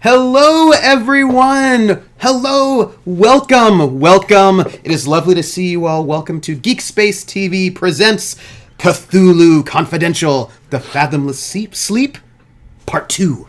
Hello, everyone. Hello. Welcome. It is lovely to see you all. Welcome to GeekSpaceTV presents Cthulhu Confidential, the Fathomless Sleep, Part 2.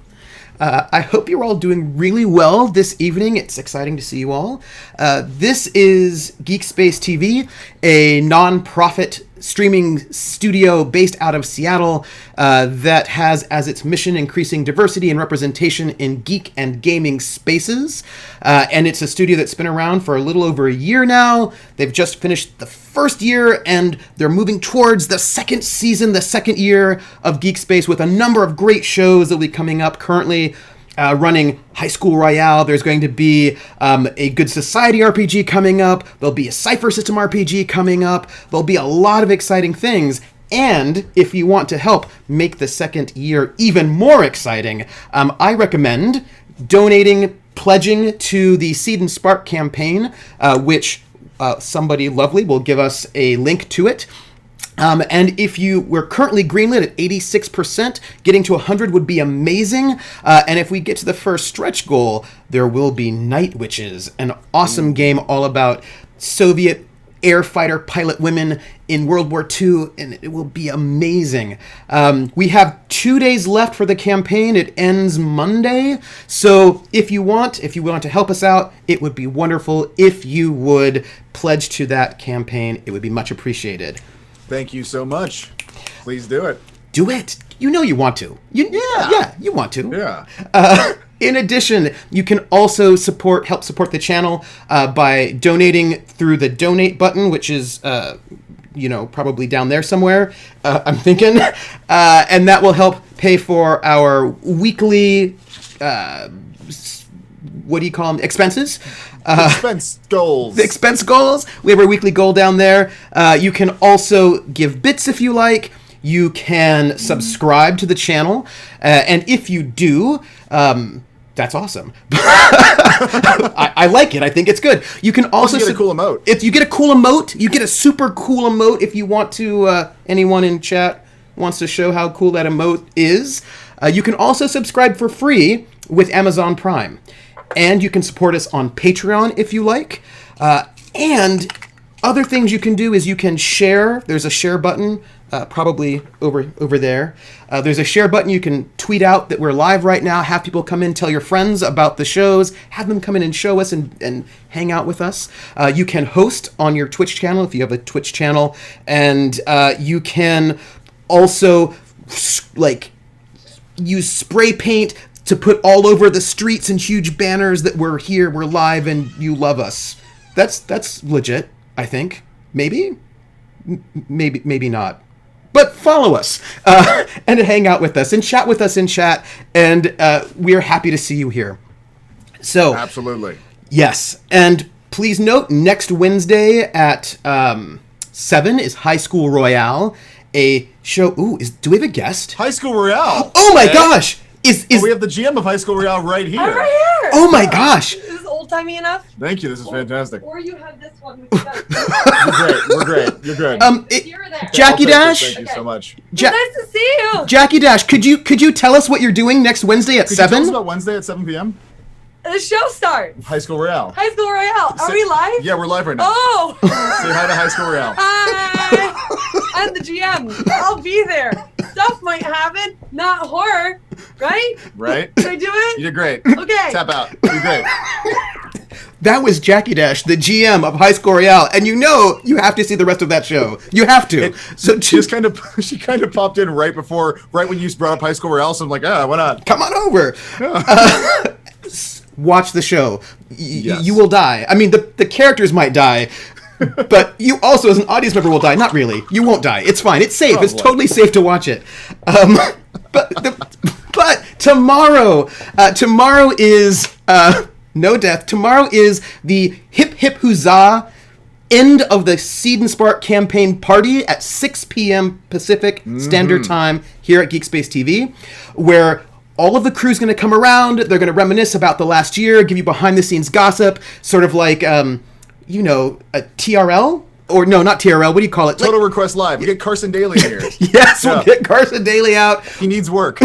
I hope you're all doing really well this evening. It's exciting to see you all. This is GeekSpaceTV, a non-profit streaming studio based out of Seattle that has as its mission increasing diversity and representation in geek and gaming spaces. And it's a studio that's been around for a little over a year now. They've just finished the first year and they're moving towards the second season, the second year of GeekSpace with a number of great shows that will be coming up currently. Running High School Royale. There's going to be a Good Society RPG coming up. There'll be a Cypher System RPG coming up. There'll be a lot of exciting things. And if you want to help make the second year even more exciting, I recommend pledging to the Seed and Spark campaign, which somebody lovely will give us a link to it. And if we're currently greenlit at 86%, getting to 100 would be amazing. And if we get to the first stretch goal, there will be Night Witches, an awesome game all about Soviet air fighter pilot women in World War II, and it will be amazing. We have 2 days left for the campaign. It ends Monday. So if you want to help us out, it would be wonderful if you would pledge to that campaign. It would be much appreciated. Thank you so much. Please do it. Do it. You know you want to. Yeah, you want to. Yeah. In addition, you can also help support the channel by donating through the donate button, which is probably down there somewhere, I'm thinking. And that will help pay for our weekly what do you call them? Expenses? Expense goals. The expense goals. We have our weekly goal down there. You can also give bits if you like. You can subscribe to the channel. And if you do, that's awesome. I like it. I think it's good. You can also get a cool emote. If you get a cool emote, you get a super cool emote if you want to, anyone in chat wants to show how cool that emote is. You can also subscribe for free with Amazon Prime. And you can support us on Patreon if you like. And other things you can do is you can share. There's a share button, probably over there. There's a share button. You can tweet out that we're live right now. Have people come in, tell your friends about the shows. Have them come in and show us and hang out with us. You can host on your Twitch channel if you have a Twitch channel. And you can also use spray paint to put all over the streets and huge banners that we're here, we're live, and you love us. That's legit, I think. Maybe not. But follow us and hang out with us and chat with us in chat, and we're happy to see you here. So absolutely. Yes, and please note, next Wednesday at 7 is High School Royale, a show. Ooh, do we have a guest? High School Royale. Oh my gosh! We have the GM of High School Royale right here. I'm right here. Oh my gosh! Is this old-timey enough? Thank you. This is fantastic. Or you have this one with you. We're great. You're good. You're there. Jackie Dash. Thank you so much. Nice to see you. Jackie Dash, could you tell us what you're doing next Wednesday at 7? Could you tell us about Wednesday at 7 p.m.? The show starts. High School Royale. High School Royale. Are we live? Yeah, we're live right now. Oh. Say hi to High School Royale. Hi. I'm the GM. I'll be there. Stuff might happen. Not horror. Right? Right. Did I do it? You did great. Okay. Tap out. You did great. That was Jackie Dash, the GM of High School Royale, and you have to see the rest of that show. You have to. She kind of popped in right when you brought up High School Royale. So I'm like, why not? Come on over. Watch the show. Yes. You will die. I mean, the characters might die, but you also, as an audience member, will die. Not really. You won't die. It's fine. It's safe. It's totally safe to watch it. But tomorrow is no death. Tomorrow is the Hip Hip Huzzah end of the Seed and Spark campaign party at 6 p.m. Pacific Standard Time here at GeekSpaceTV, where all of the crew's going to come around. They're going to reminisce about the last year, give you behind-the-scenes gossip, sort of like, a TRL, or no, not TRL. What do you call it? Total Request Live. We get Carson Daly in here. Yes, we'll get Carson Daly out. He needs work.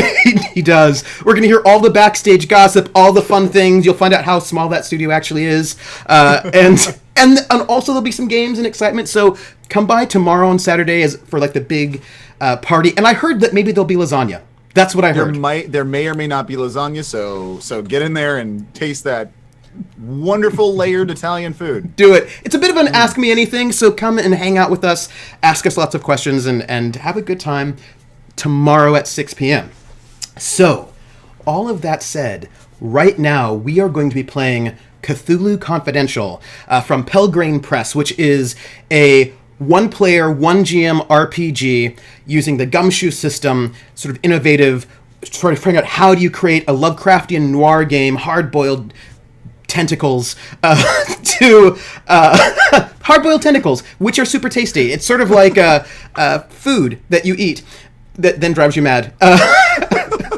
He does. We're going to hear all the backstage gossip, all the fun things. You'll find out how small that studio actually is. And also there'll be some games and excitement. So come by tomorrow and Saturday for like the big party. And I heard that maybe there'll be lasagna. That's what I heard. There may or may not be lasagna, so get in there and taste that wonderful layered Italian food. Do it. It's a bit of an Ask Me Anything, so come and hang out with us, ask us lots of questions, and have a good time tomorrow at 6 p.m. So, all of that said, right now we are going to be playing Cthulhu Confidential from Pelgrane Press, which is a one-player, one-GM RPG using the Gumshoe system, sort of innovative, sort of figuring out how do you create a Lovecraftian noir game, hard-boiled tentacles, hard-boiled tentacles, which are super tasty. It's sort of like food that you eat that then drives you mad.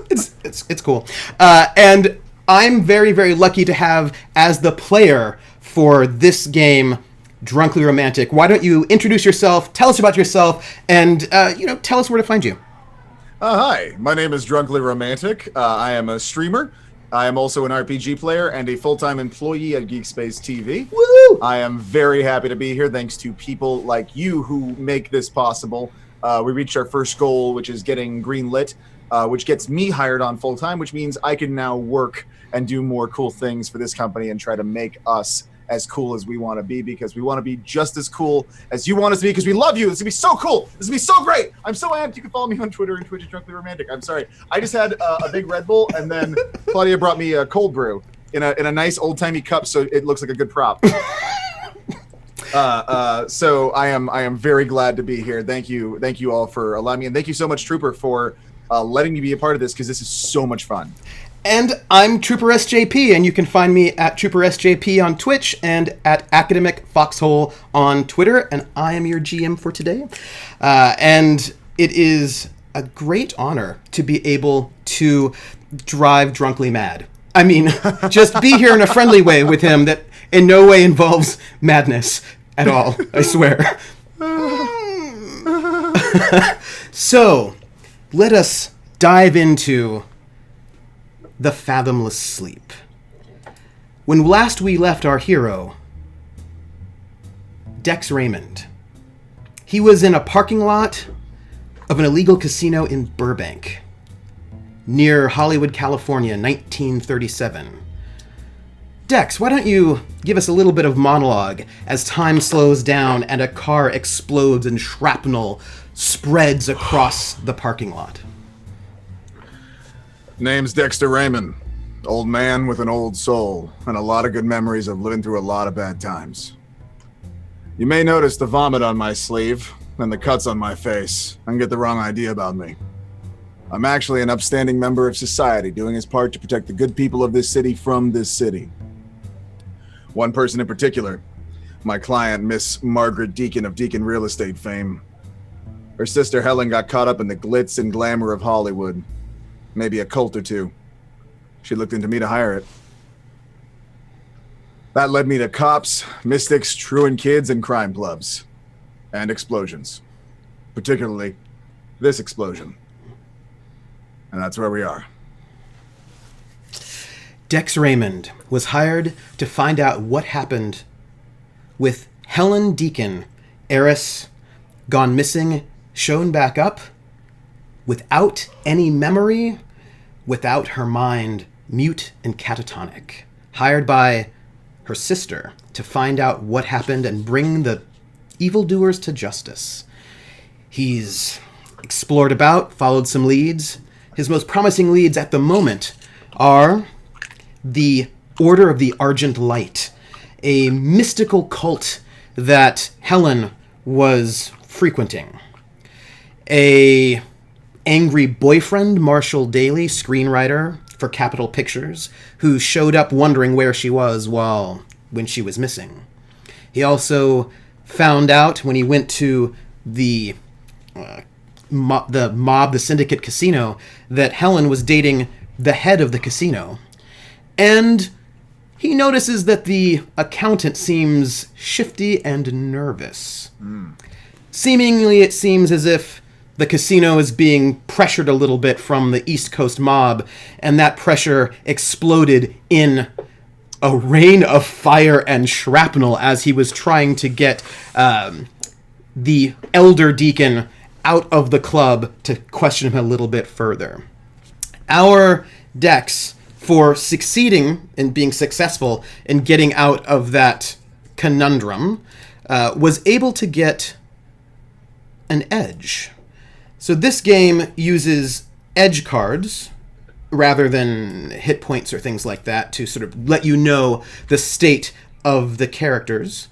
It's cool. And I'm very, very lucky to have, as the player for this game, Drunkly Romantic. Why don't you introduce yourself, tell us about yourself, and tell us where to find you. Hi, my name is Drunkly Romantic. I am a streamer. I am also an RPG player and a full-time employee at GeekSpaceTV. Woo! I am very happy to be here thanks to people like you who make this possible. We reached our first goal, which is getting greenlit, which gets me hired on full-time, which means I can now work and do more cool things for this company and try to make us as cool as we want to be, because we want to be just as cool as you want us to be, because we love you. This is going to be so cool. This is going to be so great. I'm so amped. You can follow me on Twitter and Twitch at Drunkly Romantic. I'm sorry. I just had a big Red Bull, and then Claudia brought me a cold brew in a nice old-timey cup, so it looks like a good prop. So I am very glad to be here. Thank you all for allowing me, and thank you so much, Trooper, for letting me be a part of this, because this is so much fun. And I'm Trooper SJP, and you can find me at Trooper SJP on Twitch and at Academic Foxhole on Twitter, and I am your GM for today. And it is a great honor to be able to drive Drunkly mad. I mean, just be here in a friendly way with him that in no way involves madness at all, I swear. So, let us dive into the Fathomless Sleep. When last we left our hero, Dex Raymond, he was in a parking lot of an illegal casino in Burbank, near Hollywood, California, 1937. Dex, why don't you give us a little bit of monologue as time slows down and a car explodes and shrapnel spreads across the parking lot? Name's Dexter Raymond. Old man with an old soul, and a lot of good memories of living through a lot of bad times. You may notice the vomit on my sleeve and the cuts on my face, and get the wrong idea about me. I'm actually an upstanding member of society, doing his part to protect the good people of this city from this city. One person in particular, my client, Miss Margaret Deacon of Deacon Real Estate fame. Her sister Helen got caught up in the glitz and glamour of Hollywood. Maybe a cult or two. She looked into me to hire it. That led me to cops, mystics, truant kids, and crime clubs. And explosions. Particularly this explosion. And that's where we are. Dex Raymond was hired to find out what happened with Helen Deacon, heiress, gone missing, shown back up, without any memory, without her mind, mute and catatonic. Hired by her sister to find out what happened and bring the evildoers to justice. He's explored about, followed some leads. His most promising leads at the moment are the Order of the Argent Light, a mystical cult that Helen was frequenting. A angry boyfriend, Marshall Daly, screenwriter for Capitol Pictures, who showed up wondering where she was when she was missing. He also found out when he went to the Syndicate Casino, that Helen was dating the head of the casino. And he notices that the accountant seems shifty and nervous. Seemingly, it seems as if the casino is being pressured a little bit from the East Coast mob, and that pressure exploded in a rain of fire and shrapnel as he was trying to get the elder deacon out of the club to question him a little bit further. Our Dex, for succeeding in being successful in getting out of that conundrum, was able to get an edge. So this game uses edge cards rather than hit points or things like that to sort of let you know the state of the characters.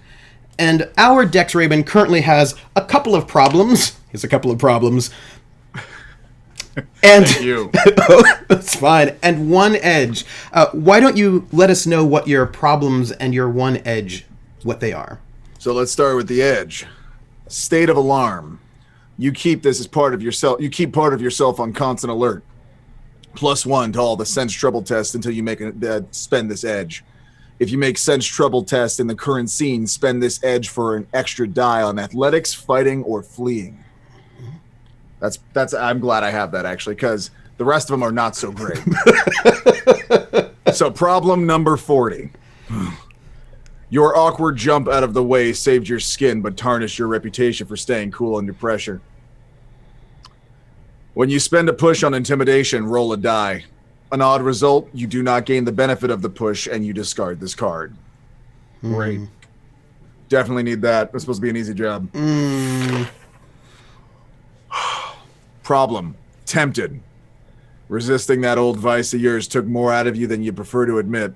And our Dex Raven currently has a couple of problems. He has a couple of problems. And Thank you. That's fine. And one edge. Why don't you let us know what your problems and your one edge, what they are? So let's start with the edge. State of alarm. You keep this as part of yourself. You keep part of yourself on constant alert. +1 to all the sense trouble tests until you make spend this edge. If you make sense trouble test in the current scene, spend this edge for an extra die on athletics, fighting, or fleeing. That's. I'm glad I have that actually, because the rest of them are not so great. So problem number 40. Your awkward jump out of the way saved your skin, but tarnished your reputation for staying cool under pressure. When you spend a push on intimidation, roll a die. An odd result, you do not gain the benefit of the push, and you discard this card. Great. Definitely need that. It's supposed to be an easy job. Problem. Tempted. Resisting that old vice of yours took more out of you than you prefer to admit.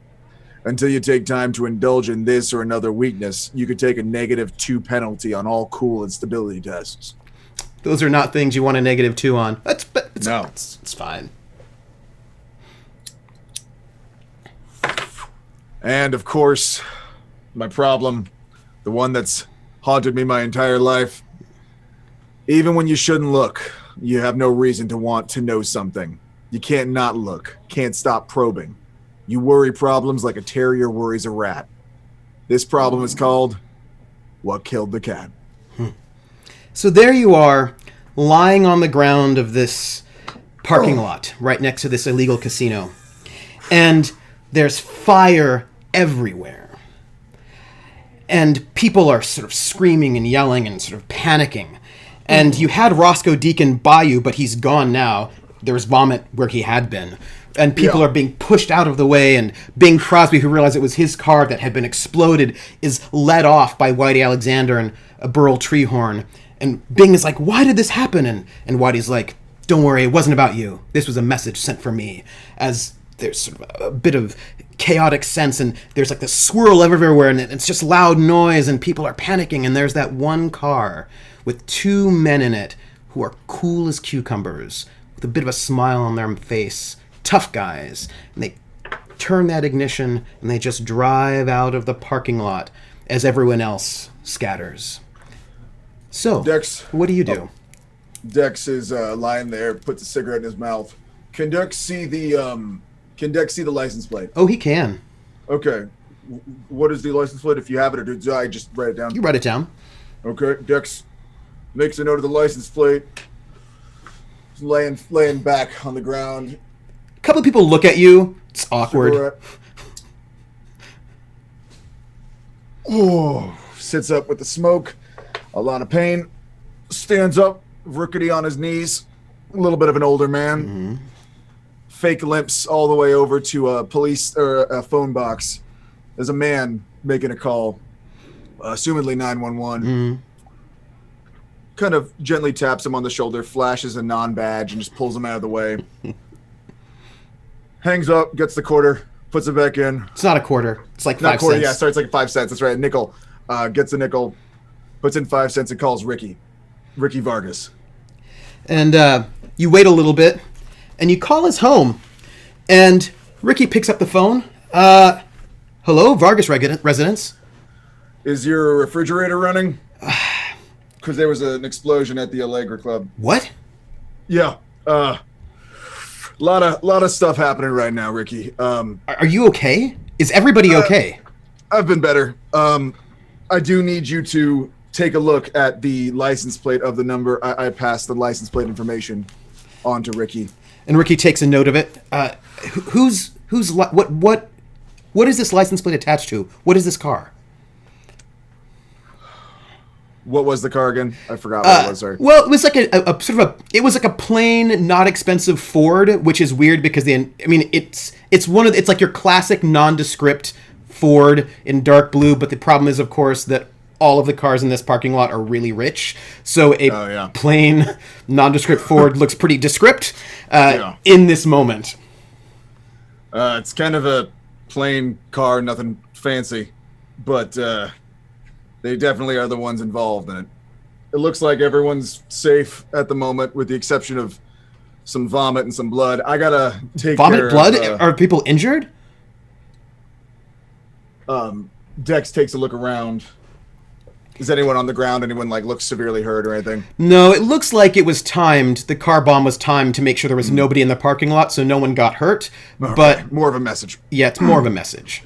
Until you take time to indulge in this or another weakness, you could take a -2 penalty on all cool and stability tests. Those are not things you want a -2 on. No. It's fine. And of course, my problem, the one that's haunted me my entire life. Even when you shouldn't look, you have no reason to want to know something. You can't not look, can't stop probing. You worry problems like a terrier worries a rat. This problem is called, what killed the cat? So there you are, lying on the ground of this parking lot right next to this illegal casino. And there's fire everywhere. And people are sort of screaming and yelling and sort of panicking. And you had Roscoe Deacon by you, but he's gone now. There was vomit where he had been. And people are being pushed out of the way, and Bing Crosby, who realized it was his car that had been exploded, is led off by Whitey Alexander and Burl Treehorn. And Bing is like, why did this happen? And Whitey's like, don't worry, it wasn't about you. This was a message sent for me. As there's sort of a bit of chaotic sense, and there's like this swirl everywhere, and it's just loud noise, and people are panicking, and there's that one car with 2 men in it who are cool as cucumbers, with a bit of a smile on their face. Tough guys. And they turn that ignition, and they just drive out of the parking lot as everyone else scatters. So, Dex. What do you do? Dex is lying there, puts a cigarette in his mouth. Can Dex see the license plate? Oh, he can. Okay. What is the license plate? If you have it, or do I just write it down? You write it down. Okay. Dex makes a note of the license plate. He's laying back on the ground. A couple of people look at you. It's awkward. Cigarette. Oh, sits up with the smoke. A lot of pain. Stands up, rickety on his knees. A little bit of an older man. Mm-hmm. Fake limps all the way over to a police or a phone box. There's a man making a call, assumedly 911. Mm-hmm. Kind of gently taps him on the shoulder, flashes a non-badge, and just pulls him out of the way. Hangs up, gets the quarter, puts it back in. It's not a quarter. It's like 5 Not quarter, cents. yeah, sorry, it's like 5 cents. That's right, a nickel. Gets a nickel, puts in 5 cents, and calls Ricky Vargas. And you wait a little bit, and you call his home. And Ricky picks up the phone. Hello, Vargas residence. Is your refrigerator running? Because there was an explosion at the Allegra Club. What? Yeah. Lot of stuff happening right now, Ricky. Are you okay? Is everybody okay? I've been better. I do need you to take a look at the license plate of the number. I passed the license plate information on to Ricky. And Ricky takes a note of it. What is this license plate attached to? What is this car? What was the car again? I forgot what it was. Sorry. Well, it was like it was like a plain, not expensive Ford, which is weird because it's like your classic nondescript Ford in dark blue, but the problem is, of course, that all of the cars in this parking lot are really rich. So plain, nondescript Ford looks pretty descript in this moment. It's kind of a plain car, nothing fancy, but they definitely are the ones involved in it. It looks like everyone's safe at the moment, with the exception of some vomit and some blood. I gotta take vomit, blood. Are people injured? Dex takes a look around. Is anyone on the ground? Anyone looks severely hurt or anything? No, it looks like it was timed. The car bomb was timed to make sure there was nobody in the parking lot, so no one got hurt. Okay. But more of a message. Yeah, it's more of a message.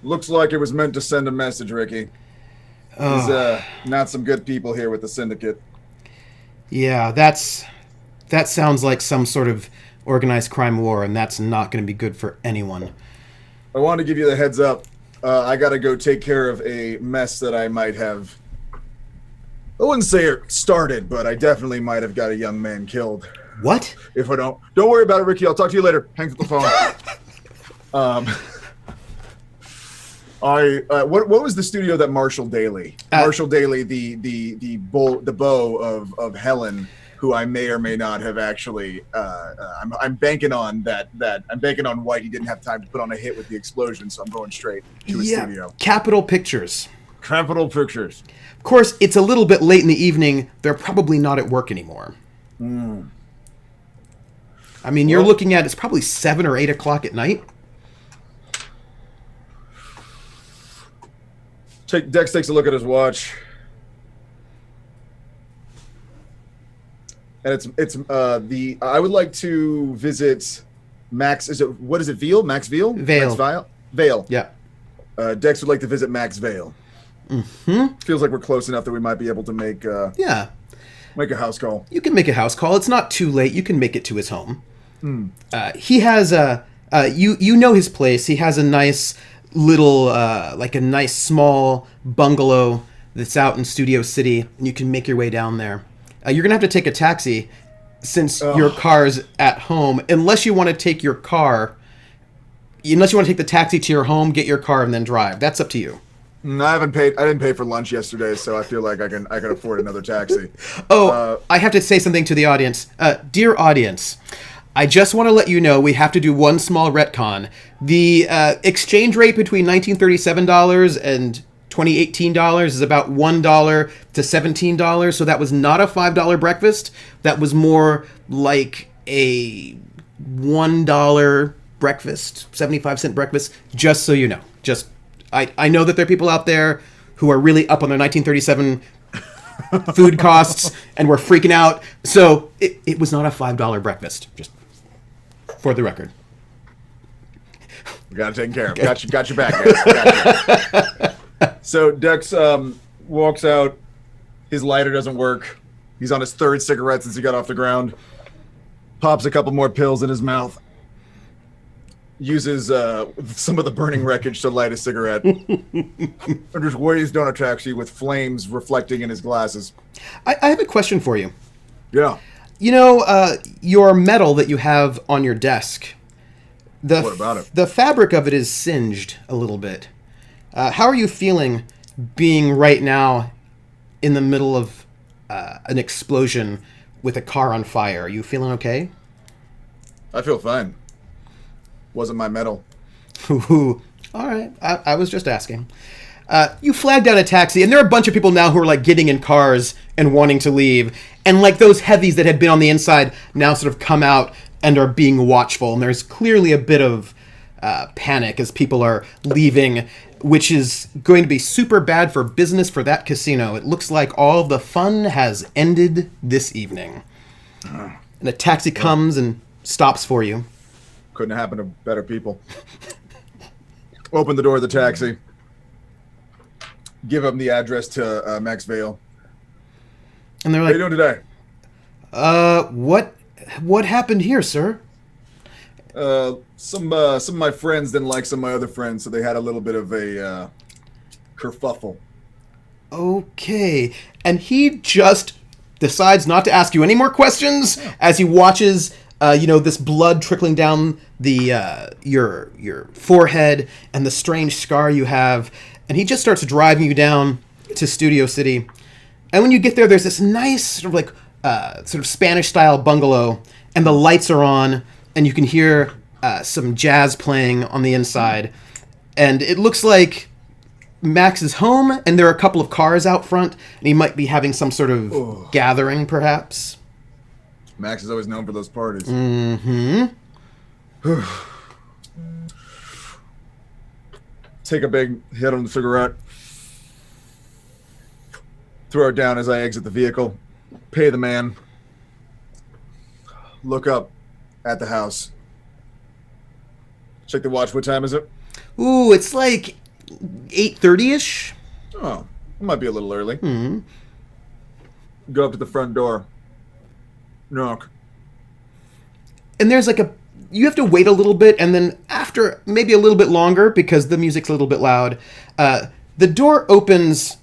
Looks like it was meant to send a message, Ricky. There's not some good people here with the syndicate. Yeah, that sounds like some sort of organized crime war, and that's not going to be good for anyone. I want to give you the heads up. I got to go take care of a mess that I might have. I wouldn't say it started, but I definitely might have got a young man killed. What? If I don't worry about it, Ricky. I'll talk to you later. Hangs up the phone. What was the studio that Marshall Daly? Marshall Daly, the beau of Helen, who I may or may not have actually. I'm banking on that. I'm banking on Whitey didn't have time to put on a hit with the explosion, so I'm going straight to his studio. Capitol Pictures. Capitol Pictures. Of course, it's a little bit late in the evening. They're probably not at work anymore. I mean, you're looking at it's probably 7 or 8 o'clock at night. Dex takes a look at his watch, and I would like to visit Max. What is it? Vale? Max Vale? Vale. Vale. Yeah. Dex would like to visit Max Vale. Mm-hmm. Feels like we're close enough that we might be able to make a house call. You can make a house call. It's not too late. You can make it to his home. He has you know his place. He has a nice little a nice small bungalow that's out in Studio City, and you can make your way down there. You're gonna have to take a taxi since your car's at home, unless you want to take your car. Unless you want to take the taxi to your home, get your car, and then drive. That's up to you. No, I haven't paid. I didn't pay for lunch yesterday, so I feel like I can afford another taxi. I have to say something to the audience. Dear audience, I just want to let you know we have to do one small retcon. The exchange rate between $1937 and $2018 is about $1 to $17. So that was not a $5 breakfast. That was more like a $1 breakfast, 75-cent breakfast, just so you know. I know that there are people out there who are really up on their 1937 food costs and were freaking out. So it was not a $5 breakfast, just for the record. We got it taken care of. Got your back, guys. So Dex walks out. His lighter doesn't work. He's on his 3rd cigarette since he got off the ground. Pops a couple more pills in his mouth. Uses some of the burning wreckage to light a cigarette. And just waves down a taxi with flames reflecting in his glasses. I have a question for you. Yeah. You know, your metal that you have on your desk. What about it? The fabric of it is singed a little bit. How are you feeling being right now in the middle of an explosion with a car on fire? Are you feeling okay? I feel fine. Wasn't my metal. All right. I was just asking. You flag down a taxi, and there are a bunch of people now who are like getting in cars and wanting to leave. And like those heavies that had been on the inside now sort of come out and are being watchful. And there's clearly a bit of panic as people are leaving, which is going to be super bad for business for that casino. It looks like all the fun has ended this evening. And a taxi comes and stops for you. Couldn't happen to better people. Open the door of the taxi. Give him the address to Max Vale. And they're How you like, doing today? what happened here, sir? Some of my friends didn't like some of my other friends, so they had a little bit of a kerfuffle. Okay. And he just decides not to ask you any more questions as he watches, this blood trickling down the your forehead and the strange scar you have. And he just starts driving you down to Studio City. And when you get there, there's this nice sort of Spanish-style bungalow, and the lights are on, and you can hear some jazz playing on the inside. And it looks like Max is home, and there are a couple of cars out front, and he might be having some sort of gathering, perhaps. Max is always known for those parties. Mm-hmm. Take a big hit on the cigarette. Throw it down as I exit the vehicle. Pay the man. Look up at the house. Check the watch. What time is it? Ooh, it's like 8:30-ish. Oh, it might be a little early. Mm-hmm. Go up to the front door. Knock. And there's you have to wait a little bit, and then after maybe a little bit longer, because the music's a little bit loud, the door opens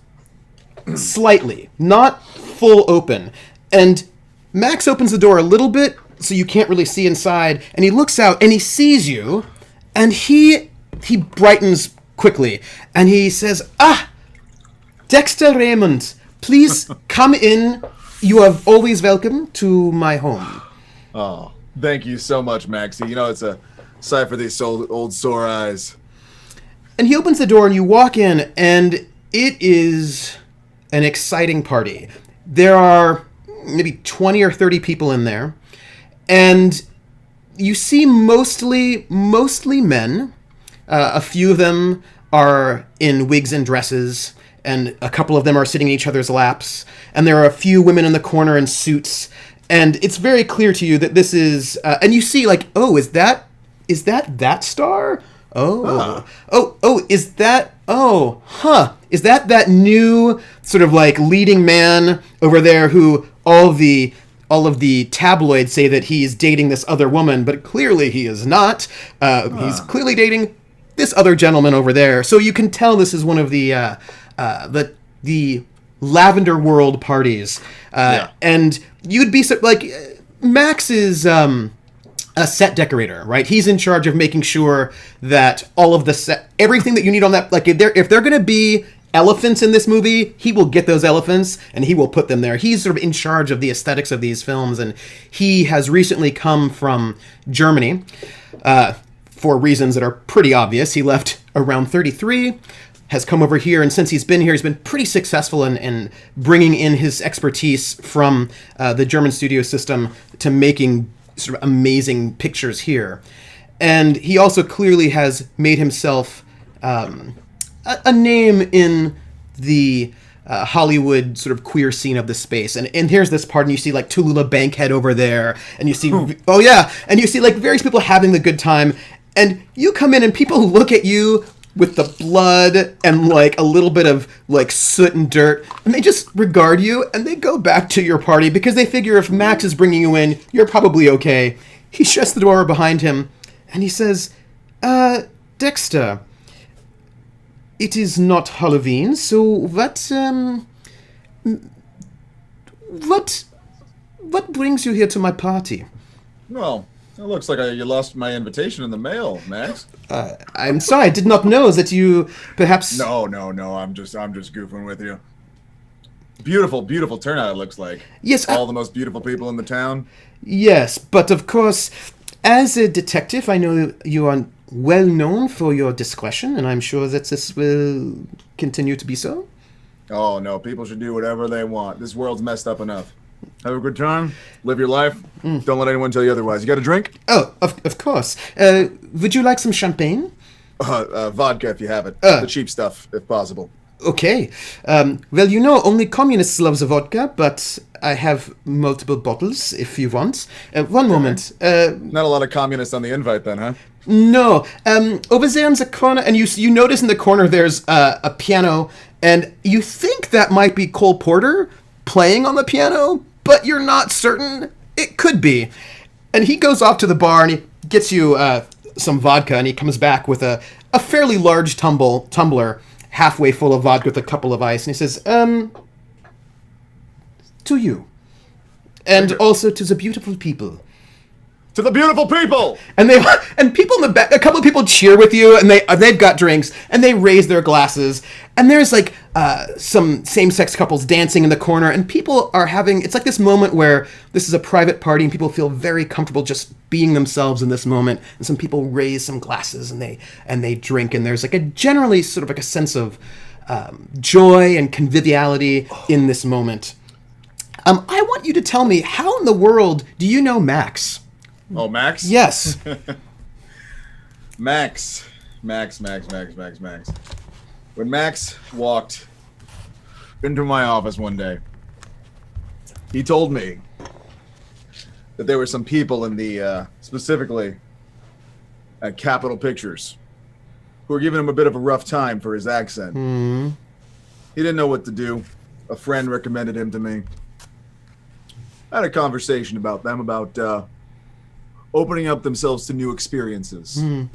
slightly, not full open. And Max opens the door a little bit, so you can't really see inside, and he looks out, and he sees you, and he brightens quickly, and he says, Dexter Raymond, please come in. You are always welcome to my home. Oh, thank you so much, Maxie. You know, it's a sight for these old sore eyes. And he opens the door, and you walk in, and it is an exciting party. There are maybe 20 or 30 people in there, and you see mostly men. A few of them are in wigs and dresses, and a couple of them are sitting in each other's laps, and there are a few women in the corner in suits, and it's very clear to you that this is, and you see is that star? Is that new sort of leading man over there who all of the tabloids say that he's dating this other woman, but clearly he is not. He's clearly dating this other gentleman over there. So you can tell this is one of the Lavender World parties. And you'd be Max is a set decorator, right? He's in charge of making sure that all of the set, everything that you need on that, if they're going to be elephants in this movie, he will get those elephants and he will put them there. He's sort of in charge of the aesthetics of these films, and he has recently come from Germany for reasons that are pretty obvious. He left around 33, has come over here, and since he's been here, he's been pretty successful in bringing in his expertise from the German studio system to making sort of amazing pictures here. And he also clearly has made himself a name in the Hollywood sort of queer scene of the space. And here's this part, and you see Tallulah Bankhead over there, and you see, and you see various people having the good time, and you come in and people look at you with the blood and a little bit of soot and dirt, and they just regard you, and they go back to your party because they figure if Max is bringing you in, you're probably okay. He shuts the door behind him, and he says, Dexter, it is not Halloween, so what brings you here to my party? Well, it looks like you lost my invitation in the mail, Max. I'm sorry, I did not know that you perhaps... No, I'm just goofing with you. Beautiful turnout, it looks like. Yes, all the most beautiful people in the town. Yes, but of course, as a detective, I know you are well known for your discretion, and I'm sure that this will continue to be so. Oh, no, people should do whatever they want. This world's messed up enough. Have a good time. Live your life. Don't let anyone tell you otherwise. You got a drink? Oh, of course. Would you like some champagne? Vodka, if you have it. The cheap stuff, if possible. Okay. Well, you know, only communists love the vodka, but I have multiple bottles if you want. One moment. Not a lot of communists on the invite then, huh? No. Over there in the corner, and you notice in the corner there's a piano, and you think that might be Cole Porter playing on the piano, but you're not certain. It could be. And he goes off to the bar and he gets you some vodka, and he comes back with a fairly large tumbler, halfway full of vodka with a couple of ice, and he says, to you. And also to the beautiful people. To the beautiful people! And people in the back, a couple of people cheer with you, and they've got drinks, and they raise their glasses, and there's like some same-sex couples dancing in the corner, and people are having, it's like this moment where this is a private party, and people feel very comfortable just being themselves in this moment, and some people raise some glasses, and they drink, and there's like a generally sort of like a sense of joy and conviviality in this moment. I want you to tell me, how in the world do you know Max? Oh, Max? Yes. Max. When Max walked into my office one day, he told me that there were some people in the, specifically at Capitol Pictures, who were giving him a bit of a rough time for his accent. Mm-hmm. He didn't know what to do. A friend recommended him to me. I had a conversation about them, about opening up themselves to new experiences. Mm.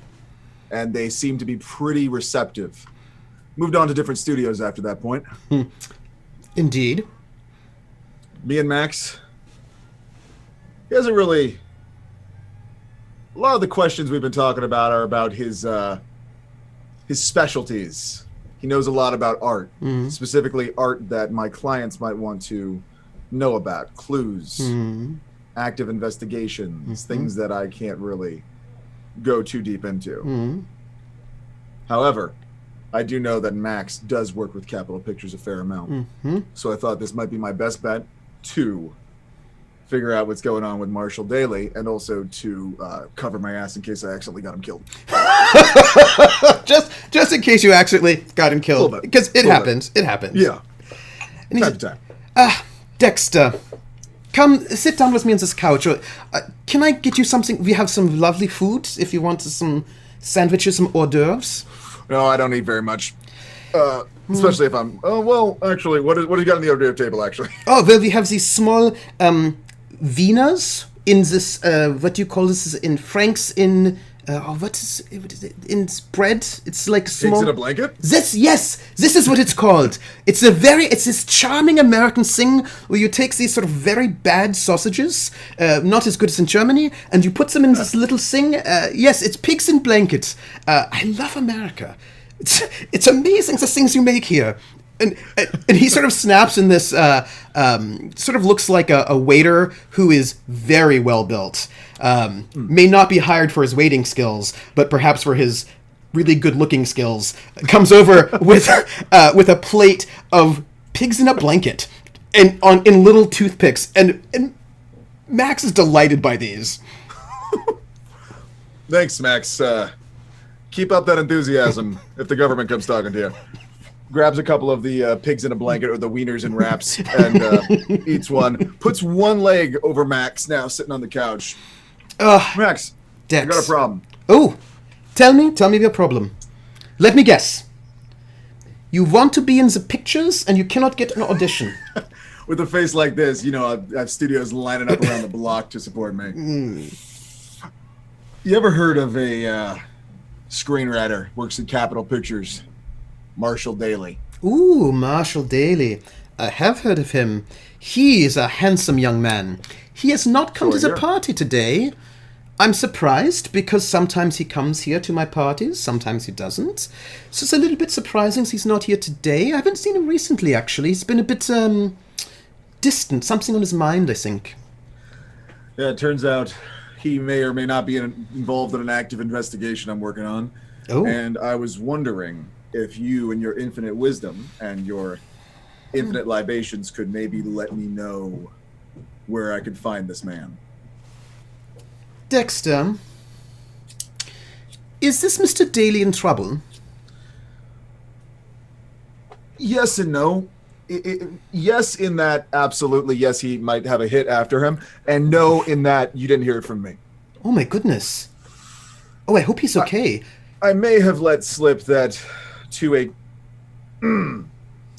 And they seemed to be pretty receptive. Moved on to different studios after that point. Indeed. Me and Max, he hasn't really... A lot of the questions we've been talking about are about his specialties. He knows a lot about art, specifically art that my clients might want to know about, clues, active investigations, things that I can't really go too deep into. However, I do know that Max does work with Capitol Pictures a fair amount. So I thought this might be my best bet to figure out what's going on with Marshall Daly, and also to cover my ass in case I accidentally got him killed. just in case you accidentally got him killed, because it happens. It happens. Yeah. And Time to time. Dexter, come sit down with me on this couch. Can I get you something? We have some lovely food. If you want some sandwiches, some hors d'oeuvres. No, I don't eat very much. Especially if I'm... Oh, well, actually, what do you got on the hors d'oeuvre table, actually? Oh, well, we have these small wieners in this, what do you call this? In Franks in... what is it? In bread? It's like small... Pigs in a blanket? This is what it's called. It's this charming American thing where you take these sort of very bad sausages, not as good as in Germany, and you put them in this little thing. Yes, it's pigs in blankets. I love America. It's amazing the things you make here. And he sort of snaps in this, sort of looks like a waiter who is very well built. May not be hired for his waiting skills, but perhaps for his really good looking skills. Comes over with a plate of pigs in a blanket and in little toothpicks. And Max is delighted by these. Thanks, Max. Keep up that enthusiasm if the government comes talking to you. Grabs a couple of the pigs in a blanket or the wieners in wraps and eats one. Puts one leg over Max, now sitting on the couch. Max, Dex. I got a problem. Oh, tell me your problem. Let me guess. You want to be in the pictures and you cannot get an audition. With a face like this, you know, I have studios lining up around the block to support me. You ever heard of a screenwriter, works at Capitol Pictures? Marshall Daly. Ooh, Marshall Daly. I have heard of him. He is a handsome young man. He has not come to the party today. I'm surprised because sometimes he comes here to my parties, sometimes he doesn't. So it's a little bit surprising he's not here today. I haven't seen him recently, actually. He's been a bit distant. Something on his mind, I think. Yeah, it turns out he may or may not be involved in an active investigation I'm working on. Oh. And I was wondering if you and your infinite wisdom and your infinite libations could maybe let me know where I could find this man. Dexter, is this Mr. Daly in trouble? Yes and no. Yes, in that absolutely, yes, he might have a hit after him, and no, in that you didn't hear it from me. Oh my goodness. Oh, I hope he's okay. I may have let slip that to a,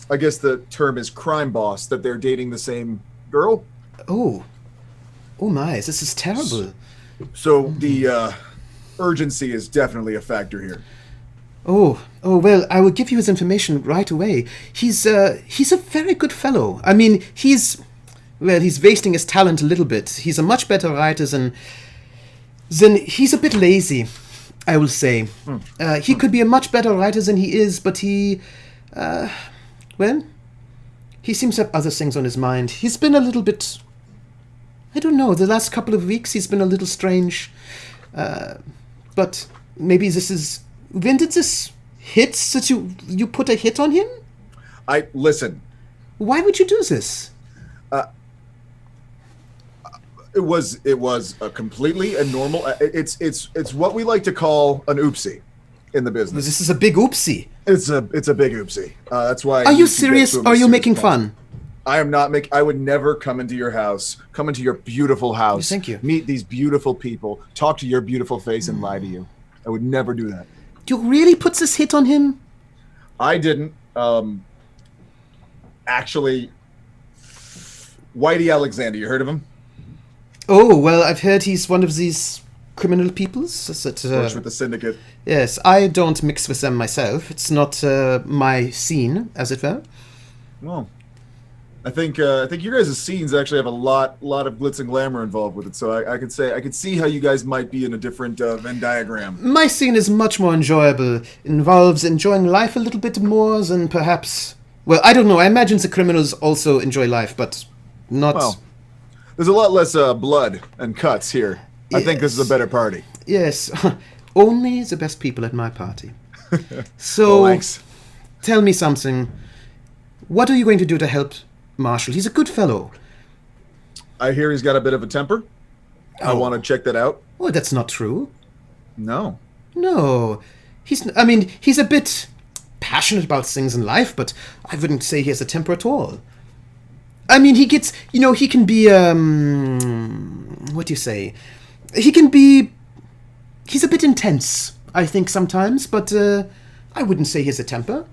I guess the term is crime boss, that they're dating the same girl. Oh. Oh my, this is terrible. So the urgency is definitely a factor here. Oh, well, I will give you his information right away. He's a very good fellow. I mean, he's wasting his talent a little bit. He's a much better writer than he's a bit lazy, I will say. He could be a much better writer than he is, but he seems to have other things on his mind. He's been a little bit, I don't know, the last couple of weeks he's been a little strange. But maybe this is... When did this hit that you put a hit on him? Listen. Why would you do this? It was a completely a normal. It's what we like to call an oopsie in the business. This is a big oopsie. It's a big oopsie. That's why. Are you serious? Or are you making fun? I am not making. I would never come into your house, come into your beautiful house. Thank you. Meet these beautiful people, talk to your beautiful face, and lie to you. I would never do that. You really put this hit on him? I didn't. Actually, Whitey Alexander. You heard of him? Oh, well, I've heard he's one of these criminal peoples. Works with the syndicate. Yes, I don't mix with them myself. It's not my scene, as it were. Well, I think your guys' scenes actually have a lot of glitz and glamour involved with it. So I could see how you guys might be in a different Venn diagram. My scene is much more enjoyable. Involves enjoying life a little bit more than perhaps... Well, I don't know. I imagine the criminals also enjoy life, but not... Well, there's a lot less blood and cuts here. Yes. I think this is a better party. Yes. Only the best people at my party. So, well, thanks. Tell me something. What are you going to do to help Marshall? He's a good fellow. I hear he's got a bit of a temper. Oh. I want to check that out. Oh, that's not true. No. He's a bit passionate about things in life, but I wouldn't say he has a temper at all. I mean, he gets, he can be, what do you say? He's a bit intense, I think, sometimes, but I wouldn't say he has a temper. Do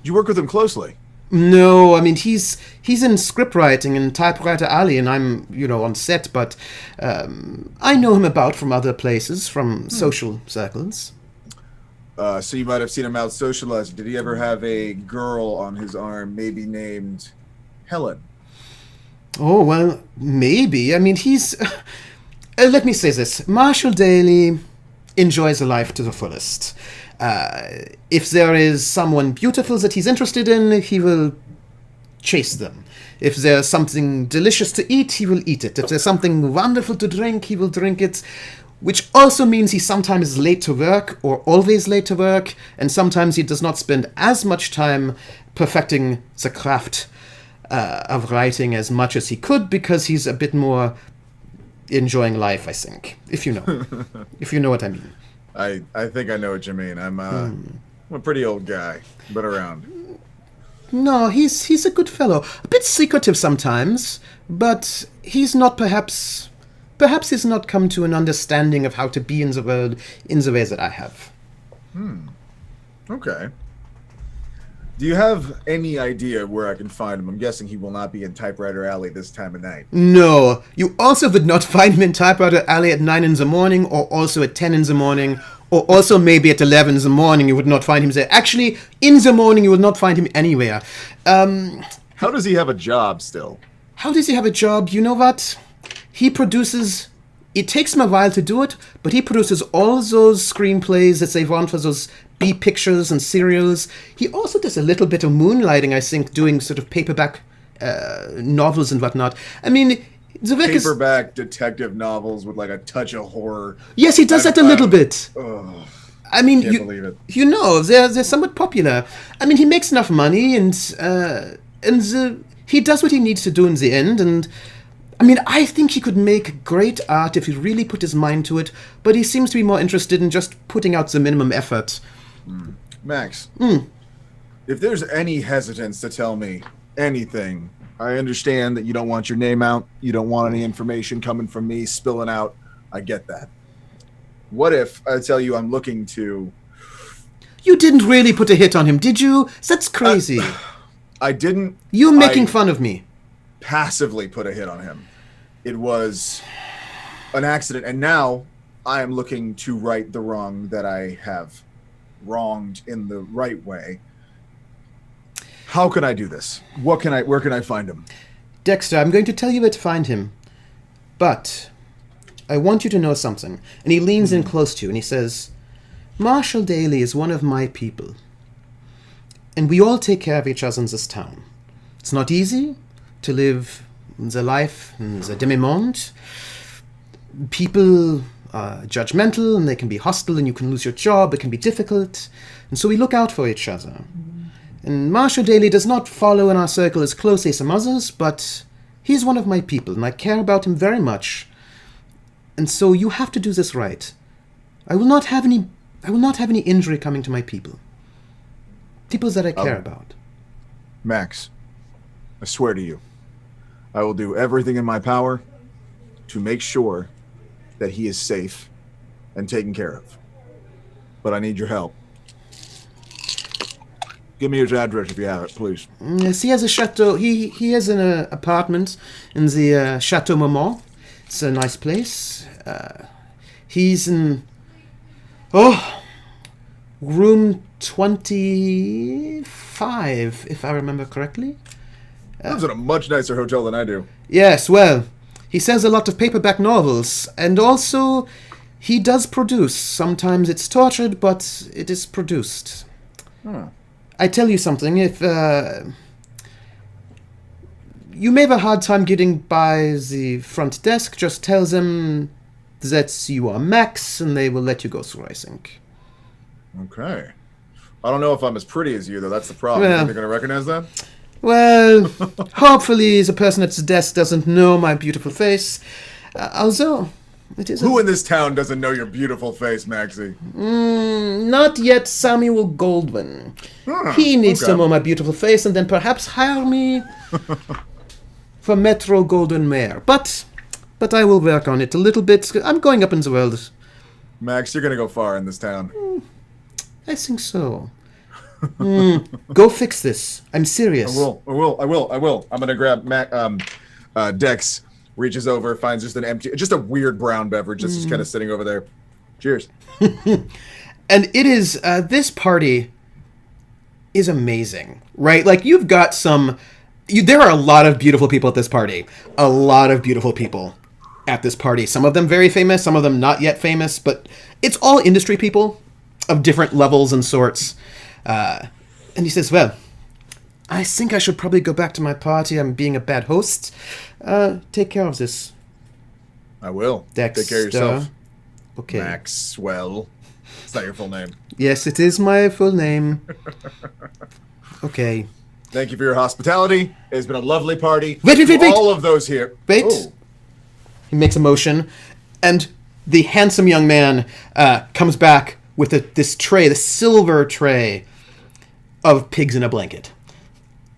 you work with him closely? No, I mean, he's in script writing in Typewriter Alley, and I'm, on set, but I know him about from other places, from social circles. So you might have seen him out socializing. Did he ever have a girl on his arm, maybe named Helen? Oh, well, maybe. I mean, he's... let me say this. Marshall Daly enjoys a life to the fullest. If there is someone beautiful that he's interested in, he will chase them. If there's something delicious to eat, he will eat it. If there's something wonderful to drink, he will drink it. Which also means he sometimes is late to work, or always late to work, and sometimes he does not spend as much time perfecting the craft of writing as much as he could, because he's a bit more enjoying life, I think, if you know. If you know what I mean. I think I know what you mean. I'm a pretty old guy, but around. No, he's a good fellow. A bit secretive sometimes, but he's not perhaps he's not come to an understanding of how to be in the world in the way that I have. Okay. Do you have any idea where I can find him? I'm guessing he will not be in Typewriter Alley this time of night. No. You also would not find him in Typewriter Alley at 9 in the morning, or also at 10 in the morning, or also maybe at 11 in the morning. You would not find him there. Actually, in the morning, you will not find him anywhere. How does he have a job still? How does he have a job? You know what? He produces... It takes him a while to do it, but he produces all those screenplays that they want for those B pictures and serials. He also does a little bit of moonlighting, I think, doing sort of paperback novels and whatnot. I mean, the paperback detective novels with like a touch of horror. Yes, he does that a little bit. I mean, can't believe it. They're somewhat popular. I mean, he makes enough money, and he does what he needs to do in the end, and I mean, I think he could make great art if he really put his mind to it, but he seems to be more interested in just putting out the minimum effort. Max, if there's any hesitance to tell me anything, I understand that you don't want your name out. You don't want any information coming from me spilling out. I get that. What if I tell you I'm looking to... You didn't really put a hit on him, did you? That's crazy. I didn't... You're making fun of me. Passively put a hit on him. It was an accident, and now I am looking to right the wrong that I have wronged in the right way. How can I do this? Where can I find him? Dexter, I'm going to tell you where to find him. But I want you to know something. And he leans in close to you and he says, Marshall Daly is one of my people. And we all take care of each other in this town. It's not easy to live the life in the demi-monde. People are judgmental and they can be hostile and you can lose your job. It can be difficult. And so we look out for each other. And Marshall Daly does not follow in our circle as closely as some others, but he's one of my people, and I care about him very much. And so you have to do this right. I will not have any injury coming to my people. People that I care about. Max, I swear to you, I will do everything in my power to make sure that he is safe and taken care of. But I need your help. Give me his address if you have it, please. Yes, he has a chateau. He has an apartment in the Chateau Marmont. It's a nice place. He's in room 25, if I remember correctly. Lives in a much nicer hotel than I do. Yes, well, he sells a lot of paperback novels, and also he does produce. Sometimes it's tortured, but it is produced. I tell you something, if you may have a hard time getting by the front desk, just tell them that you are Max, and they will let you go through, I think. Okay. I don't know if I'm as pretty as you, though. That's the problem. Well, Are they going to recognize that? Well, hopefully the person at the desk doesn't know my beautiful face. Although, it is... Who in this town doesn't know your beautiful face, Maxie? Not yet Samuel Goldwyn. He needs to know my beautiful face and then perhaps hire me for Metro Golden Mare. But I will work on it a little bit. I'm going up in the world. Max, you're going to go far in this town. I think so. Go fix this. I'm serious. I will. I'm going to grab Dex, reaches over, finds just a weird brown beverage that's just kind of sitting over there. Cheers. And it is, this party is amazing, right? Like, you've got there are a lot of beautiful people at this party. A lot of beautiful people at this party. Some of them very famous, some of them not yet famous, but it's all industry people of different levels and sorts. And he says, well, I think I should probably go back to my party. I'm being a bad host. Take care of this. I will. Dexter. Take care of yourself. Okay. Maxwell. It's not your full name. Yes, it is my full name. Okay. Thank you for your hospitality. It's been a lovely party. Wait. All of those here. Wait. Oh. He makes a motion, and the handsome young man comes back with this tray, the silver tray of pigs in a blanket.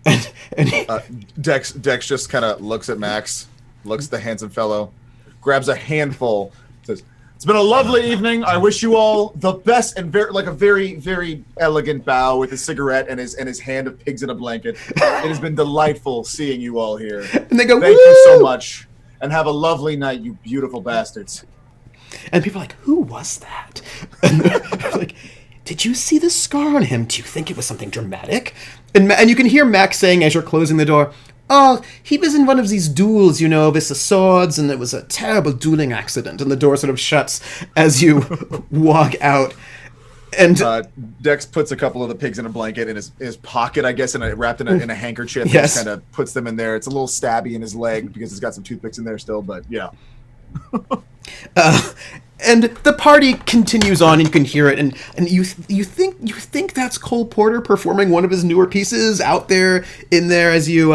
And Dex just kind of looks at Max, looks at the handsome fellow, grabs a handful, says, "It's been a lovely evening. I wish you all the best," and a very, very elegant bow with a cigarette and his hand of pigs in a blanket. It has been delightful seeing you all here. And they go, "Thank you so much, and have a lovely night, you beautiful bastards." And people are like, "Who was that?" And they're like, "Did you see the scar on him? Do you think it was something dramatic?" And you can hear Max saying as you're closing the door, "Oh, he was in one of these duels, with the swords, and it was a terrible dueling accident." And the door sort of shuts as you walk out. And Dex puts a couple of the pigs in a blanket in his pocket, I guess, wrapped in a handkerchief. Yes. And kind of puts them in there. It's a little stabby in his leg because it's got some toothpicks in there still, but yeah. And the party continues on, and you can hear it, and you think that's Cole Porter performing one of his newer pieces out there in there as you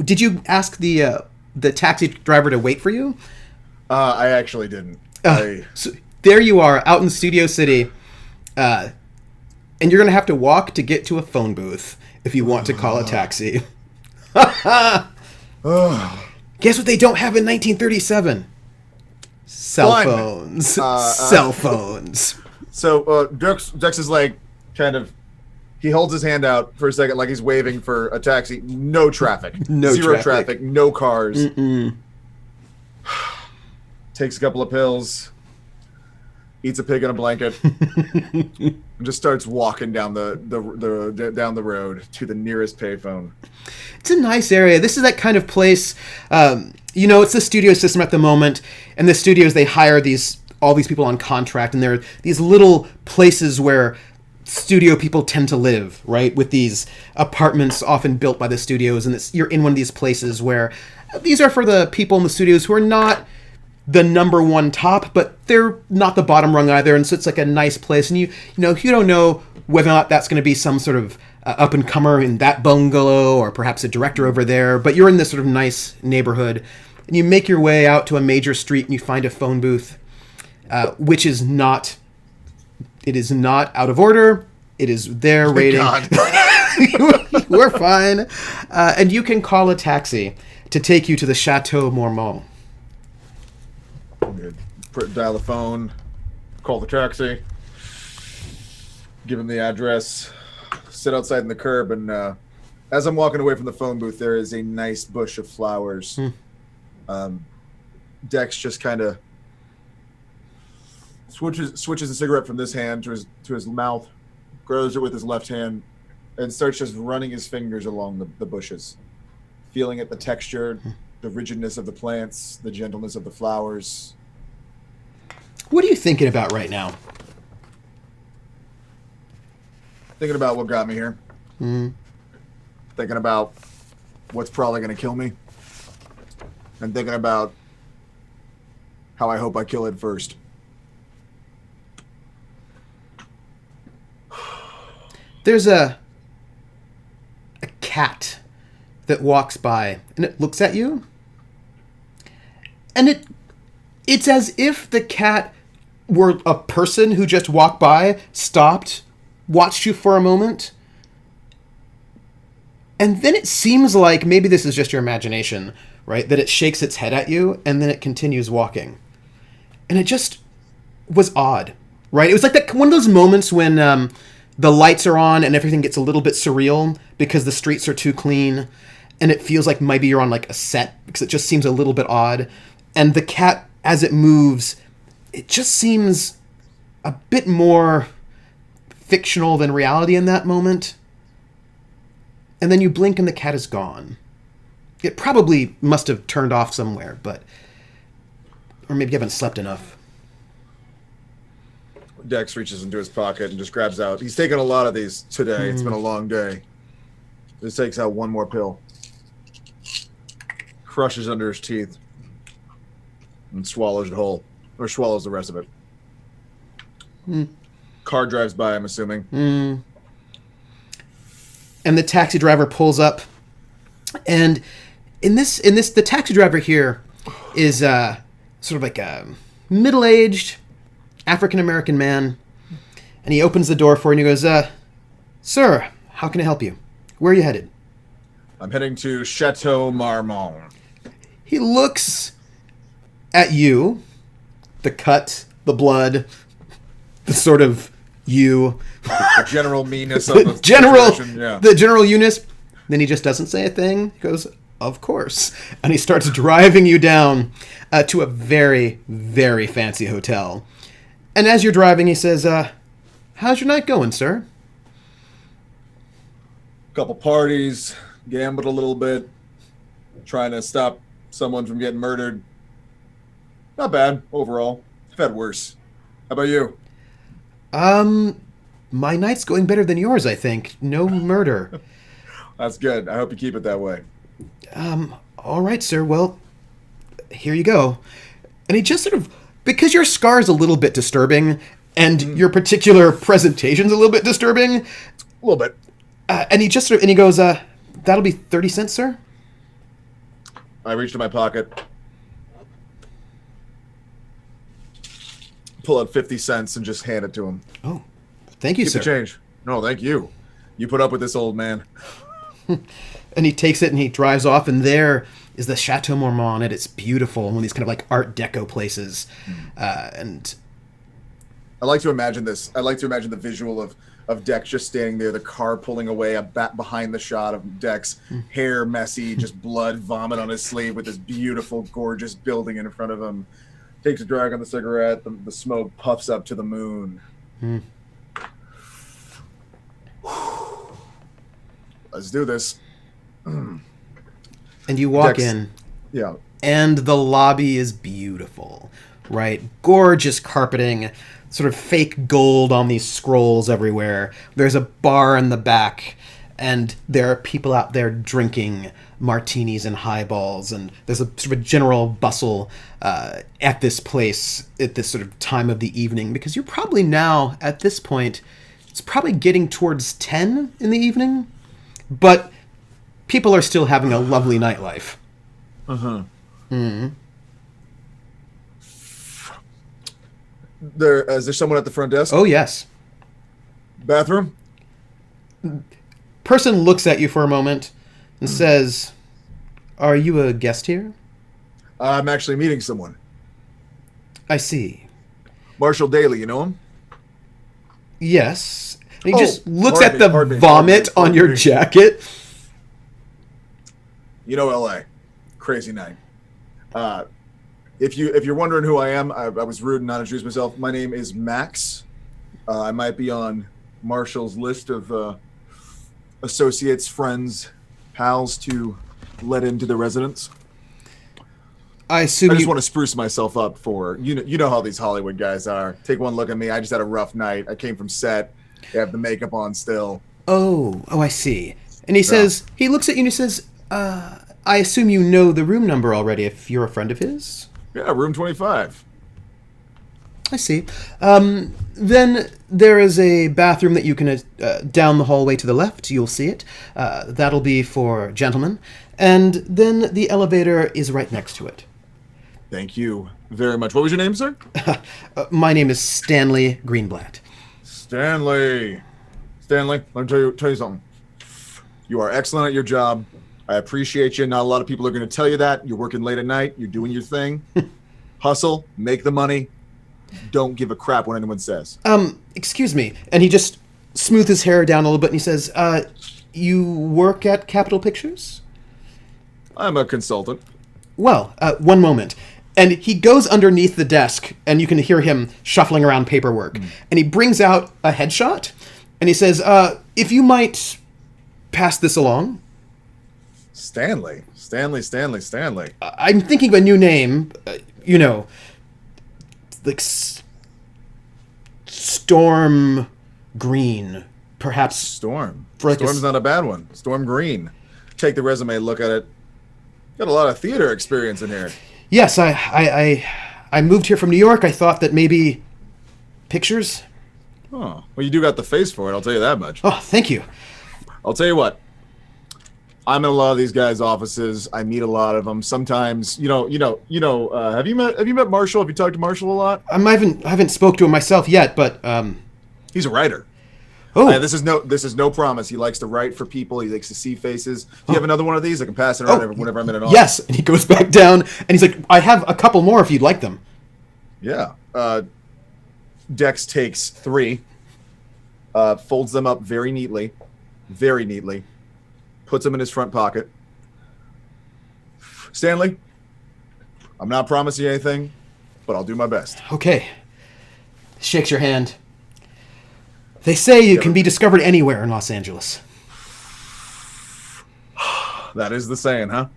did you ask the taxi driver to wait for you? I actually didn't. So there you are out in Studio City, and and you're going to have to walk to get to a phone booth if you want to call a taxi. Guess what they don't have in 1937? Cell phones. Cell phones. So Dex is like kind of, he holds his hand out for a second like he's waving for a taxi. No traffic. Zero traffic. No cars. Takes a couple of pills. Eats a pig in a blanket. And just starts walking down the down the road to the nearest payphone. It's a nice area. This is that kind of place. It's the studio system at the moment, and the studios, they hire all these people on contract, and there are these little places where studio people tend to live, right? With these apartments often built by the studios, and you're in one of these places where these are for the people in the studios who are not the number one top, but they're not the bottom rung either, and so it's like a nice place. And you don't know whether or not that's going to be some sort of up and comer in that bungalow, or perhaps a director over there, but you're in this sort of nice neighborhood, and you make your way out to a major street, and you find a phone booth, which is not. It is not out of order. It is there waiting. We're fine, and you can call a taxi to take you to the Chateau Marmont. Dial the phone, call the taxi, give him the address, sit outside in the curb, and as I'm walking away from the phone booth, there is a nice bush of flowers. Dex just kind of switches a cigarette from this hand to his mouth, grows it with his left hand, and starts just running his fingers along the bushes, feeling at the texture, the rigidness of the plants, the gentleness of the flowers. What are you thinking about right now? Thinking about what got me here. Thinking about what's probably going to kill me. And thinking about how I hope I kill it first. There's a cat that walks by, and it looks at you. And it's as if the cat were a person who just walked by, stopped, watched you for a moment, and then it seems like maybe this is just your imagination, right? That it shakes its head at you, and then it continues walking. And it just was odd, right? It was like that one of those moments when the lights are on and everything gets a little bit surreal because the streets are too clean, and it feels like maybe you're on like a set because it just seems a little bit odd. And the cat, as it moves, it just seems a bit more fictional than reality in that moment. And then you blink and the cat is gone. It probably must have turned off somewhere, or maybe you haven't slept enough. Dex reaches into his pocket and just grabs out. He's taken a lot of these today. It's been a long day. Just takes out one more pill. Crushes under his teeth. And swallows it whole. Or swallows the rest of it. Car drives by, I'm assuming. And the taxi driver pulls up. And in this, the taxi driver here is sort of like a middle-aged African-American man. And he opens the door for you and he goes, Sir, how can I help you? Where are you headed? I'm heading to Chateau Marmont. He looks at you, the cut, the blood, the sort of you. The general meanness of the situation, yeah. The general you-ness. Then he just doesn't say a thing. He goes, of course. And he starts driving you down to a very, very fancy hotel. And as you're driving, he says, how's your night going, sir? Couple parties, gambled a little bit, trying to stop someone from getting murdered. Not bad, overall. I've had worse. How about you? My night's going better than yours, I think. No murder. That's good. I hope you keep it that way. All right, sir. Well, here you go. And he just sort of, because your scar is a little bit disturbing, and your particular presentation's a little bit disturbing. A little bit. And he just sort of, and he goes, that'll be 30 cents, sir? I reach to my pocket. Pull out 50 cents and just hand it to him. Oh, thank you, Keep sir. the change. No, thank you. You put up with this, old man. And he takes it and he drives off, and there is the Chateau Marmont, and it's beautiful, one of these kind of like Art Deco places. And I like to imagine this. I like to imagine the visual of Dex just standing there, the car pulling away, a bat behind the shot of Dex, hair messy, just blood, vomit on his sleeve, with this beautiful, gorgeous building in front of him. Takes a drag on the cigarette. The smoke puffs up to the moon. Let's do this. And you walk Dex, in. Yeah. And the lobby is beautiful, right? Gorgeous carpeting, sort of fake gold on these scrolls everywhere. There's a bar in the back, and there are people out there drinking martinis and highballs, and there's a sort of a general bustle at this place at this sort of time of the evening, because you're probably now, at this point, it's probably getting towards 10 in the evening, but people are still having a lovely nightlife. Is there someone at the front desk? Oh, yes. Bathroom? Person looks at you for a moment and says, "Are you a guest here?" I'm actually meeting someone. I see. Marshall Daly, you know him? Yes. And he just looks pardon at me, the pardon me, vomit pardon on your me. jacket. You know LA. Crazy night. If you're wondering who I am, I was rude and not introduced myself. My name is Max. I might be on Marshall's list of associates, friends, pals to let into the residence. I assume I just you... want to spruce myself up for you know how these Hollywood guys are. Take one look at me. I just had a rough night. I came from set. I have the makeup on still. Oh, I see. And he says, he looks at you and he says, I assume you know the room number already if you're a friend of his? Yeah, room 25. I see. Then there is a bathroom that you can, down the hallway to the left, you'll see it. That'll be for gentlemen. And then the elevator is right next to it. Thank you very much. What was your name, sir? My name is Stanley Greenblatt. Stanley, let me tell you something. You are excellent at your job. I appreciate you. Not a lot of people are going to tell you that. You're working late at night. You're doing your thing. Hustle, make the money. Don't give a crap what anyone says. Excuse me. And he just smooths his hair down a little bit and he says, you work at Capitol Pictures? I'm a consultant. Well, one moment. And he goes underneath the desk, and you can hear him shuffling around paperwork. And he brings out a headshot, and he says, if you might pass this along. Stanley. I'm thinking of a new name, like Storm Green, perhaps. Storm. Like Storm's not a bad one. Storm Green. Take the resume, look at it. Got a lot of theater experience in here. Yes, I moved here from New York. I thought that maybe pictures. Oh, well, you do got the face for it. I'll tell you that much. Oh, thank you. I'll tell you what. I'm in a lot of these guys' offices. I meet a lot of them. Sometimes, have you met Marshall? Have you talked to Marshall a lot? I haven't spoke to him myself yet, but he's a writer. Oh, this is no promise. He likes to write for people. He likes to see faces. Do you have another one of these? I can pass it around whenever I'm in an office. Yes, and he goes back down, and he's like, I have a couple more if you'd like them. Yeah. Dex takes 3, folds them up very neatly, puts them in his front pocket. Stanley, I'm not promising you anything, but I'll do my best. Okay. Shakes your hand. They say you can be discovered anywhere in Los Angeles. That is the saying, huh?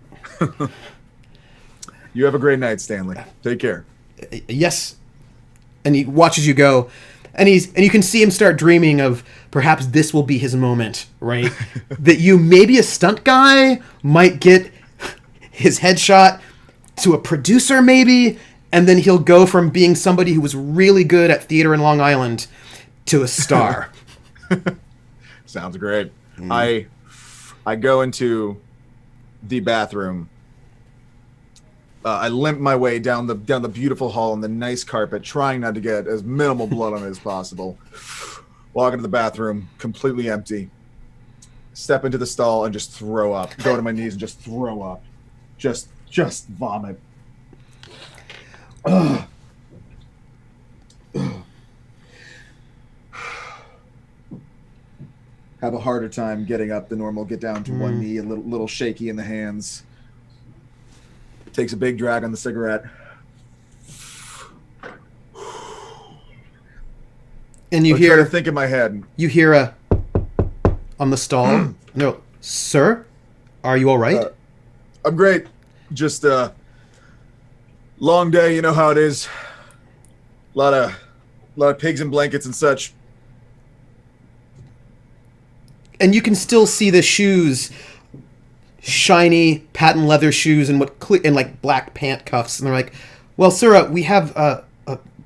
You have a great night, Stanley. Take care. Yes. And he watches you go, and you can see him start dreaming of perhaps this will be his moment, right? That you, maybe a stunt guy, might get his headshot to a producer, maybe, and then he'll go from being somebody who was really good at theater in Long Island to a star. Sounds great. I go into the bathroom. I limp my way down the beautiful hall on the nice carpet, trying not to get as minimal blood on it as possible. Walk into the bathroom, completely empty. Step into the stall and just throw up. Go to my knees and just throw up. Just vomit. Ugh. Have a harder time getting up than normal. Get down to one knee, a little shaky in the hands. Takes a big drag on the cigarette. And you I'm trying hear to think in my head. You hear a on the stall. No, sir, are you all right? I'm great. Just long day. You know how it is. A lot of pigs and blankets and such. And you can still see the shoes, shiny patent leather shoes, and and like black pant cuffs. And they're like, "Well, sir, we have a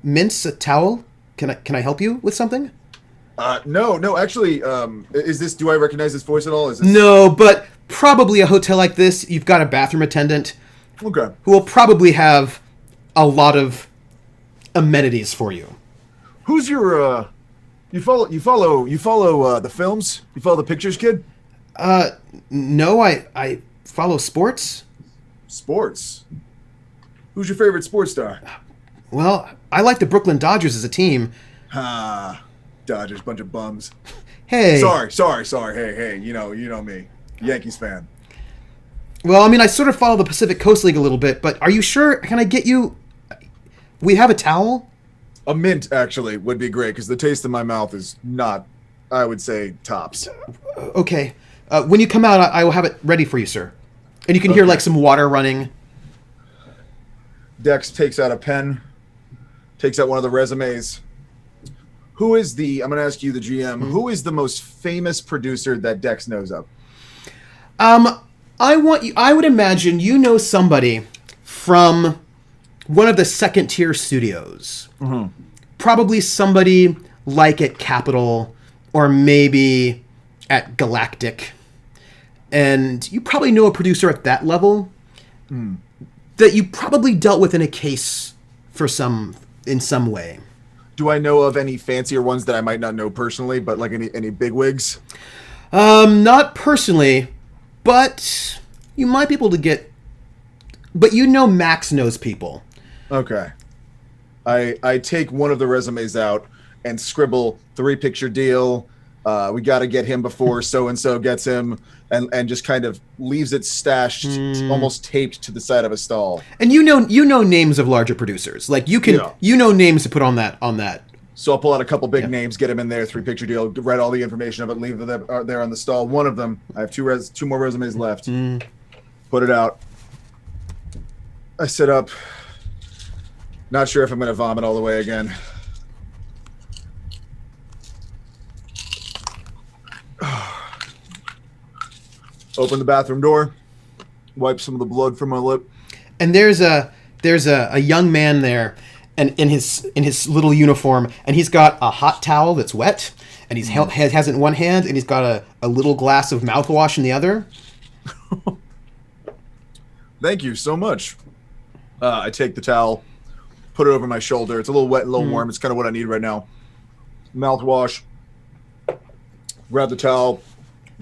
mince, a towel. Can I help you with something?" No. Actually, is this? Do I recognize this voice at all? Is this... No, but probably a hotel like this, you've got a bathroom attendant. Okay. Who will probably have a lot of amenities for you. Who's your? You follow the films? You follow the pictures, kid? No, I follow sports. Sports. Who's your favorite sports star? Well, I like the Brooklyn Dodgers as a team. Dodgers, bunch of bums. Hey. Sorry. Hey, you know me, Yankees fan. Well, I mean, I sort of follow the Pacific Coast League a little bit, but are you sure? Can I get you? We have a towel. A mint actually would be great because the taste in my mouth is not, I would say, tops. Okay. When you come out, I will have it ready for you, sir. And you can hear like some water running. Dex takes out a pen, takes out one of the resumes. Who is I'm going to ask you, the GM, who is the most famous producer that Dex knows of? I would imagine you know somebody from one of the second tier studios. Mm-hmm. Probably somebody like at Capitol or maybe at Galactic. And you probably know a producer at that level that you probably dealt with in a case in some way. Do I know of any fancier ones that I might not know personally, but like any bigwigs? Not personally, but you might be able to get. But you know, Max knows people. Okay. I take one of the resumes out and scribble 3-picture deal. We got to get him before so and so gets him, and just kind of leaves it stashed, almost taped to the side of a stall. And you know names of larger producers. Like you know names to put on that. So I'll pull out a couple big names, get them in there, 3-picture deal, write all the information of it, leave them there on the stall. One of them, I have two more resumes left. Put it out. I sit up. Not sure if I'm going to vomit all the way again. Open the bathroom door. Wipe some of the blood from my lip. And there's a young man there, and in his little uniform, and he's got a hot towel that's wet, and he has it in one hand, and he's got a little glass of mouthwash in the other. Thank you so much. I take the towel, put it over my shoulder. It's a little wet, a little warm. It's kind of what I need right now. Mouthwash. Grab the towel,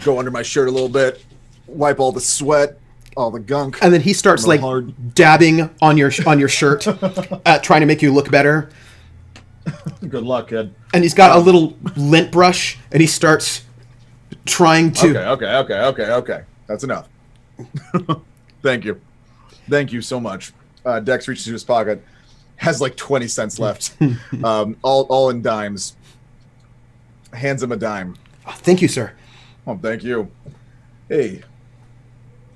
go under my shirt a little bit, wipe all the sweat, all the gunk. And then he starts like dabbing on your shirt, trying to make you look better. Good luck, kid. And he's got a little lint brush, and he starts trying to. Okay. That's enough. Thank you so much. Dex reaches into his pocket, has like 20 cents left, all in dimes. Hands him a dime. Oh, thank you, sir. Oh, thank you. Hey,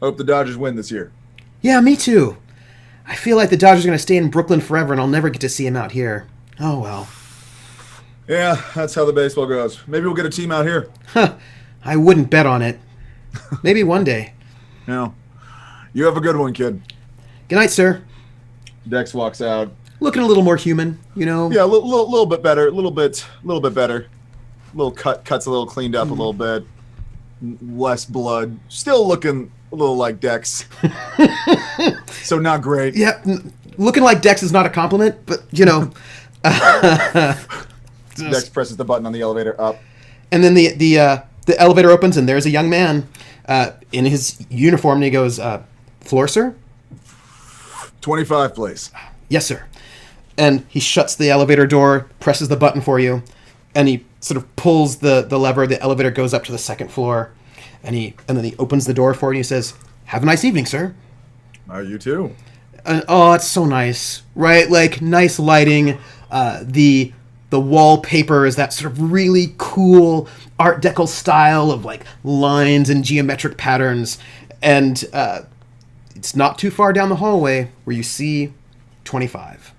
hope the Dodgers win this year. Yeah, me too. I feel like the Dodgers are going to stay in Brooklyn forever, and I'll never get to see him out here. Oh, well. Yeah, that's how the baseball goes. Maybe we'll get a team out here. Huh. I wouldn't bet on it. Maybe one day. Yeah. You have a good one, kid. Good night, sir. Dex walks out. Looking a little more human, you know? Yeah, a little bit better. A little bit better. Little cuts a little cleaned up a little bit. Less blood. Still looking a little like Dex. So not great. Yeah, looking like Dex is not a compliment, but, you know. Dex presses the button on the elevator up. And then the elevator opens, and there's a young man in his uniform, and he goes, "Floor, sir?" 25, please. "Yes, sir." And he shuts the elevator door, presses the button for you, and he sort of pulls the lever. The elevator goes up to the second floor, and then he opens the door for you, and he says, "Have a nice evening, sir." You too. And, oh, it's so nice, right? Like, nice lighting. The wallpaper is that sort of really cool Art Deco style of, like, lines and geometric patterns. And it's not too far down the hallway where you see 25.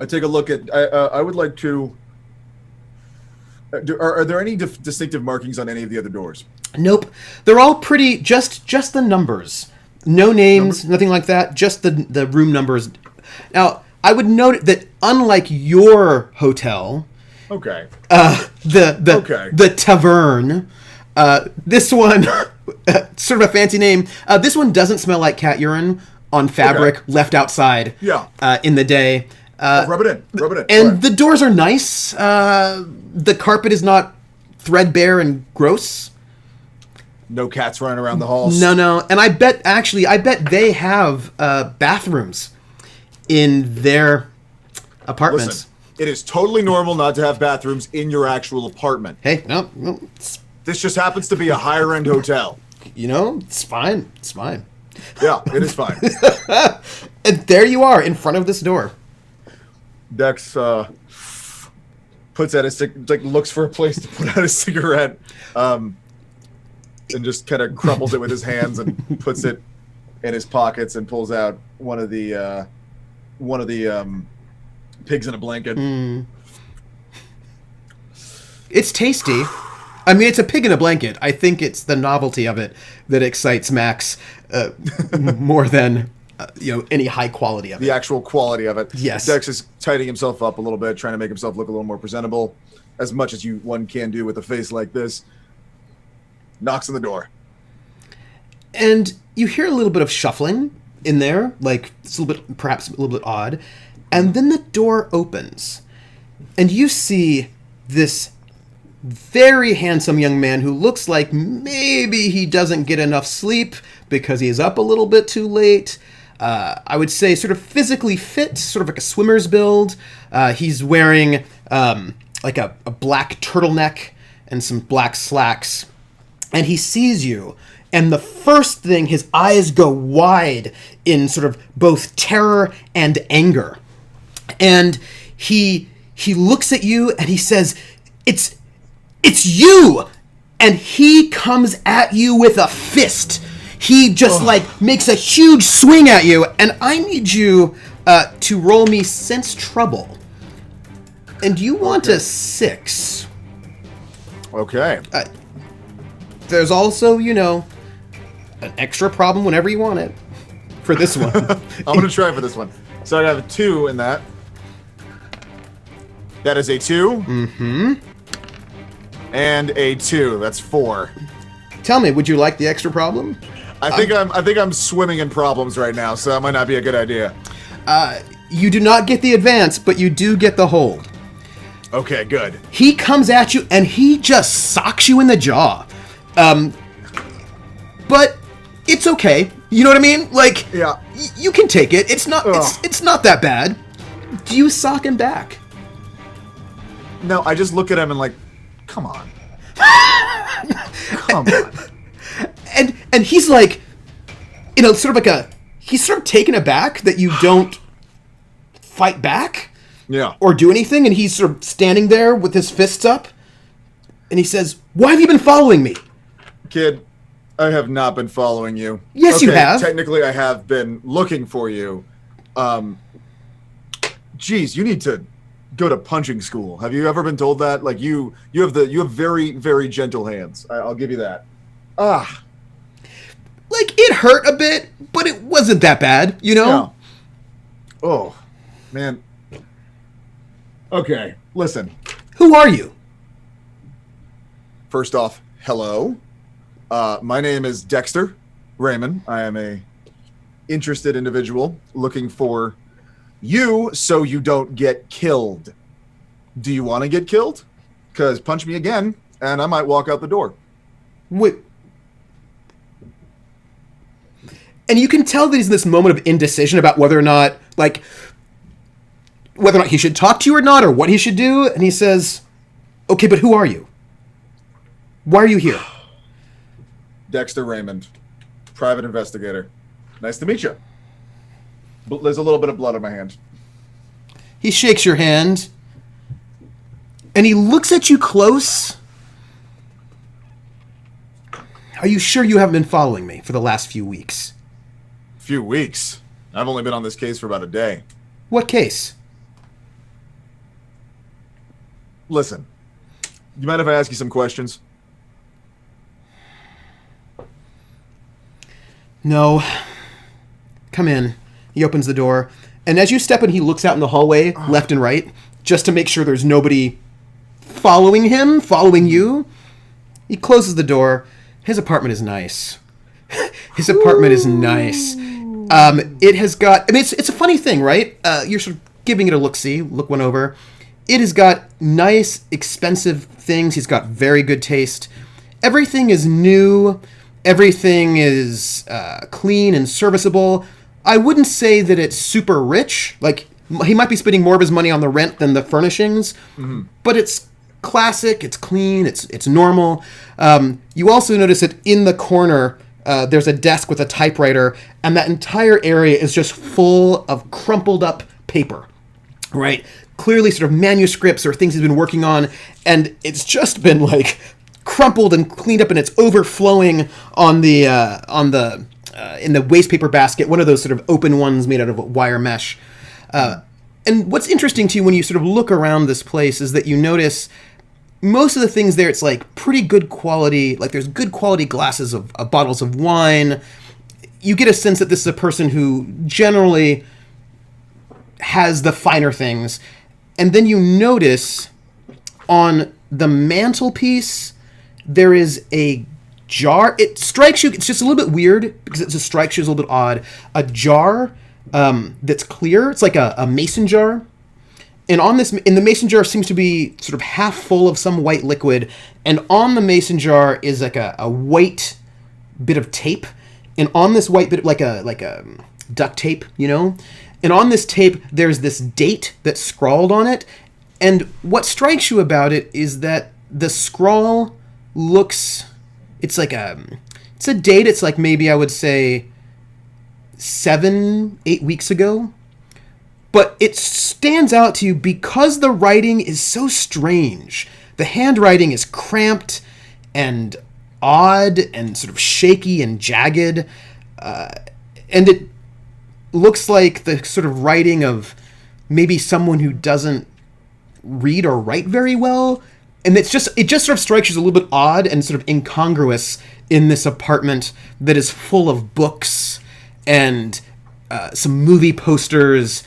I take a look at. I would like to. Are there any distinctive markings on any of the other doors? Nope, they're all pretty just the numbers. No names, nothing like that. Just the room numbers. Now, I would note that unlike your hotel, Okay. the tavern, this one, sort of a fancy name. This one doesn't smell like cat urine on fabric left outside. Yeah. In the day. Rub it in. And the doors are nice. The carpet is not threadbare and gross. No cats running around the halls. No. And I bet they have bathrooms in their apartments. Listen, it is totally normal not to have bathrooms in your actual apartment. Hey, no, This just happens to be a higher end hotel. It's fine. It's fine. Yeah, it is fine. And there you are in front of this door. Dex puts out looks for a place to put out a cigarette, and just kind of crumples it with his hands and puts it in his pockets and pulls out one of the pigs in a blanket. It's tasty. I mean, it's a pig in a blanket. I think it's the novelty of it that excites Max more than any high quality of it. The actual quality of it. Yes. Dex is tightening himself up a little bit, trying to make himself look a little more presentable, as much as one can do with a face like this. Knocks on the door. And you hear a little bit of shuffling in there, like it's perhaps a little bit odd. And then the door opens, and you see this very handsome young man who looks like maybe he doesn't get enough sleep because he's up a little bit too late. I would say sort of physically fit, sort of like a swimmer's build. He's wearing like a black turtleneck and some black slacks. And he sees you, and the first thing, his eyes go wide in sort of both terror and anger. And he looks at you and he says, It's you! And he comes at you with a fist. He just makes a huge swing at you, and I need you to roll me sense trouble. And you want a 6. Okay. There's also, an extra problem whenever you want it for this one. I'm going to try for this one. So I have a 2 in that. That is a 2. Mm-hmm. And a 2. That's 4. Tell me, would you like the extra problem? I think I'm swimming in problems right now, so that might not be a good idea. You do not get the advance, but you do get the hold. Okay, good. He comes at you and he just socks you in the jaw. But it's okay. You know what I mean? Like, yeah, you can take it. It's not. It's not that bad. Do you sock him back? No, I just look at him and like, come on, come on. And he's like, sort of like he's sort of taken aback that you don't fight back. Yeah. Or do anything, and he's sort of standing there with his fists up, and he says, "Why have you been following me?" Kid, I have not been following you. Yes, you have. Technically, I have been looking for you. Geez, you need to go to punching school. Have you ever been told that? Like you have very, very gentle hands. I'll give you that. Like, it hurt a bit, but it wasn't that bad, Yeah. Oh, man. Okay, listen. Who are you? First off, hello. My name is Dexter Raymond. I am a interested individual looking for You, so you don't get killed. Do you want to get killed? Because punch me again, and I might walk out the door. Wait. And you can tell that he's in this moment of indecision about whether or not he should talk to you or not, or what he should do. And he says, okay, but who are you? Why are you here? Dexter Raymond, private investigator. Nice to meet you. There's a little bit of blood on my hand. He shakes your hand, and he looks at you close. Are you sure you haven't been following me for the last few weeks? Few weeks? I've only been on this case for about a day. What case? Listen, you mind if I ask you some questions? No. Come in. He opens the door, and as you step in, he looks out in the hallway, left and right, just to make sure there's nobody following you. He closes the door. His apartment is nice. His apartment is nice. It has got... I mean, it's a funny thing, right? You're sort of giving it a look-see, look one over. It has got nice, expensive things. He's got very good taste. Everything is new. Everything is clean and serviceable. I wouldn't say that it's super rich. Like, he might be spending more of his money on the rent than the furnishings, but it's classic, it's clean, it's normal. You also notice that in the corner, there's a desk with a typewriter, and that entire area is just full of crumpled up paper, right? Clearly sort of manuscripts or things he's been working on, and it's just been like crumpled and cleaned up, and it's overflowing on the in the waste paper basket, one of those sort of open ones made out of wire mesh. And what's interesting to you when you sort of look around this place is that you notice most of the things there, it's like pretty good quality, like there's good quality glasses of bottles of wine. You get a sense that this is a person who generally has the finer things. And then you notice on the mantelpiece, there is a jar. It strikes you, it's just a little bit weird because it just strikes you as a little bit odd. A jar that's clear. It's like a mason jar. And in the mason jar seems to be sort of half full of some white liquid. And on the mason jar is like a white bit of tape. And on this white bit, like a duct tape, you know? And on this tape, there's this date that's scrawled on it. And what strikes you about it is that the scrawl looks, it's a date. It's like maybe I would say 7-8 weeks ago. But it stands out to you because the writing is so strange. The handwriting is cramped and odd and sort of shaky and jagged. And it looks like the sort of writing of maybe someone who doesn't read or write very well. And it just sort of strikes you as a little bit odd and sort of incongruous in this apartment that is full of books and some movie posters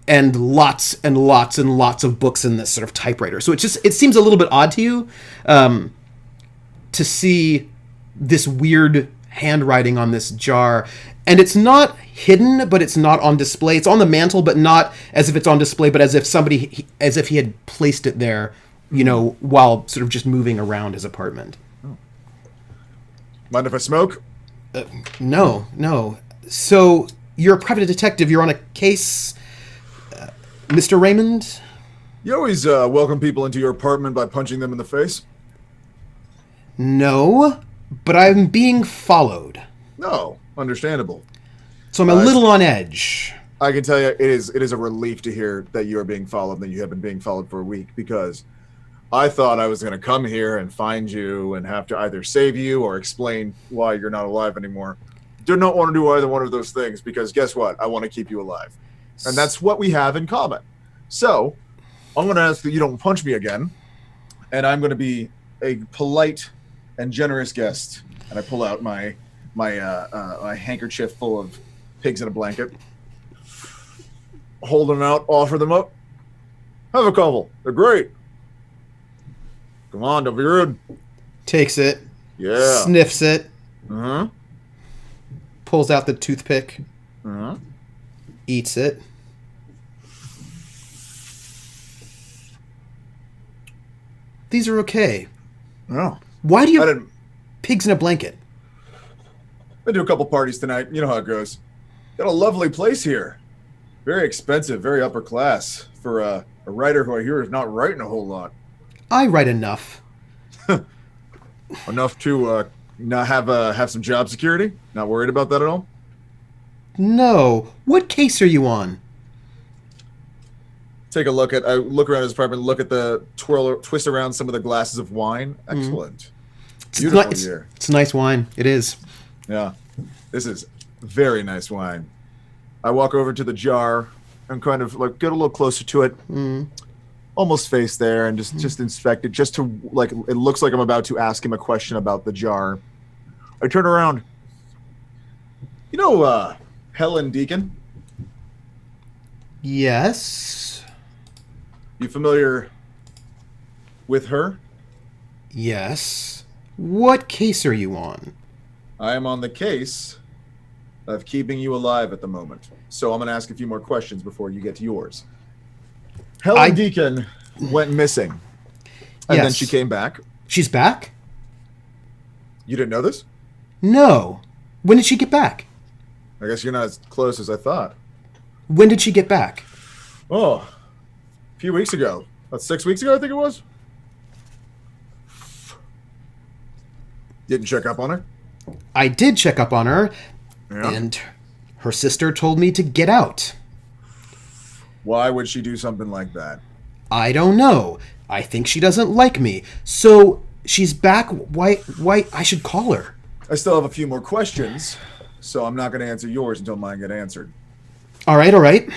and lots and lots and lots of books in this sort of typewriter. So it seems a little bit odd to you to see this weird handwriting on this jar. And it's not hidden, but it's not on display. It's on the mantle, but not as if it's on display, but as if he had placed it there, you know, while sort of just moving around his apartment. Oh. Mind if I smoke? No. So you're a private detective. You're on a case, Mr. Raymond? You always welcome people into your apartment by punching them in the face? No, but I'm being followed. No, understandable. So I'm a little on edge. I can tell you it is a relief to hear that you are being followed and that you have been being followed for a week, because I thought I was going to come here and find you and have to either save you or explain why you're not alive anymore. Do not want to do either one of those things, because guess what? I want to keep you alive. And that's what we have in common. So I'm going to ask that you don't punch me again, and I'm going to be a polite and generous guest. And I pull out my handkerchief full of pigs in a blanket, hold them out, offer them up. Have a couple. They're great. Come on, don't be rude. Takes it. Yeah. Sniffs it. Uh-huh. Pulls out the toothpick. Uh-huh. Eats it. These are okay. Oh. Why do you I have didn't... pigs in a blanket? Been to a couple parties tonight. You know how it goes. Got a lovely place here. Very expensive, very upper class for a writer who I hear is not writing a whole lot. I write enough. Enough to not have some job security. Not worried about that at all. No. What case are you on? Take a look at. I look around his apartment. Look at the twist around some of the glasses of wine. Excellent. Beautiful year. It's nice wine. It is. Yeah, this is very nice wine. I walk over to the jar and kind of like get a little closer to it, almost face there, and just inspect it, just to like it looks like I'm about to ask him a question about the jar. I turn around. You know, Helen Deacon? Yes. You familiar with her? Yes. What case are you on? I am on the case of keeping you alive at the moment. So I'm going to ask a few more questions before you get to yours. Helen Deacon went missing. And then she came back. She's back? You didn't know this? No. When did she get back? I guess you're not as close as I thought. When did she get back? Oh, a few weeks ago. About 6 weeks ago, I think it was. Didn't check up on her? I did check up on her, Yeah. and her sister told me to get out. Why would she do something like that? I don't know. I think she doesn't like me. So she's back. Why I should call her. I still have a few more questions, so I'm not going to answer yours until mine get answered. All right.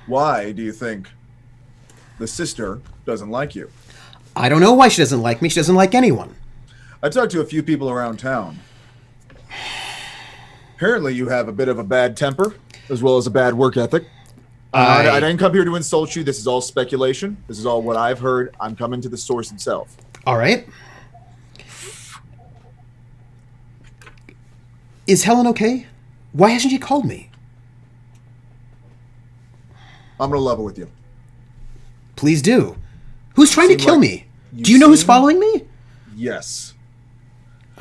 Why do you think the sister doesn't like you? I don't know why she doesn't like me. She doesn't like anyone. I talked to a few people around town. Apparently you have a bit of a bad temper, as well as a bad work ethic. I didn't come here to insult you. This is all speculation. This is all what I've heard. I'm coming to the source himself. All right. Is Helen okay? Why hasn't she called me? I'm going to level with you. Please do. Who's trying to kill like me? Do you know who's following me? Yes.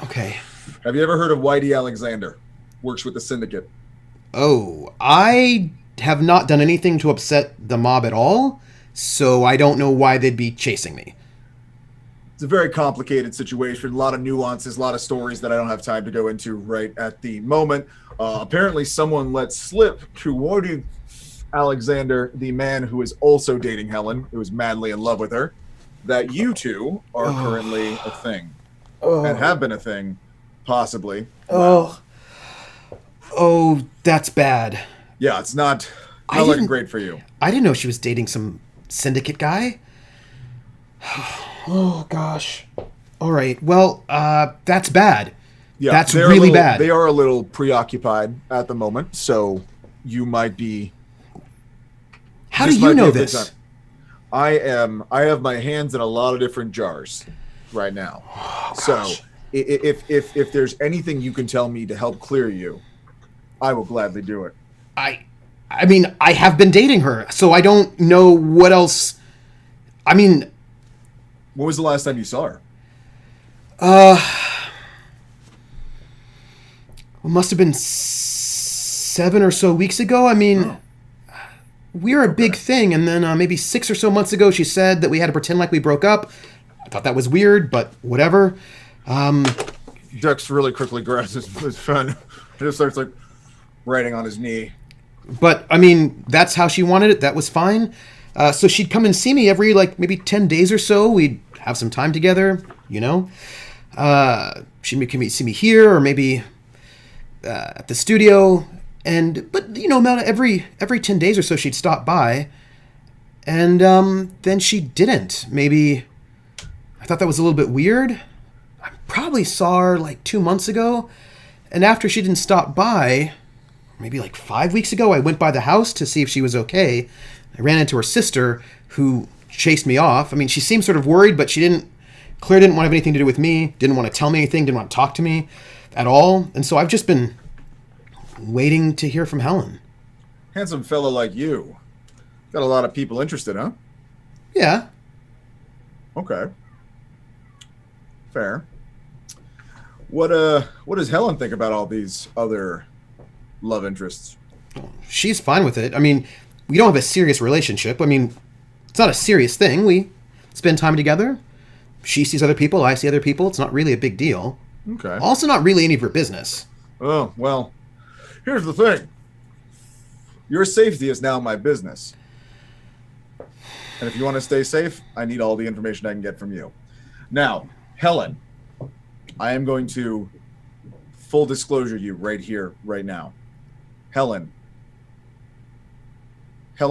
Okay. Have you ever heard of Whitey Alexander? Works with the syndicate. Oh, I have not done anything to upset the mob at all, so I don't know why they'd be chasing me. It's a very complicated situation, a lot of nuances, a lot of stories that I don't have time to go into right at the moment. Apparently someone let slip to Whitey Alexander, the man who is also dating Helen, who is madly in love with her, that you two are currently a thing. And have been a thing, possibly. Oh, that's bad. Yeah, it's not looking great for you. I didn't know she was dating some syndicate guy. Oh, gosh. All right. Well, that's bad. Yeah, that's really bad. They are a little preoccupied at the moment, so you might be... How do you know this? I have my hands in a lot of different jars right now. Oh, so if there's anything you can tell me to help clear you, I will gladly do it. I mean, I have been dating her, so I don't know what else. I mean, when was the last time you saw her? It must have been 7 or so weeks ago. I mean, we're a big thing, and then maybe 6 or so months ago, she said that we had to pretend like we broke up. I thought that was weird, but whatever. Dex really quickly grabs his pen and just starts like writing on his knee. But I mean, that's how she wanted it. That was fine. So she'd come and see me every maybe 10 days or so. We'd have some time together, you know. She'd come see me here or maybe at the studio. But you know, about every 10 days or so, she'd stop by. And then she didn't. Maybe I thought that was a little bit weird. I probably saw her 2 months ago. And after she didn't stop by, maybe 5 weeks ago, I went by the house to see if she was okay. I ran into her sister, who chased me off. I mean, she seemed sort of worried, but she didn't want to have anything to do with me, didn't want to tell me anything, didn't want to talk to me at all. And so I've just been waiting to hear from Helen. Handsome fellow like you. Got a lot of people interested, huh? Yeah. Okay. Fair. What does Helen think about all these other love interests? She's fine with it. I mean, we don't have a serious relationship. I mean, it's not a serious thing. We spend time together. She sees other people. I see other people. It's not really a big deal. Okay. Also, not really any of her business. Oh, well, here's the thing. Your safety is now my business. And if you want to stay safe, I need all the information I can get from you. Now, Helen, I am going to full disclosure you right here, right now. Helen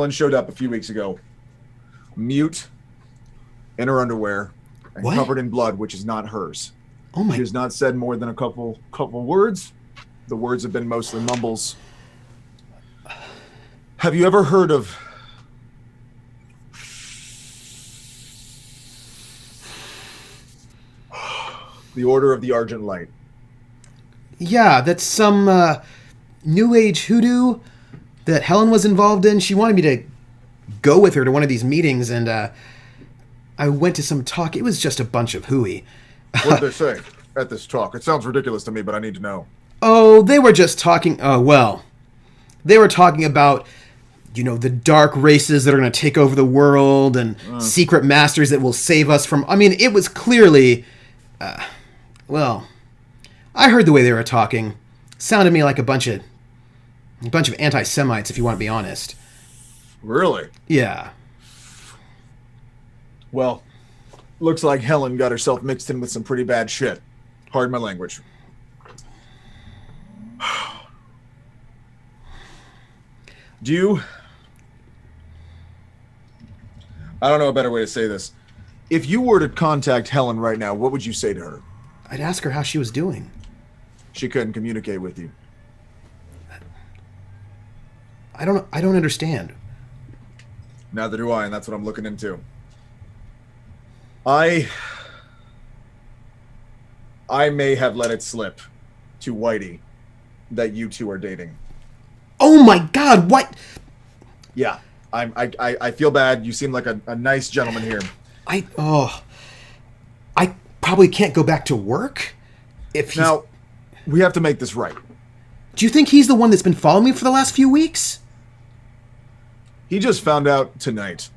showed up a few weeks ago, mute, in her underwear, and What? covered in blood, which is not hers. Oh my... She has not said more than a couple words. The words have been mostly mumbles. Have you ever heard of the Order of the Argent Light? Yeah, that's some New Age hoodoo that Helen was involved in. She wanted me to go with her to one of these meetings, and I went to some talk. It was just a bunch of hooey. What did they say at this talk? It sounds ridiculous to me, but I need to know. Oh, they were just talking... they were talking about, the dark races that are going to take over the world and secret masters that will save us from... I mean, it was clearly... I heard the way they were talking. Sounded to me like a bunch of anti-Semites, if you want to be honest. Really? Yeah. Well, looks like Helen got herself mixed in with some pretty bad shit. Pardon my language. I don't know a better way to say this. If you were to contact Helen right now, what would you say to her? I'd ask her how she was doing. She couldn't communicate with you. I don't understand. Neither do I, and that's what I'm looking into. I may have let it slip to Whitey that you two are dating. Oh my God! What? Yeah, I feel bad. You seem like a nice gentleman here. I probably can't go back to work if he's... Now, we have to make this right. Do you think he's the one that's been following me for the last few weeks? He just found out tonight.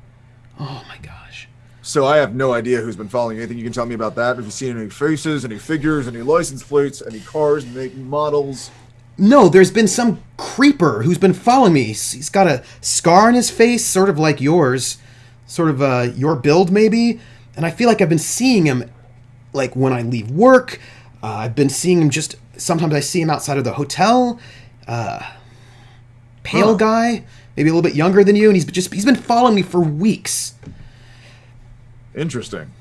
Oh my gosh. So I have no idea who's been following you. Anything you can tell me about that? Have you seen any faces, any figures, any license plates, any cars, make models? No, there's been some creeper who's been following me. He's got a scar on his face, sort of like yours. Sort of your build, maybe. And I feel like I've been seeing him, like, when I leave work. I've been seeing him just... Sometimes I see him outside of the hotel. Pale guy, maybe a little bit younger than you, and he's been following me for weeks. Interesting.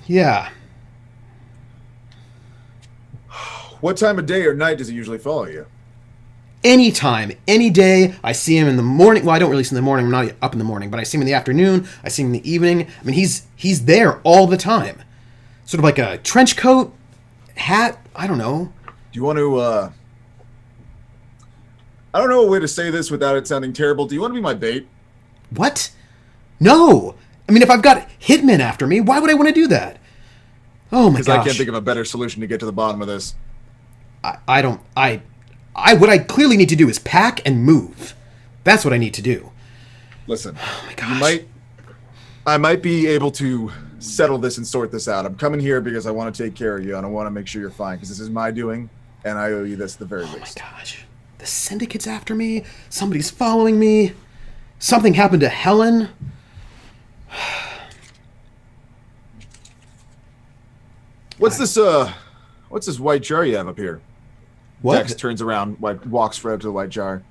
Yeah. What time of day or night does he usually follow you? Anytime, any day. I see him in the morning. Well, I don't really see him in the morning. I'm not up in the morning, but I see him in the afternoon. I see him in the evening. I mean, he's there all the time. Sort of like a trench coat, hat. I don't know. Do you want to, I don't know a way to say this without it sounding terrible. Do you want to be my bait? What? No. I mean, if I've got hitmen after me, why would I want to do that? Oh my gosh. Because I can't think of a better solution to get to the bottom of this. What I clearly need to do is pack and move. That's what I need to do. Listen, Oh my gosh. I might be able to settle this and sort this out. I'm coming here because I want to take care of you and I want to make sure you're fine because this is my doing and I owe you this at the very least. Oh my gosh. The syndicate's after me. Somebody's following me. Something happened to Helen. What's this white jar you have up here? What? Dex turns around, walks right up to the white jar,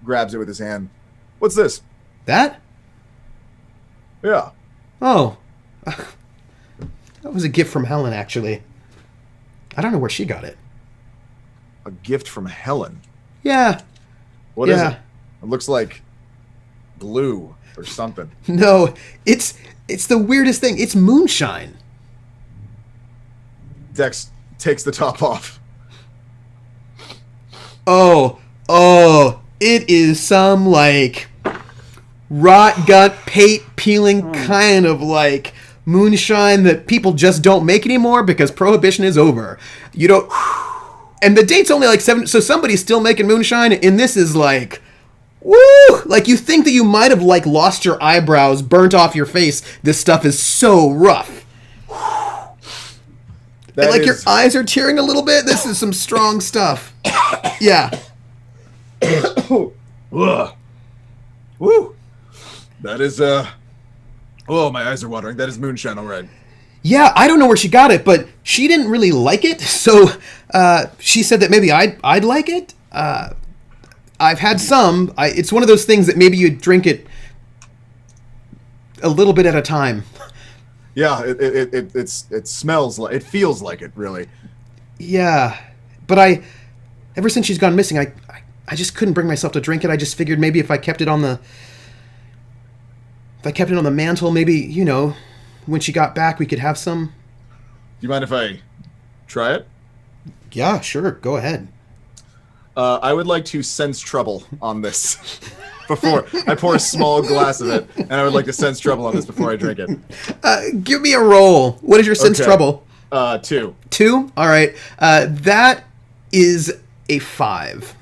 grabs it with his hand. What's this? That? Yeah. Oh. That was a gift from Helen, actually. I don't know where she got it. A gift from Helen. Yeah. What is it? It looks like glue or something. No, it's the weirdest thing. It's moonshine. Dex takes the top off. Oh, it is some, like, rot gut, pate peeling kind of, like, moonshine that people just don't make anymore because prohibition is over. You don't, and the date's only like 7, so somebody's still making moonshine, and this is like, woo! Like, you think that you might have, like, lost your eyebrows, burnt off your face. This stuff is so rough. And, like, your eyes are tearing a little bit. This is some strong stuff. Yeah. Woo! That is, oh, my eyes are watering. That is moonshine, all right. Yeah, I don't know where she got it, but she didn't really like it, so she said that maybe I'd like it. I've had some. It's one of those things that maybe you drink it a little bit at a time. Yeah, it smells like, it feels like it, really. Yeah, but ever since she's gone missing, I just couldn't bring myself to drink it. I just figured maybe if I kept it on the mantle, maybe, you know, when she got back, we could have some. Do you mind if I try it? Yeah, sure. Go ahead. I would like to sense trouble on this before I pour a small glass of it, and I would like to sense trouble on this before I drink it. Give me a roll. What is your sense trouble? 2. 2? All right. That is a 5.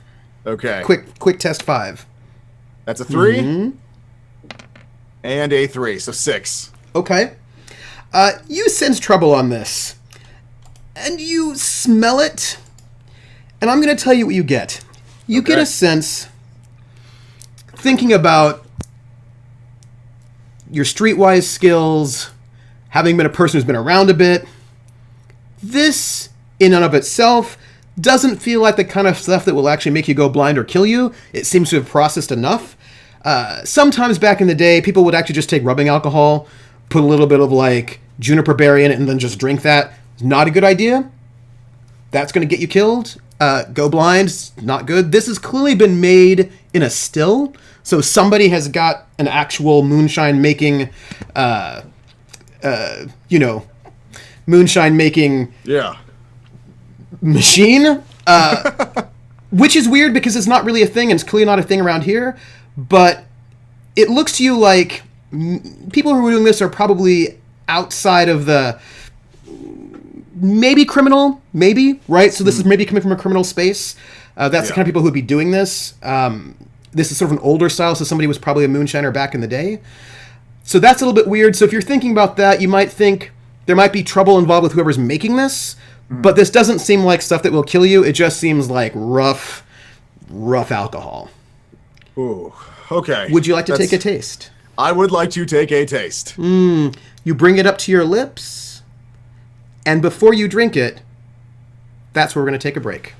Okay. Quick test 5. That's a 3 and a 3, so 6. Okay. You sense trouble on this, and you smell it. And I'm going to tell you what you get. You get a sense, thinking about your streetwise skills, having been a person who's been around a bit, this, in and of itself, doesn't feel like the kind of stuff that will actually make you go blind or kill you. It seems to have processed enough. Sometimes back in the day, people would actually just take rubbing alcohol, put a little bit of, like, juniper berry in it, and then just drink that. Not a good idea. That's going to get you killed. Go blind, not good. This has clearly been made in a still, so somebody has got an actual moonshine making, moonshine making machine, which is weird because it's not really a thing, and it's clearly not a thing around here, but it looks to you like people who are doing this are probably outside of the maybe criminal, maybe, right? So this is maybe coming from a criminal space. That's the kind of people who would be doing this. This is sort of an older style, so somebody was probably a moonshiner back in the day. So that's a little bit weird. So if you're thinking about that, you might think there might be trouble involved with whoever's making this, but this doesn't seem like stuff that will kill you. It just seems like rough alcohol. Ooh, okay. Would you like to take a taste? I would like to take a taste. You bring it up to your lips. And before you drink it, that's where we're going to take a break.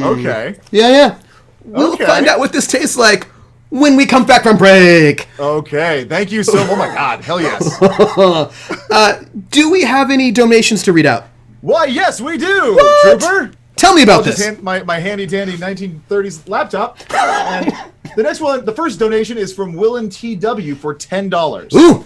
Okay. Yeah. We'll find out what this tastes like when we come back from break. Okay. Thank you so much. Oh, my God. Hell yes. Do we have any donations to read out? Why, yes, we do, What? Trooper. Tell me about this. Just my handy-dandy 1930s laptop. And the next one, the first donation is from Willin TW for $10. Ooh.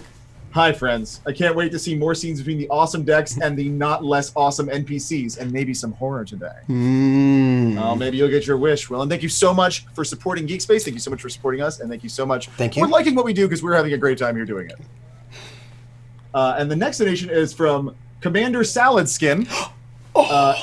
Hi, friends. I can't wait to see more scenes between the awesome decks and the not less awesome NPCs, and maybe some horror today. Maybe you'll get your wish, Willin. Thank you so much for supporting GeekSpace. Thank you so much for supporting us, and thank you so much for liking what we do, because we're having a great time here doing it. And the next donation is from Commander Salad Skin.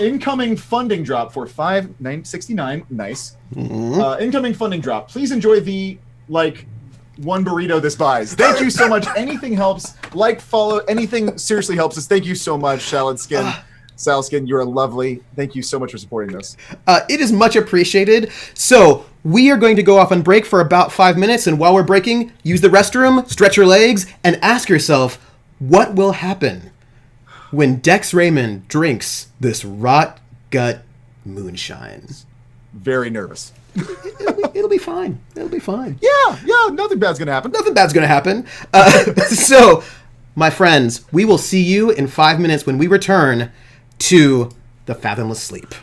Incoming funding drop for $5.69. Nice. Incoming funding drop. Please enjoy the one burrito this buys. Thank you so much. Anything helps. Follow. Anything seriously helps us. Thank you so much, Salad Skin. Salad Skin, you're lovely. Thank you so much for supporting this. It is much appreciated. So we are going to go off on break for about 5 minutes, and while we're breaking, use the restroom, stretch your legs, and ask yourself, what will happen when Dex Raymond drinks this rot gut moonshine? Very nervous. It'll be fine. It'll be fine. Yeah, nothing bad's gonna happen. Nothing bad's gonna happen. So, my friends, we will see you in 5 minutes when we return to the Fathomless Sleep.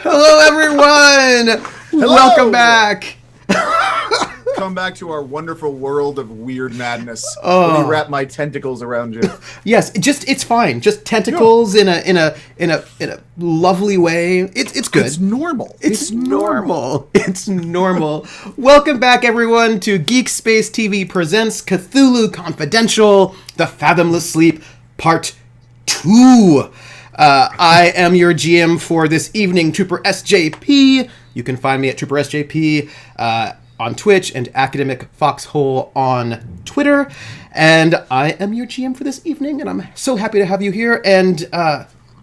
Hello, everyone. Hello. Welcome back. Come back to our wonderful world of weird madness. Oh. Let me wrap my tentacles around you. Yes, it's fine. Just tentacles in a lovely way. It's good. It's normal. It's normal. It's normal. Welcome back, everyone, to GeekSpaceTV presents Cthulhu Confidential: The Fathomless Sleep Part 2. I am your GM for this evening, Trooper SJP. You can find me at Trooper SJP on Twitch and Academic Foxhole on Twitter. And I am your GM for this evening, and I'm so happy to have you here. And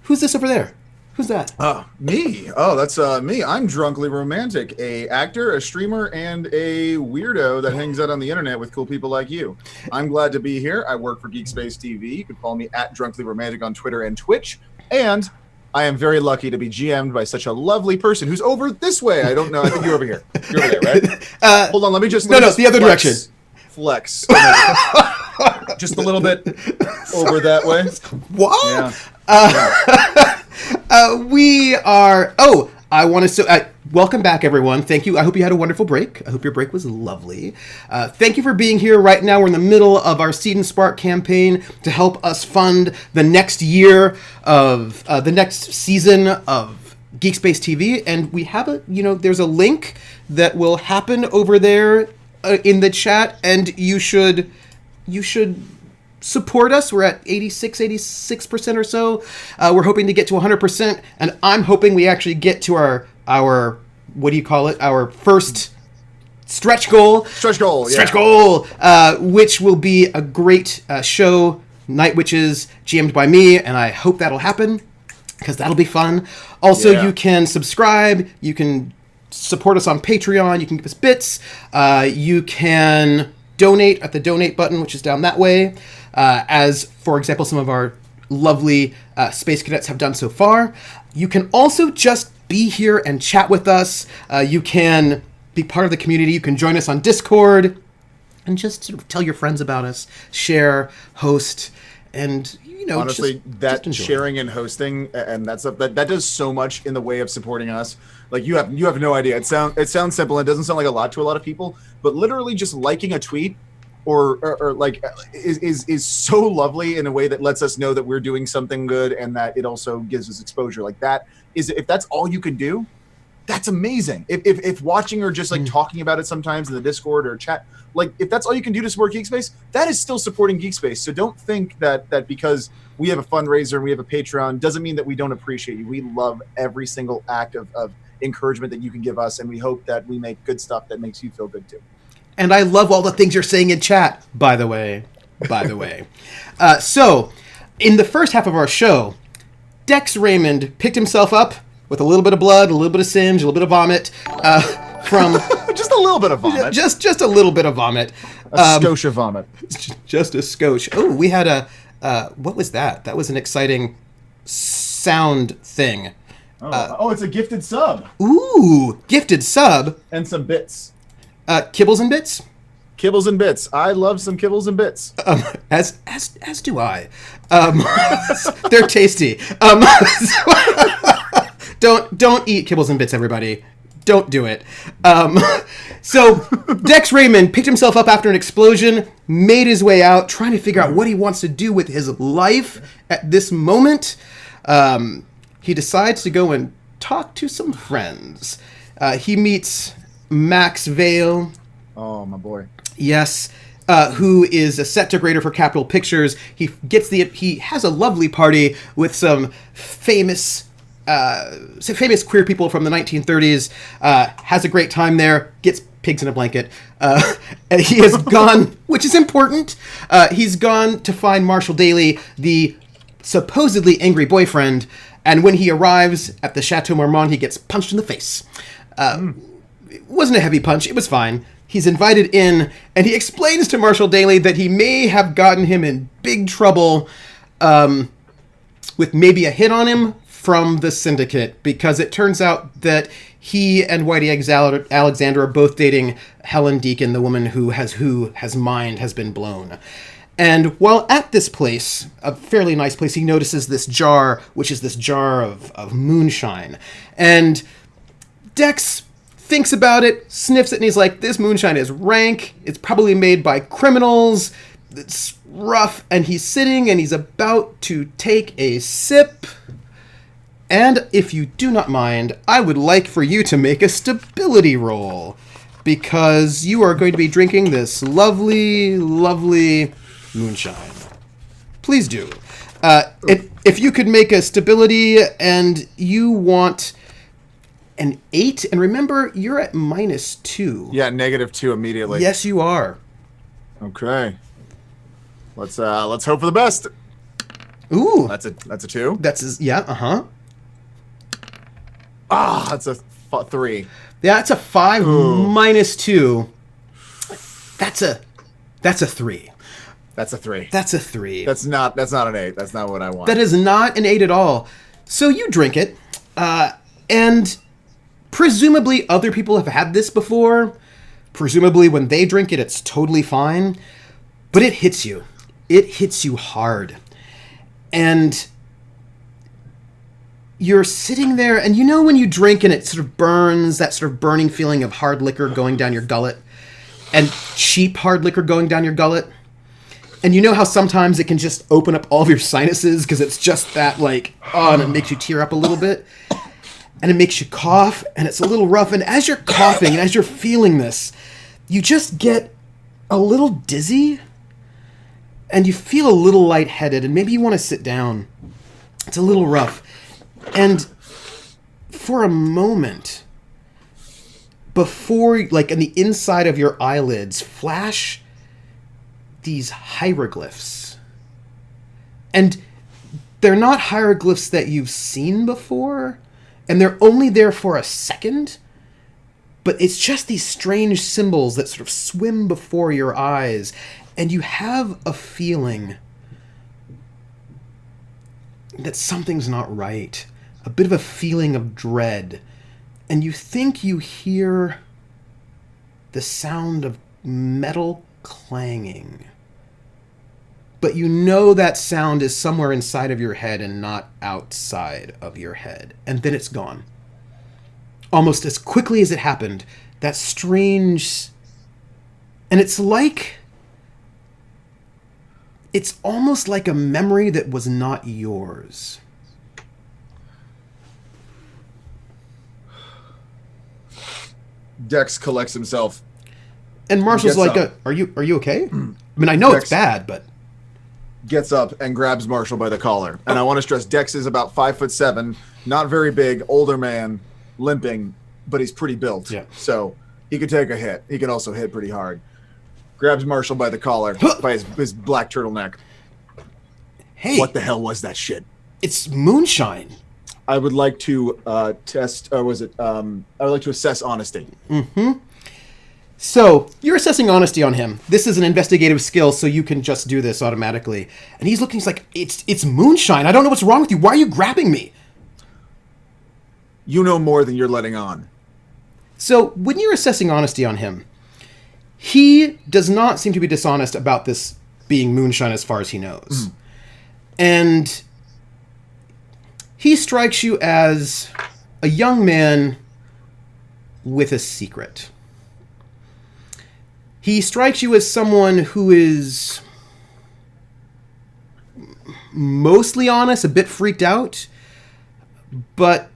who's this over there? Who's that? Me. Oh, that's me. I'm Drunkly Romantic, a actor, a streamer, and a weirdo that hangs out on the internet with cool people like you. I'm glad to be here. I work for GeekSpaceTV. You can follow me at Drunkly Romantic on Twitter and Twitch. And I am very lucky to be GM'd by such a lovely person who's over this way. I don't know. I think you're over here. You're over there, right? Hold on. Let me just No, the other direction. Flex. Just a little bit over that way. What? Yeah. We are. I want to. Welcome back, everyone. Thank you. I hope you had a wonderful break. I hope your break was lovely. Thank you for being here. Right now, we're in the middle of our Seed and Spark campaign to help us fund the next year of the next season of GeekSpaceTV, and we have there's a link that will happen over there in the chat, and you should support us. We're at 86% or so. We're hoping to get to 100%, and I'm hoping we actually get to our what do you call it? Our first stretch goal. Stretch goal, Which will be a great show, Night Witches, GM'd by me, and I hope that'll happen, because that'll be fun. Also, you can subscribe, you can support us on Patreon, you can give us bits, you can donate at the donate button, which is down that way, as, for example, some of our lovely space cadets have done so far. You can also just be here and chat with us. You can be part of the community. You can join us on Discord and just sort of tell your friends about us, share, host, and honestly, just that sharing and hosting and that stuff that does so much in the way of supporting us. Like you have no idea. It sounds simple. It doesn't sound like a lot to a lot of people, but literally just liking a tweet or like is so lovely in a way that lets us know that we're doing something good and that it also gives us exposure. Like that is, if that's all you can do, that's amazing. If watching or just like talking about it sometimes in the Discord or chat, like if that's all you can do to support GeekSpace, that is still supporting GeekSpace. So don't think that because we have a fundraiser and we have a Patreon doesn't mean that we don't appreciate you. We love every single act of encouragement that you can give us, and we hope that we make good stuff that makes you feel good too. And I love all the things you're saying in chat, by the way. So, in the first half of our show, Dex Raymond picked himself up with a little bit of blood, a little bit of singe, a little bit of vomit, from... just a little bit of vomit. Just a little bit of vomit. A skosh of vomit. Just a skosh. Oh, we had what was that? That was an exciting sound thing. It's a gifted sub. Ooh, gifted sub. And some bits. Kibbles and bits? Kibbles and bits. I love some kibbles and bits. As do I. They're tasty. Don't eat kibbles and bits, everybody. Don't do it. So Dex Raymond picked himself up after an explosion, made his way out, trying to figure out what he wants to do with his life at this moment. He decides to go and talk to some friends. He meets Max Vale. Oh, my boy. Yes. Who is a set decorator for Capitol Pictures. He has a lovely party with some famous queer people from the 1930s, has a great time there, gets pigs in a blanket. And he has gone, which is important, he's gone to find Marshall Daly, the supposedly angry boyfriend, and when he arrives at the Chateau Marmont, he gets punched in the face. It wasn't a heavy punch, it was fine. He's invited in, and he explains to Marshall Daly that he may have gotten him in big trouble with maybe a hit on him from the Syndicate, because it turns out that he and Whitey Alexander are both dating Helen Deacon, the woman whose mind has been blown. And while at this place, a fairly nice place, he notices this jar, which is this jar of moonshine. And Dex thinks about it, sniffs it, and he's like, this moonshine is rank. It's probably made by criminals. It's rough. And he's sitting and he's about to take a sip. And if you do not mind, I would like for you to make a stability roll, because you are going to be drinking this lovely, lovely moonshine. Please do. If you could make a stability, and you want an 8, and remember, you're at -2. Yeah, -2 immediately. Yes, you are. Okay. Let's hope for the best. Ooh. That's a 2. Yeah, uh-huh. That's a 3. Yeah, it's a 5 Ooh. -2. That's a 3. That's a 3. That's a 3. That's not an 8. That's not what I want. That is not an 8 at all. So you drink it, and presumably other people have had this before. Presumably when they drink it, it's totally fine. But it hits you. It hits you hard. And you're sitting there, and you know when you drink and it sort of burns, that sort of burning feeling of hard liquor going down your gullet, and cheap hard liquor going down your gullet? And you know how sometimes it can just open up all of your sinuses because it's just that, like, and it makes you tear up a little bit, and it makes you cough, and it's a little rough, and as you're coughing and as you're feeling this, you just get a little dizzy, and you feel a little lightheaded, and maybe you want to sit down. It's a little rough. And for a moment, before, like, in the inside of your eyelids, flash these hieroglyphs. And they're not hieroglyphs that you've seen before, and they're only there for a second, but it's just these strange symbols that sort of swim before your eyes, and you have a feeling that something's not right. A bit of a feeling of dread. And you think you hear the sound of metal clanging. But you know that sound is somewhere inside of your head and not outside of your head. And then it's gone. Almost as quickly as it happened. That strange... And it's almost like a memory that was not yours. Dex collects himself. And Marshall's like, "Are you okay?" I mean, I know Dex it's bad, but gets up and grabs Marshall by the collar. And I want to stress, Dex is about 5'7", not very big, older man, limping, but he's pretty built. Yeah. So he could take a hit. He can also hit pretty hard. Grabs Marshall by the collar, by his black turtleneck. Hey, What the hell was that shit? It's moonshine. I would like to test, or was it? I would like to assess honesty. Mm-hmm. So you're assessing honesty on him. This is an investigative skill, so you can just do this automatically. And he's looking. He's like, "It's moonshine. I don't know what's wrong with you. Why are you grabbing me?" You know more than you're letting on. So when you're assessing honesty on him, he does not seem to be dishonest about this being moonshine as far as he knows. And he strikes you as a young man with a secret. He strikes you as someone who is mostly honest, a bit freaked out, but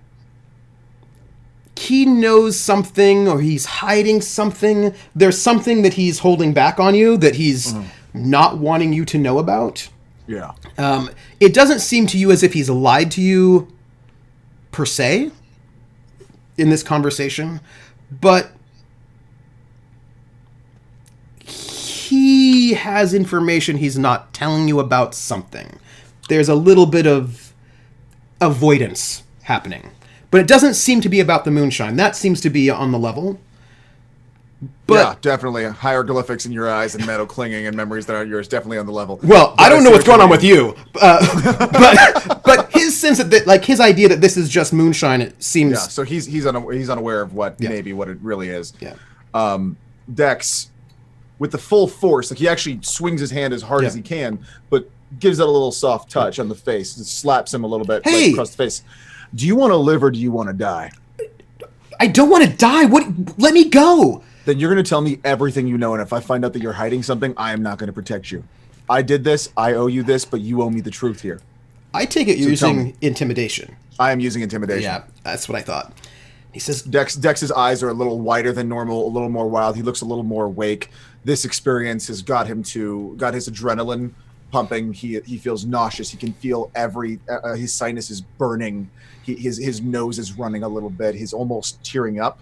he knows something, or he's hiding something. There's something that he's holding back on you that he's not wanting you to know about. Yeah. It doesn't seem to you as if he's lied to you per se in this conversation, but he has information he's not telling you about something. There's a little bit of avoidance happening. But it doesn't seem to be about the moonshine. That seems to be on the level. But, yeah, definitely. Hieroglyphics in your eyes and metal clinging and memories that aren't yours, definitely on the level. Well, But I don't know see what's what going on mean. with you. But his sense that, like, his idea that this is just moonshine, it seems... Yeah, so he's unaware of what maybe what it really is. Yeah. Dex with the full force. Like he actually swings his hand as hard as he can, but gives it a little soft touch on the face. It slaps him a little bit right across the face. Do you want to live or do you want to die? I don't want to die. What? Let me go. Then you're going to tell me everything you know, and if I find out that you're hiding something, I am not going to protect you. I did this, I owe you this, but you owe me the truth here. I take it you're using intimidation. I am using intimidation. Yeah, that's what I thought. He says... Dex's eyes are a little wider than normal, a little more wild. He looks a little more awake. This experience has got his adrenaline pumping. He feels nauseous. He can feel his sinus is burning. His nose is running a little bit. He's almost tearing up.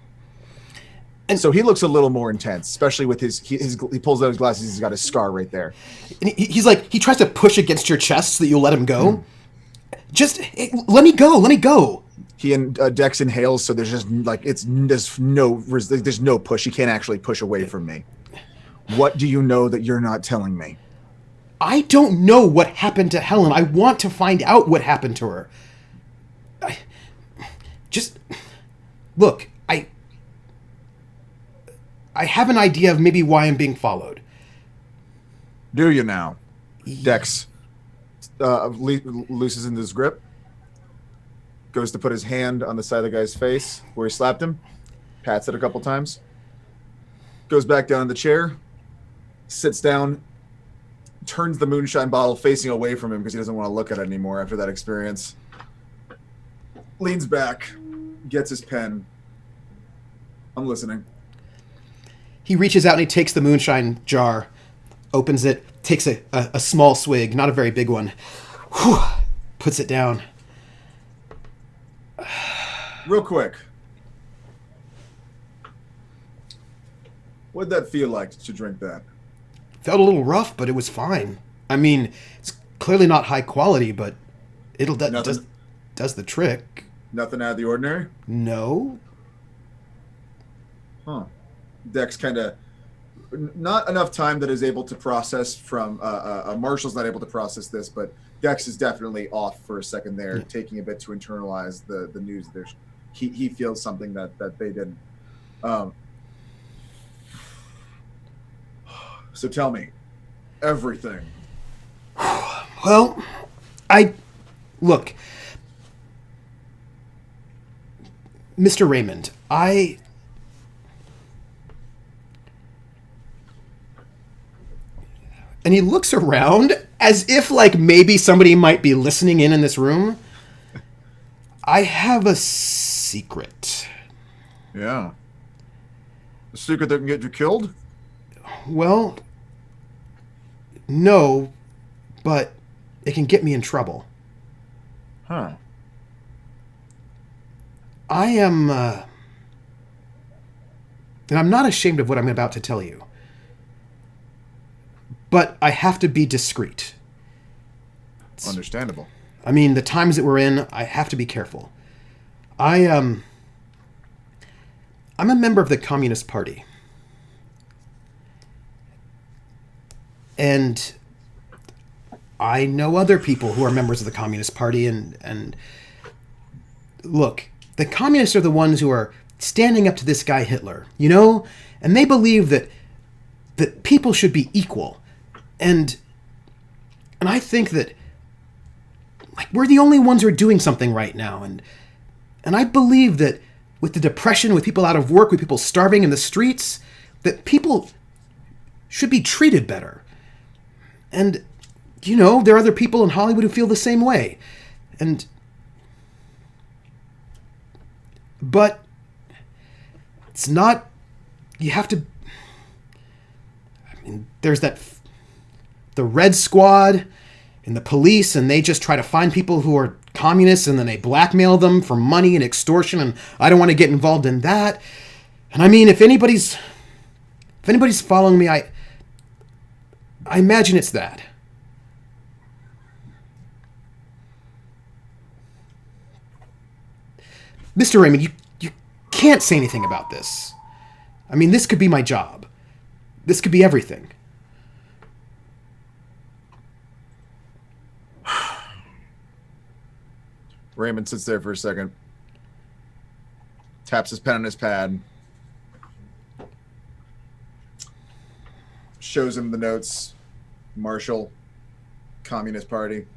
And so he looks a little more intense, especially with he pulls out his glasses. He's got a scar right there. And he's like, he tries to push against your chest so that you'll let him go. Just let me go. Let me go. He and Dex inhales, so there's just like there's no push. He can't actually push away from me. What do you know that you're not telling me? I don't know what happened to Helen. I want to find out what happened to her. Look. I have an idea of maybe why I'm being followed. Do you now? Dex looses into his grip. Goes to put his hand on the side of the guy's face where he slapped him. Pats it a couple times. Goes back down in the chair. Sits down. Turns the moonshine bottle facing away from him because he doesn't want to look at it anymore after that experience. Leans back. Gets his pen. I'm listening. He reaches out and he takes the moonshine jar, opens it, takes a small swig, not a very big one, puts it down. Real quick. What'd that feel like to drink that? Felt a little rough, but it was fine. I mean, it's clearly not high quality, but does the trick. Nothing out of the ordinary? No. Huh. Dex kind of not enough time that is able to process from Marshall's not able to process this, but Dex is definitely off for a second there, taking a bit to internalize the news. He feels something that they didn't. So tell me everything. Well, look, Mr. Raymond, and he looks around as if like maybe somebody might be listening in this room. I have a secret. Yeah. A secret that can get you killed? Well, no, but it can get me in trouble. Huh. I am, and I'm not ashamed of what I'm about to tell you. But I have to be discreet. Understandable. I mean, the times that we're in, I have to be careful. I'm a member of the Communist Party. And I know other people who are members of the Communist Party, and look, the communists are the ones who are standing up to this guy Hitler, you know? And they believe that people should be equal. And I think that like we're the only ones who are doing something right now. And I believe that with the depression, with people out of work, with people starving in the streets, that people should be treated better. And, you know, there are other people in Hollywood who feel the same way. But it's not, you have to, I mean, there's the Red Squad and the police, and they just try to find people who are communists, and then they blackmail them for money and extortion, and I don't want to get involved in that. And I mean, if anybody's following me, I imagine it's that. Mr. Raymond, you can't say anything about this. I mean, this could be my job. This could be everything. Raymond sits there for a second. Taps his pen on his pad. shows him the notes. Marshall, Communist Party.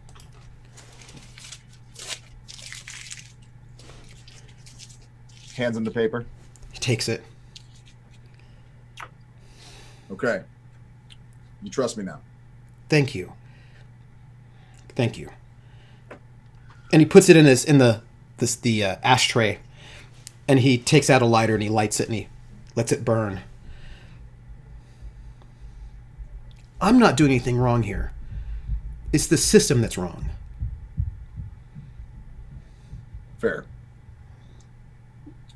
Hands him the paper. He takes it. Okay. You trust me now. Thank you. Thank you. And he puts it in the ashtray, and he takes out a lighter and he lights it and he lets it burn. I'm not doing anything wrong here. It's the system that's wrong. Fair.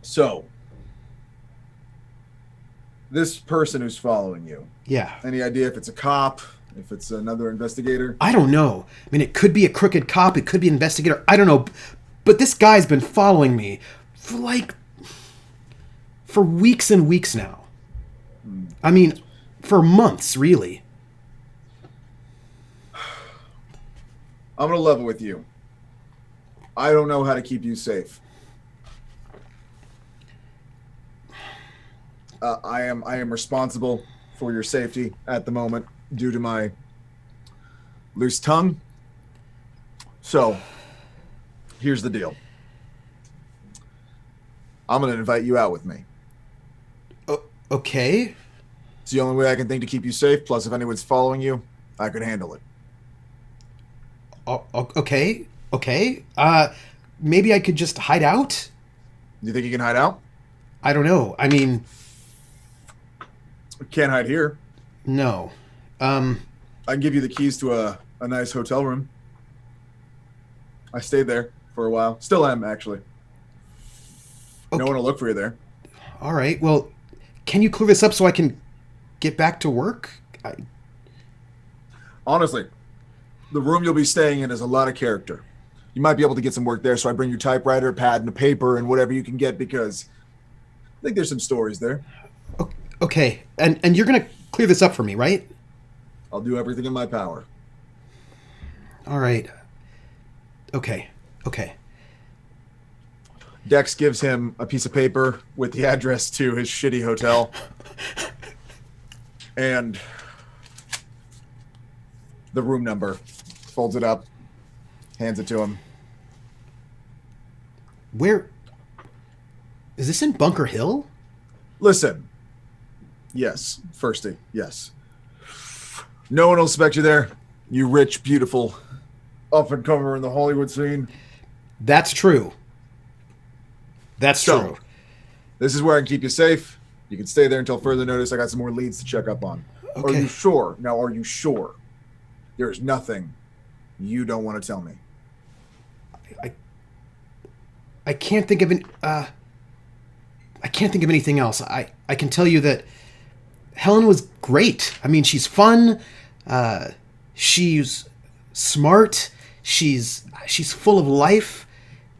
So, this person who's following you. Yeah. Any idea if it's a cop, if it's another investigator? I don't know. I mean, it could be a crooked cop. It could be an investigator. I don't know. But this guy's been following me for weeks and weeks now. I mean, for months, really. I'm going to level with you. I don't know how to keep you safe. I am responsible for your safety at the moment due to my loose tongue. So, here's the deal. I'm going to invite you out with me. Okay. It's the only way I can think to keep you safe. Plus, if anyone's following you, I could handle it. Okay. Maybe I could just hide out? You think you can hide out? I don't know. I mean... Can't hide here. No. I can give you the keys to a nice hotel room. I stayed there for a while. Still am, actually. Okay. No one will look for you there. All right. Well, can you clear this up so I can get back to work? Honestly, the room you'll be staying in is a lot of character. You might be able to get some work there, so I bring you typewriter, pad, and a paper, and whatever you can get, because I think there's some stories there. Okay. And you're going to clear this up for me, right? I'll do everything in my power. All right. Okay. Dex gives him a piece of paper with the address to his shitty hotel. And the room number. Folds it up. Hands it to him. Where... Is this in Bunker Hill? Listen. Yes. Firsty. Yes. No one will suspect you there. You rich, beautiful, up-and-comer in the Hollywood scene. That's true. That's true. This is where I can keep you safe. You can stay there until further notice. I got some more leads to check up on. Okay. Are you sure? Now, are you sure? There's nothing you don't want to tell me. I can't think of anything else. I can tell you that Helen was great. I mean, she's fun. She's smart. She's full of life.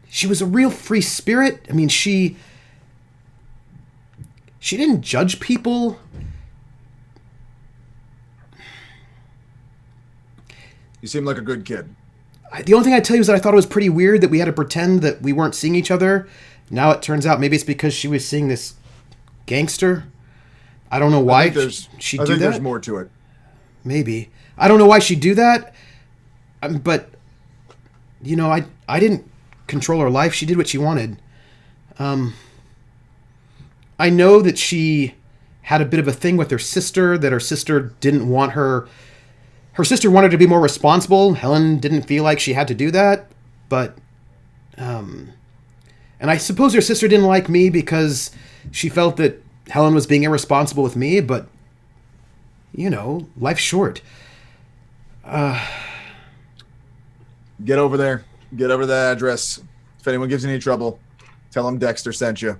She was a real free spirit. I mean, she didn't judge people. You seem like a good kid. The only thing I tell you is that I thought it was pretty weird that we had to pretend that we weren't seeing each other. Now it turns out maybe it's because she was seeing this gangster. I don't know why she'd do that. I think there's more to it. Maybe. I don't know why she'd do that. But, you know, I didn't control her life. She did what she wanted. I know that she had a bit of a thing with her sister, that her sister didn't want her... Her sister wanted to be more responsible. Helen didn't feel like she had to do that. But, and I suppose her sister didn't like me because she felt that Helen was being irresponsible with me, but, you know, life's short. Get over there. Get over the address. If anyone gives you any trouble, tell them Dexter sent you.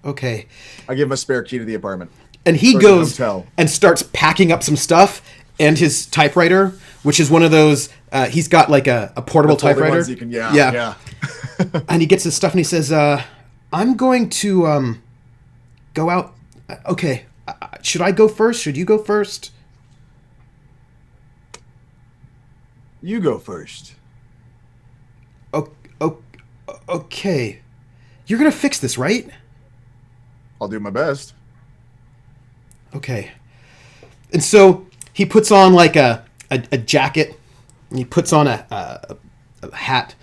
Okay. I give him a spare key to the apartment. And he goes and starts packing up some stuff and his typewriter, which is one of those, he's got like a portable typewriter. Yeah. And he gets his stuff and he says, I'm going to go out. Okay. Should I go first? Should you go first? You go first. Okay. You're going to fix this, right? I'll do my best. Okay. And so he puts on like a jacket, and he puts on a hat,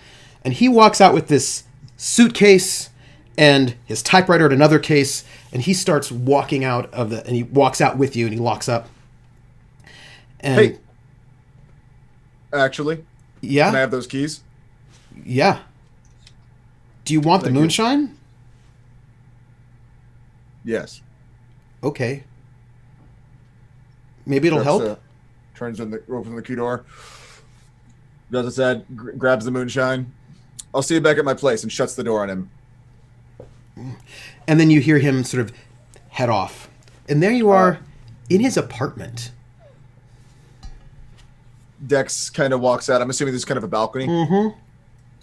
and he walks out with this suitcase and his typewriter in another case, and he starts walking out and he walks out with you, and he locks up. And Hey, actually, yeah, can I have those keys? yeah. Do you want Thank the you. moonshine? Yes. Okay. Maybe it'll help. Opens the key door. Does his head, grabs the moonshine. I'll see you back at my place, and shuts the door on him. And then you hear him sort of head off. And there you are in his apartment. Dex kind of walks out. I'm assuming this is kind of a balcony. Mm-hmm.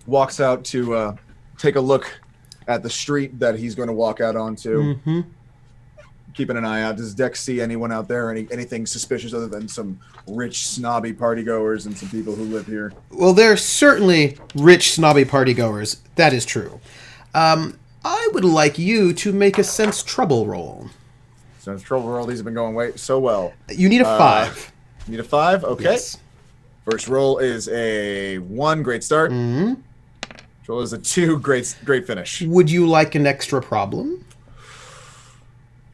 Walks out to take a look at the street that he's going to walk out onto. Mm-hmm. Keeping an eye out. Does Dex see anyone out there? Anything suspicious other than some rich, snobby partygoers and some people who live here? Well, there are certainly rich, snobby partygoers. That is true. I would like you to make a sense trouble roll. Since trouble roll, these have been going so well. You need a 5. Need a 5? Okay. Yes. First roll is a 1. Great start. Mm-hmm. Roll is a 2. Great finish. Would you like an extra problem?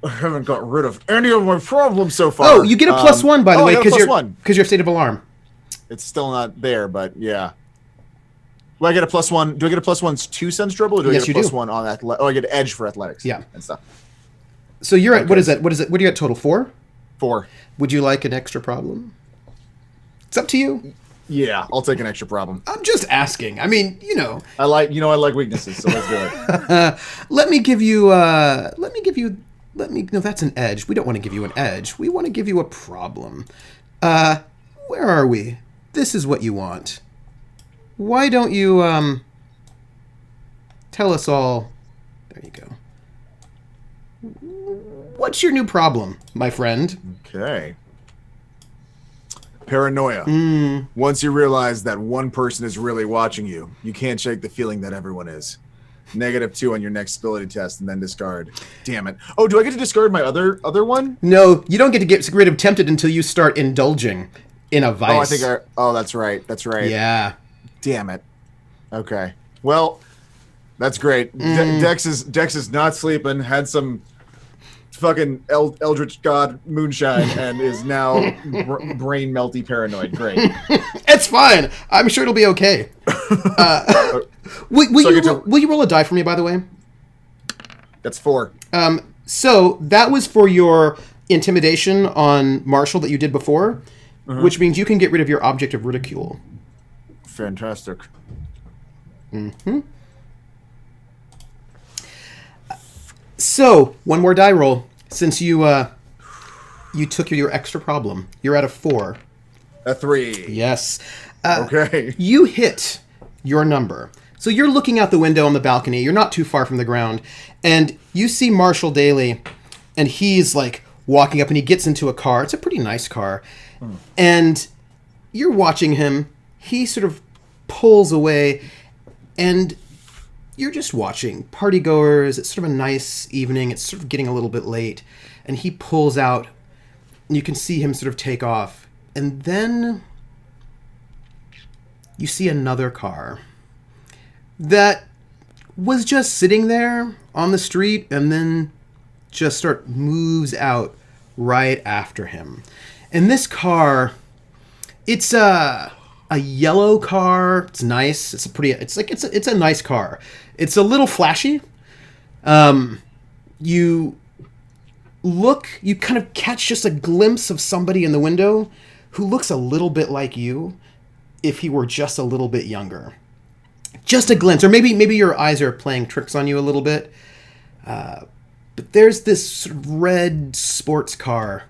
I haven't got rid of any of my problems so far. Oh, you get a +1, by the way, I got a because you're state of alarm. It's still not there, but yeah. Do I get a +1? Do I get a +1 to sense trouble, or do I Yes, get a you do. +1 on athletic? Oh, I get edge for athletics. Yeah. And stuff. So you're at, Okay. what is that? What is it? What do you got total? 4? 4. Would you like an extra problem? It's up to you. Yeah, I'll take an extra problem. I'm just asking. I mean, I like weaknesses, so let's do it. let me give you, no, that's an edge. We don't want to give you an edge. We want to give you a problem. Where are we? This is what you want. Why don't you, tell us all, there you go. What's your new problem, my friend? Okay. Paranoia. Once you realize that one person is really watching you, you can't shake the feeling that everyone is. -2 on your next ability test, and then discard. Damn it. Oh, do I get to discard my other one? No, you don't get to get rid of tempted until you start indulging in a vice. Oh, that's right. That's right. Yeah. Damn it. Okay. Well, that's great. Dex is not sleeping. Had some fucking Eldritch God moonshine and is now brain melty paranoid. Great. It's fine. I'm sure it'll be okay. Will you roll a die for me, by the way? That's 4. So that was for your intimidation on Marshall that you did before, which means you can get rid of your object of ridicule. Fantastic. Mm-hmm. So, one more die roll. Since you took your extra problem. You're at a 4. A 3. Yes. Okay. You hit your number. So you're looking out the window on the balcony. You're not too far from the ground. And you see Marshall Daly, and he's like walking up, and he gets into a car. It's a pretty nice car. And you're watching him. He sort of pulls away, and you're just watching partygoers. It's sort of a nice evening. It's sort of getting a little bit late. And he pulls out, and you can see him sort of take off. And then you see another car that was just sitting there on the street and then just moves out right after him. And this car, it's a yellow car. It's nice. It's a nice car. It's a little flashy. You kind of catch just a glimpse of somebody in the window who looks a little bit like you if he were just a little bit younger. Just a glimpse, or maybe your eyes are playing tricks on you a little bit. But there's this sort of red sports car,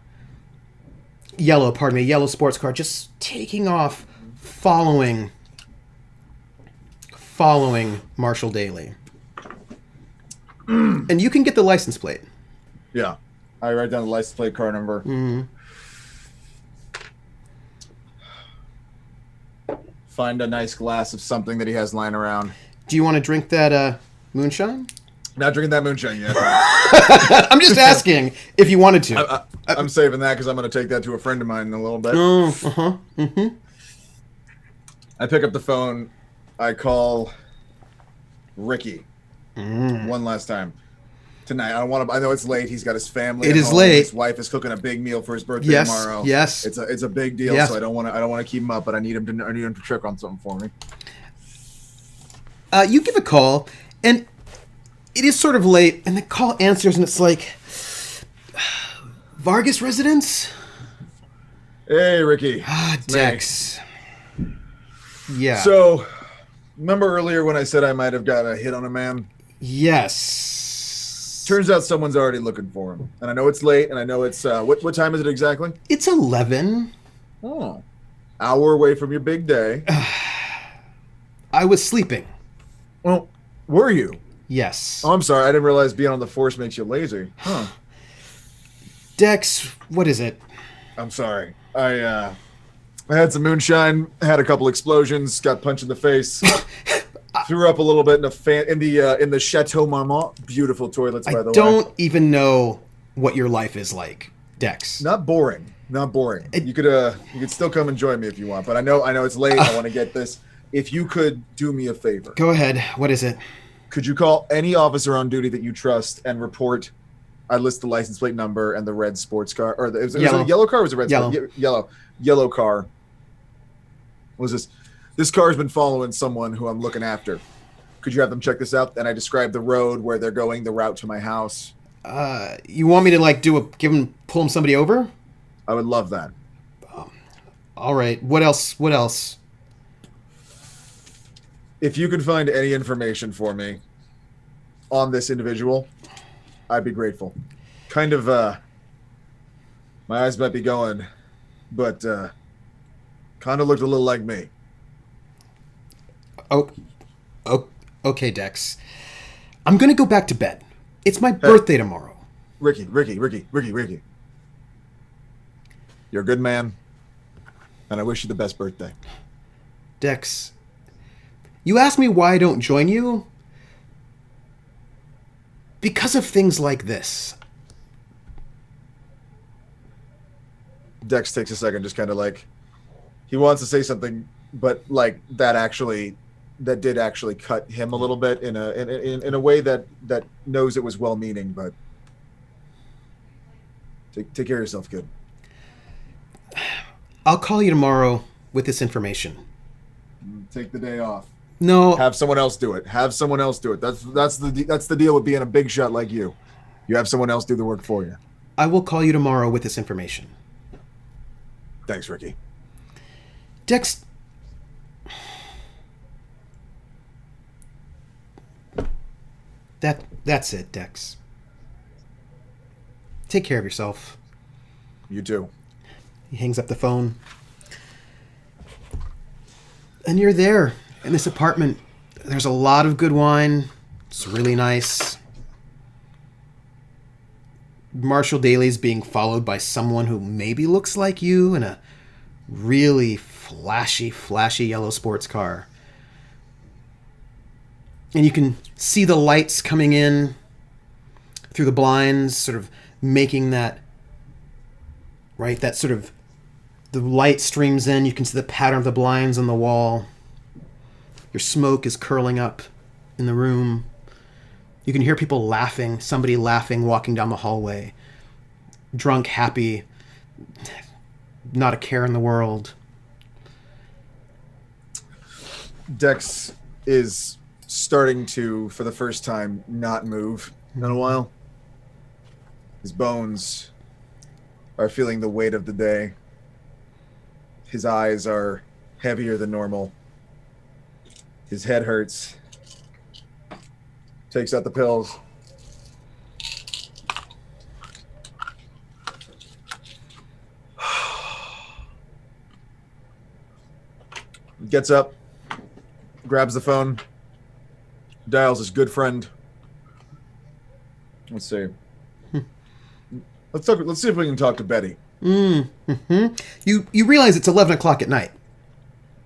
yellow sports car, just taking off, following Marshall Daly. And you can get the license plate. Yeah. I write down the license plate car number. Find a nice glass of something that he has lying around. Do you want to drink that moonshine? Not drinking that moonshine yet. I'm just asking if you wanted to. I'm saving that because I'm going to take that to a friend of mine in a little bit. Oh, uh-huh. Mm-hmm. I pick up the phone. I call Ricky one last time. Tonight, I know it's late. He's got his family. It is home. late. His wife is cooking a big meal for his birthday tomorrow. Yes. It's a big deal. Yes. So I don't want to keep him up, but I need him to trick on something for me. You give a call, and it is sort of late, and the call answers, and it's like, Vargas residence? Hey, Ricky. Ah, Dex. Yeah. So, remember earlier when I said I might have got a hit on a man? Yes. Turns out someone's already looking for him. And I know it's late, and I know it's... what time is it exactly? It's 11. Oh. Hour away from your big day. I was sleeping. Well, were you? Yes. Oh, I'm sorry. I didn't realize being on the force makes you lazy. Huh. Dex, what is it? I'm sorry. I had some moonshine, had a couple explosions, got punched in the face, threw up a little bit in the Chateau Marmont. Beautiful toilets, by the way. I don't even know what your life is like, Dex. Not boring. Not boring. You could still come and join me if you want, but I know it's late. I want to get this. If you could do me a favor. Go ahead. What is it? Could you call any officer on duty that you trust and report? I list the license plate number and the red sports car, or was it a yellow car? Or was it red? Yellow car. What was this? This car's been following someone who I'm looking after. Could you have them check this out? And I describe the road where they're going, the route to my house. You want me to pull somebody over? I would love that. All right. What else? What else? If you could find any information for me on this individual, I'd be grateful. Kind of, my eyes might be going, but kind of looked a little like me. Oh, okay, Dex. I'm going to go back to bed. It's my birthday tomorrow. Ricky. You're a good man, and I wish you the best birthday. Dex, you asked me why I don't join you? Because of things like this. Dex takes a second, just kind of like, he wants to say something, but like that did actually cut him a little bit in a way that knows it was well-meaning, but take care of yourself, kid. I'll call you tomorrow with this information. Take the day off. No. Have someone else do it. That's the deal with being a big shot like you. You have someone else do the work for you. I will call you tomorrow with this information. Thanks, Ricky. Dex... That's it, Dex. Take care of yourself. You too. He hangs up the phone. And you're there in this apartment. There's a lot of good wine. It's really nice. Marshall Daly's being followed by someone who maybe looks like you in a really flashy yellow sports car. And you can see the lights coming in through the blinds, sort of making that, right, that sort of, the light streams in, you can see the pattern of the blinds on the wall. Your smoke is curling up in the room. You can hear people laughing, somebody laughing, walking down the hallway. Drunk, happy, not a care in the world. Dex is starting to, for the first time, not move in a while. His bones are feeling the weight of the day. His eyes are heavier than normal. His head hurts. Takes out the pills. Gets up, grabs the phone, dials his good friend. Let's see. Let's see if we can talk to Betty. Mm-hmm. You realize it's 11 o'clock at night.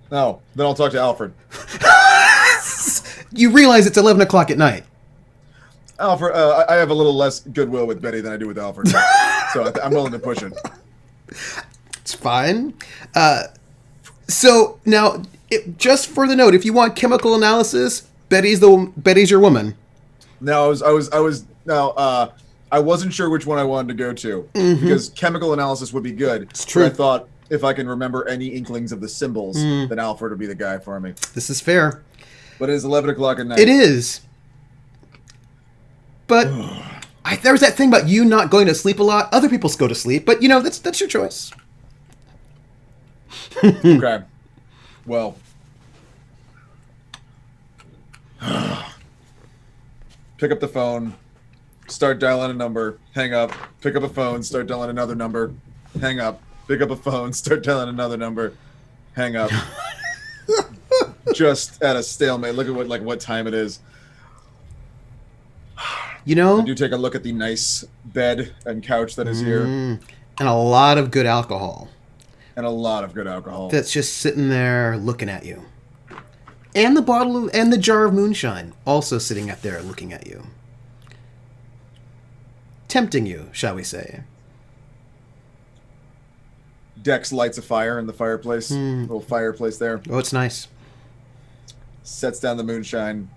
No, then I'll talk to Alfred. You realize it's 11 o'clock at night. Alfred, I have a little less goodwill with Betty than I do with Alfred, so I'm willing to push it. It's fine. So now, just for the note, if you want chemical analysis, Betty's your woman. No, I wasn't sure which one I wanted to go to because chemical analysis would be good. It's true. But I thought if I can remember any inklings of the symbols, then Alfred would be the guy for me. This is fair. But it is 11 o'clock at night. It is. But there was that thing about you not going to sleep a lot. Other people go to sleep, but that's your choice. Okay. Well. Pick up the phone, start dialing a number, hang up, pick up a phone, start dialing another number, hang up, pick up a phone, start dialing another number, hang up. Just at a stalemate. Look at what time it is. I do take a look at the nice bed and couch that is here. And a lot of good alcohol. That's just sitting there looking at you. And the jar of moonshine also sitting up there looking at you. Tempting you, shall we say. Dex lights a fire in the fireplace. Little fireplace there. Oh, it's nice. Sets down the moonshine.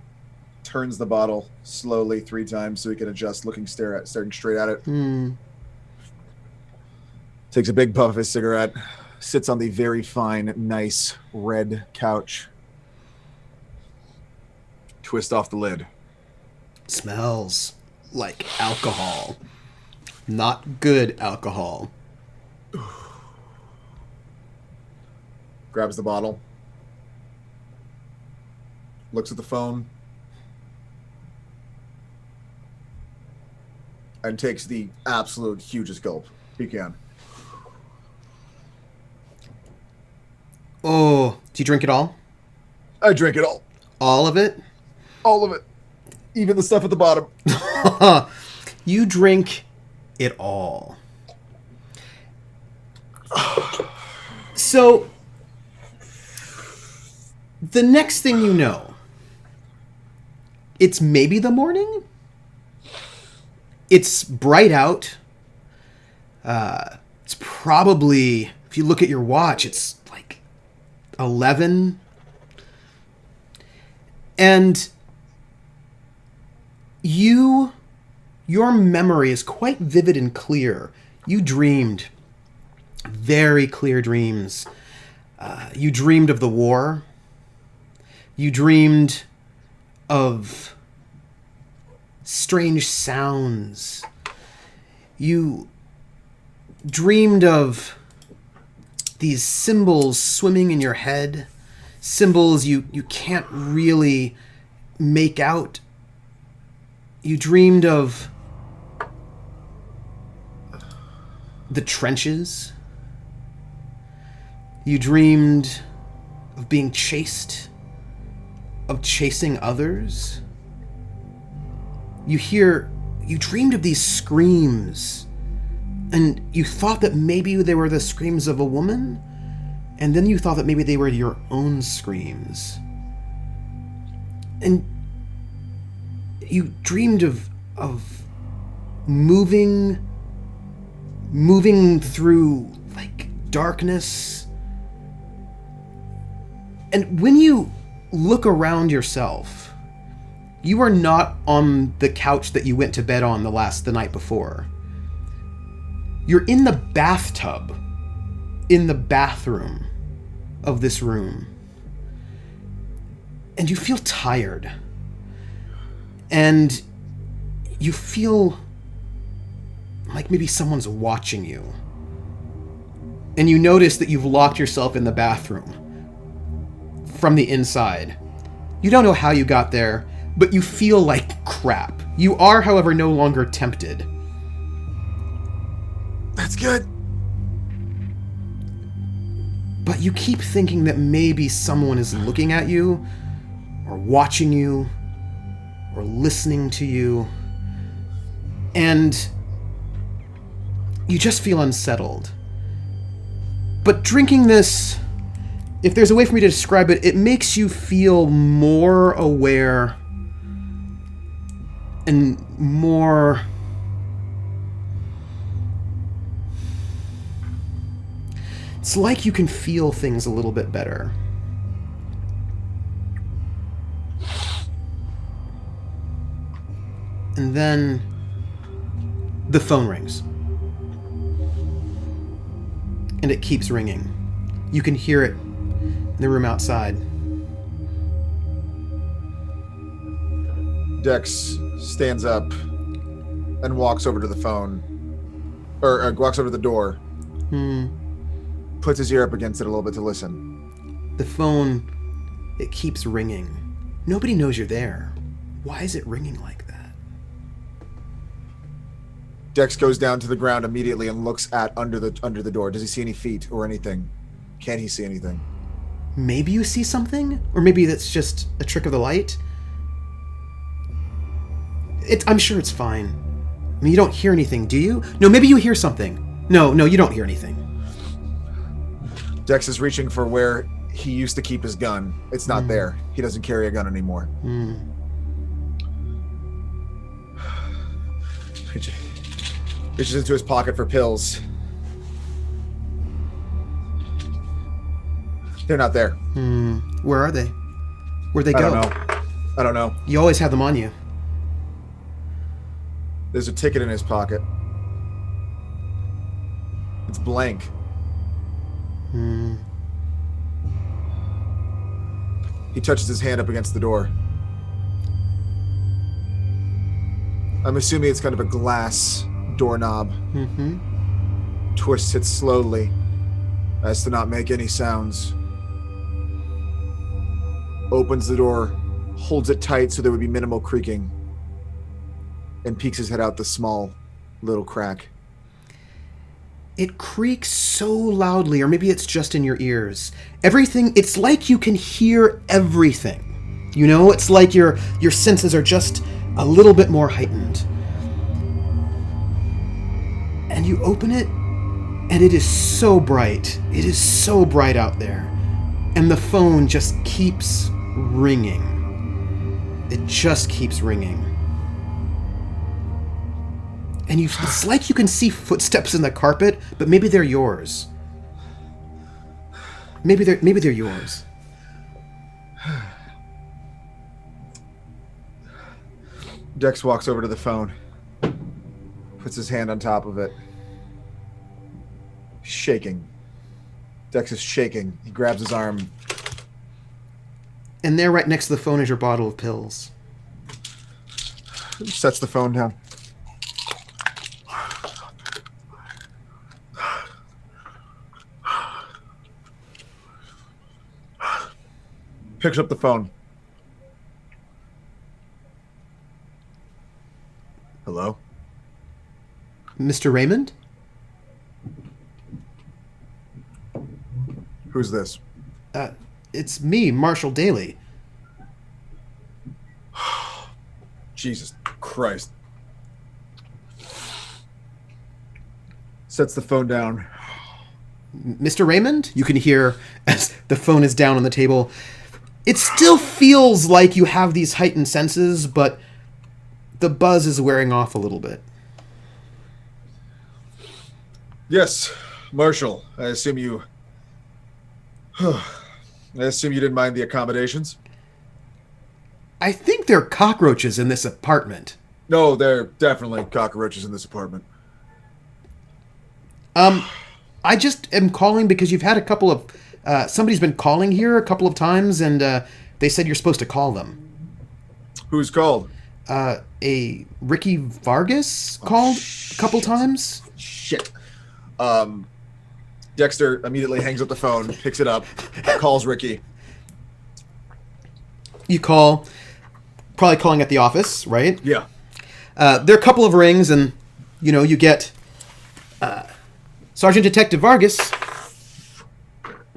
Turns the bottle slowly 3 times so he can adjust, staring straight at it. Takes a big puff of his cigarette. Sits on the very fine, nice red couch. Twist off the lid. Smells like alcohol. Not good alcohol. Grabs the bottle. Looks at the phone. And takes the absolute hugest gulp he can. Oh, do you drink it all? I drink it all. All of it? All of it. Even the stuff at the bottom. You drink it all. So, the next thing you know, it's maybe the morning? It's bright out. It's probably, if you look at your watch, it's like 11. And your memory is quite vivid and clear. You dreamed very clear dreams. You dreamed of the war. You dreamed of strange sounds. You dreamed of these symbols swimming in your head. Symbols you can't really make out. You dreamed of the trenches. You dreamed of being chased, of chasing others. You dreamed of these screams, and you thought that maybe they were the screams of a woman, and then you thought that maybe they were your own screams. And you dreamed of moving through like darkness. And when you look around yourself, you are not on the couch that you went to bed on the night before. You're in the bathtub, in the bathroom of this room. And you feel tired. And you feel like maybe someone's watching you. And you notice that you've locked yourself in the bathroom from the inside. You don't know how you got there, but you feel like crap. You are, however, no longer tempted. That's good. But you keep thinking that maybe someone is looking at you, or watching you, or listening to you. And you just feel unsettled. But drinking this, if there's a way for me to describe it, it makes you feel more aware and more... It's like you can feel things a little bit better. And then the phone rings. And it keeps ringing. You can hear it in the room outside. Dex stands up and walks over to the phone. Or walks over to the door. Puts his ear up against it a little bit to listen. The phone, it keeps ringing. Nobody knows you're there. Why is it ringing like that? Dex goes down to the ground immediately and looks at under the door. Does he see any feet or anything? Can he see anything? Maybe you see something? Or maybe that's just a trick of the light? I'm sure it's fine. I mean, you don't hear anything, do you? No, maybe you hear something. No, you don't hear anything. Dex is reaching for where he used to keep his gun. It's not there. He doesn't carry a gun anymore. Reaches into his pocket for pills. They're not there. Where are they? Where'd they go? I don't know. You always have them on you. There's a ticket in his pocket. It's blank. He touches his hand up against the door. I'm assuming it's kind of a glass doorknob. Twists it slowly as to not make any sounds. Opens the door, holds it tight so there would be minimal creaking, and peeks his head out the small little crack. It creaks so loudly, or maybe it's just in your ears. Everything, it's like you can hear everything. You know, it's like your senses are just a little bit more heightened. And you open it, and it is so bright. It is so bright out there. And the phone just keeps ringing. It just keeps ringing. And it's like you can see footsteps in the carpet, but maybe they're yours. Maybe they're yours. Dex walks over to the phone, puts his hand on top of it. He's shaking. Dex is shaking. He grabs his arm. And there, right next to the phone, is your bottle of pills. Sets the phone down. Picks up the phone. Hello? Mr. Raymond? Who's this? It's me, Marshall Daly. Jesus Christ. Sets the phone down. Mr. Raymond? You can hear as the phone is down on the table. It still feels like you have these heightened senses, but the buzz is wearing off a little bit. Yes, Marshall. I assume you didn't mind the accommodations? I think there are cockroaches in this apartment. No, there are definitely cockroaches in this apartment. I just am calling because you've had a couple of... somebody's been calling here a couple of times, and they said you're supposed to call them. Who's called? A Ricky Vargas called a couple times. Shit. Dexter immediately hangs up the phone, picks it up, calls Ricky. You call, probably calling at the office, right? Yeah. There are a couple of rings, and, you get Sergeant Detective Vargas.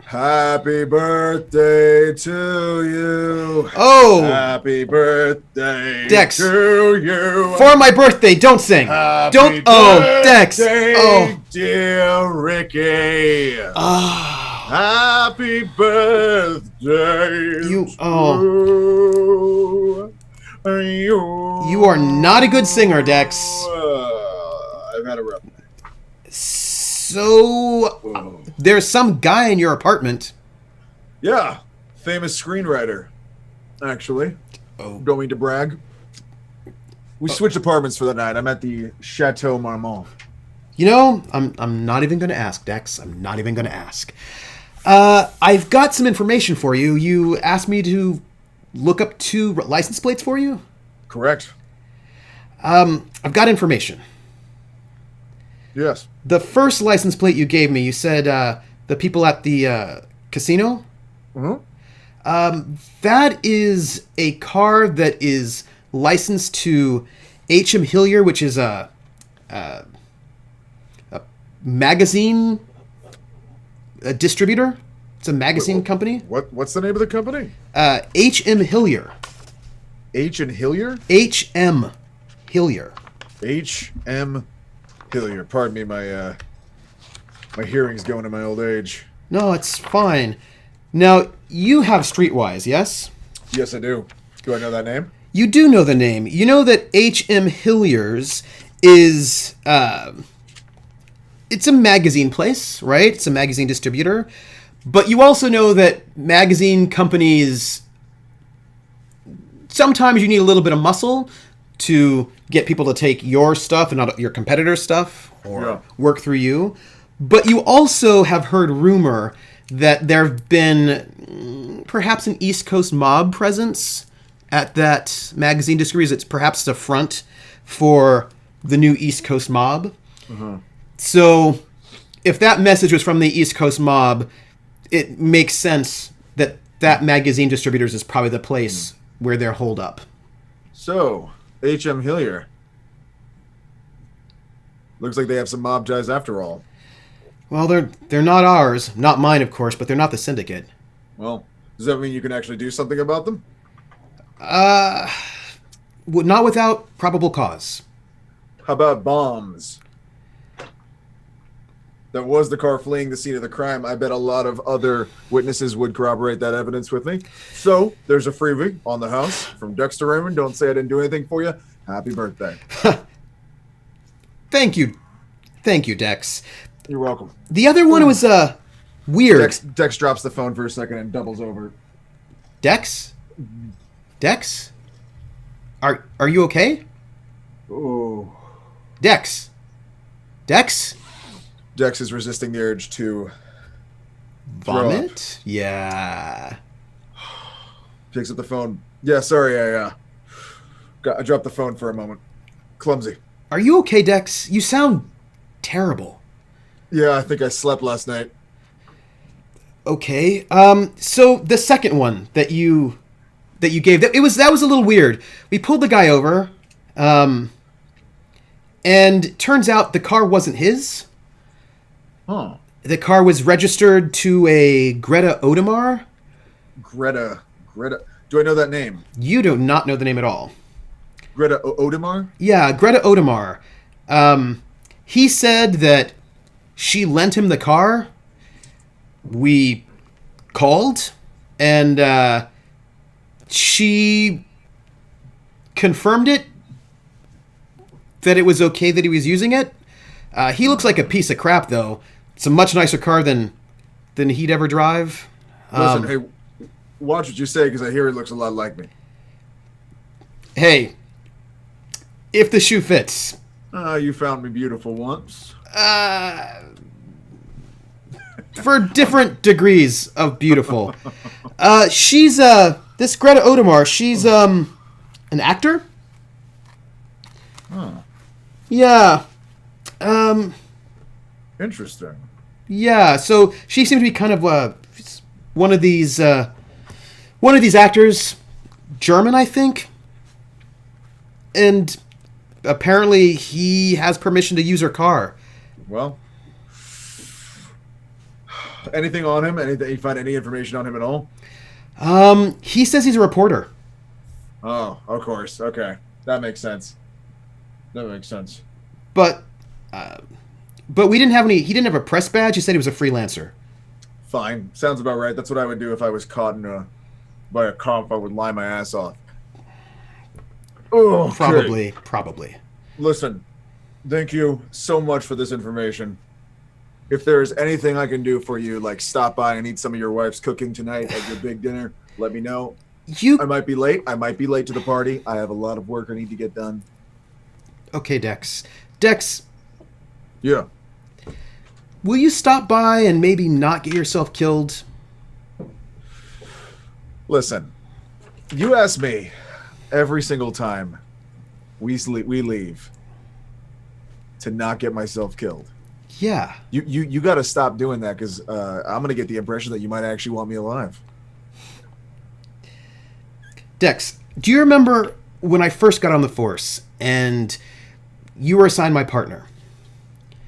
Happy birthday to you. Oh. Happy birthday Dex. to you. For my birthday, don't sing. Happy Don't. Oh, Dex. Oh. Dear Ricky. Happy birthday You. to You are not a good singer, Dex. I've had a rough night. So, there's some guy in your apartment. Yeah, famous screenwriter, actually. Oh. Don't mean to brag. We switched apartments for the night. I'm at the Chateau Marmont. You know, I'm not even going to ask, Dex. I'm not even going to ask. I've got some information for you. You asked me to look up 2 license plates for you? Correct. I've got information. Yes. The first license plate you gave me, you said the people at the casino? Mm-hmm. That is a car that is licensed to H.M. Hillier, which is a magazine distributor. It's a magazine company. What's the name of the company? H.M. Hillier. H and Hillier? H.M. Hillier. H.M. Hillier. Pardon me, my hearing's going in my old age. No, it's fine. Now, you have Streetwise, yes? Yes, I do. Do I know that name? You do know the name. You know that H.M. Hillier's is... it's a magazine place, right? It's a magazine distributor. But you also know that magazine companies... Sometimes you need a little bit of muscle to get people to take your stuff and not your competitor's stuff or work through you. But you also have heard rumor that there have been perhaps an East Coast mob presence at that magazine distributor. It's perhaps the front for the new East Coast mob. Uh-huh. So if that message was from the East Coast mob, it makes sense that that magazine distributors is probably the place where they're holed up. So, H.M. Hillier. Looks like they have some mob ties after all. Well, they're not ours. Not mine, of course, but they're not the syndicate. Well, does that mean you can actually do something about them? Not without probable cause. How about bombs? That was the car fleeing the scene of the crime. I bet a lot of other witnesses would corroborate that evidence with me. So, there's a freebie on the house from Dexter Raymond. Don't say I didn't do anything for you. Happy birthday. Thank you. Thank you, Dex. You're welcome. The other one was, weird. Dex drops the phone for a second and doubles over. Dex? Dex? Are you okay? Oh. Dex? Dex? Dex is resisting the urge to vomit? Yeah. Picks up the phone. Yeah, sorry, I dropped the phone for a moment. Clumsy. Are you okay, Dex? You sound terrible. Yeah, I think I slept last night. Okay. So the second one that you gave, that was a little weird. We pulled the guy over, and it turns out the car wasn't his. Huh. The car was registered to a Greta Odemar. Greta. Do I know that name? You do not know the name at all. Greta Odemar? Yeah, Greta Odemar. He said that she lent him the car. We called, and she confirmed it, that it was okay that he was using it. He looks like a piece of crap, though. It's a much nicer car than he'd ever drive. Listen, hey, watch what you say, because I hear he looks a lot like me. Hey, if the shoe fits. You found me beautiful once. For different degrees of beautiful. She's, this Greta Odemar, she's, an actor? Huh. Yeah. Interesting. Yeah, so she seems to be kind of one of these actors, German, I think, and apparently he has permission to use her car. Well, anything on him? Anything? You find any information on him at all? He says he's a reporter. Oh, of course. Okay, that makes sense. But we didn't have any. He didn't have a press badge. He said he was a freelancer. Fine, sounds about right. That's what I would do if I was caught by a cop. I would lie my ass off. Oh, okay. Probably. Listen, thank you so much for this information. If there's anything I can do for you, like stop by and eat some of your wife's cooking tonight at your big dinner, let me know. I might be late. I might be late to the party. I have a lot of work I need to get done. Okay, Dex. Dex. Yeah. Will you stop by and maybe not get yourself killed? Listen, you ask me every single time we leave to not get myself killed. Yeah. You got to stop doing that because I'm going to get the impression that you might actually want me alive. Dex, do you remember when I first got on the force and you were assigned my partner?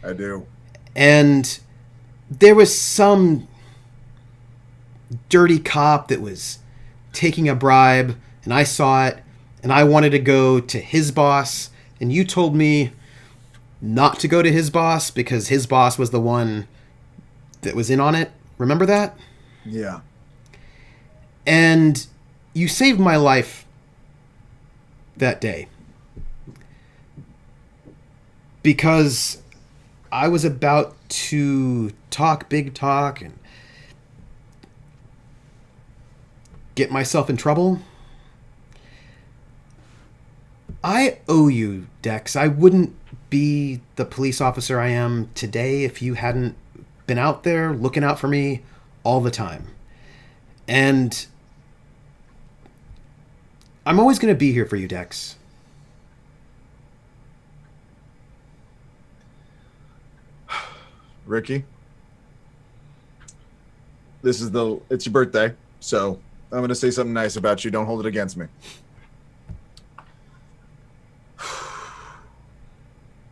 I do. And there was some dirty cop that was taking a bribe, and I saw it, and I wanted to go to his boss, and you told me not to go to his boss because his boss was the one that was in on it. Remember that? Yeah. And you saved my life that day because I was about to talk big talk and get myself in trouble. I owe you, Dex. I wouldn't be the police officer I am today if you hadn't been out there looking out for me all the time. And I'm always going to be here for you, Dex. Ricky, it's your birthday, so I'm going to say something nice about you. Don't hold it against me.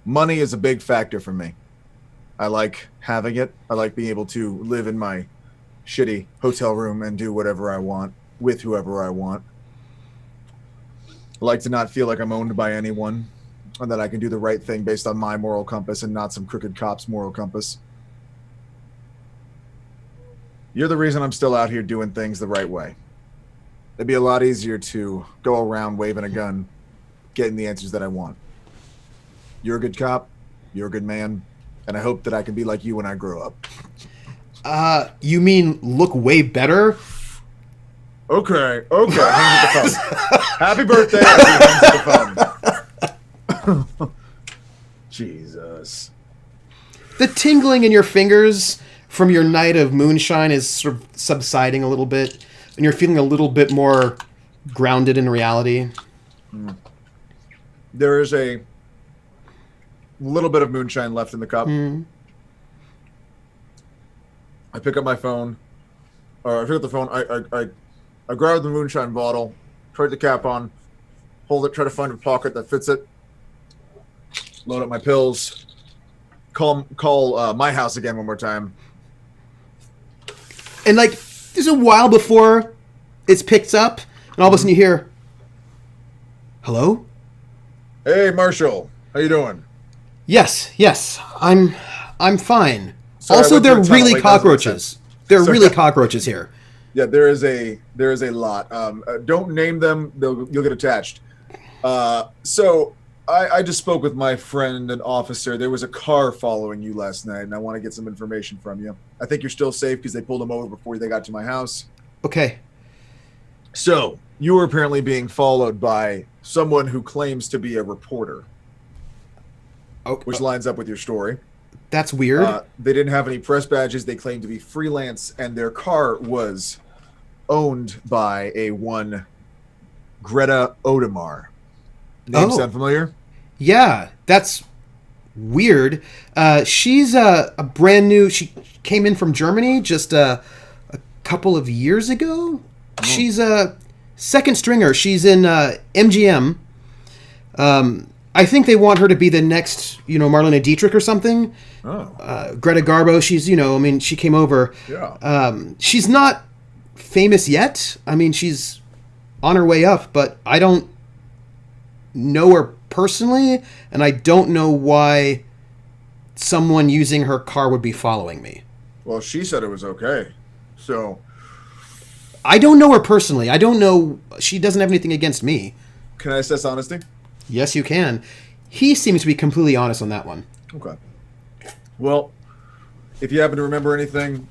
Money is a big factor for me. I like having it. I like being able to live in my shitty hotel room and do whatever I want with whoever I want. I like to not feel like I'm owned by anyone and that I can do the right thing based on my moral compass and not some crooked cop's moral compass. You're the reason I'm still out here doing things the right way. It'd be a lot easier to go around waving a gun, getting the answers that I want. You're a good cop, you're a good man, and I hope that I can be like you when I grow up. You mean look way better? Okay. Hangs up the phone. Happy birthday. Hangs up the phone. Jesus. The tingling in your fingers from your night of moonshine is sort of subsiding a little bit, and you're feeling a little bit more grounded in reality. There is a little bit of moonshine left in the cup. I pick up my phone. I pick up the phone. I grab the moonshine bottle, turn the cap on, hold it, try to find a pocket that fits it, load up my pills, call my house again one more time. And like, there's a while before it's picked up, and all of a sudden you hear, "Hello? Hey, Marshall, how you doing?" Yes, I'm fine. Sorry, also, they're really cockroaches. They're really cockroaches here. Yeah, there is a lot. Don't name them; you'll get attached. So I just spoke with my friend, an officer. There was a car following you last night, and I want to get some information from you. I think you're still safe because they pulled them over before they got to my house. Okay. So you were apparently being followed by someone who claims to be a reporter, which lines up with your story. That's weird. They didn't have any press badges. They claimed to be freelance, and their car was owned by a one Greta Odemar. Name sound familiar? Yeah, that's weird. She's a brand new. She came in from Germany just a couple of years ago. Oh. She's a second stringer. She's in MGM. I think they want her to be the next, Marlene Dietrich or something. Oh. Greta Garbo. She's, she came over. Yeah. She's not famous yet. I mean, she's on her way up, but I don't know her personally, and I don't know why someone using her car would be following me. Well, she said it was okay. So I don't know her personally. I don't know. She doesn't have anything against me. Can I assess honesty? Yes, you can. He seems to be completely honest on that one. Okay. Well, if you happen to remember anything,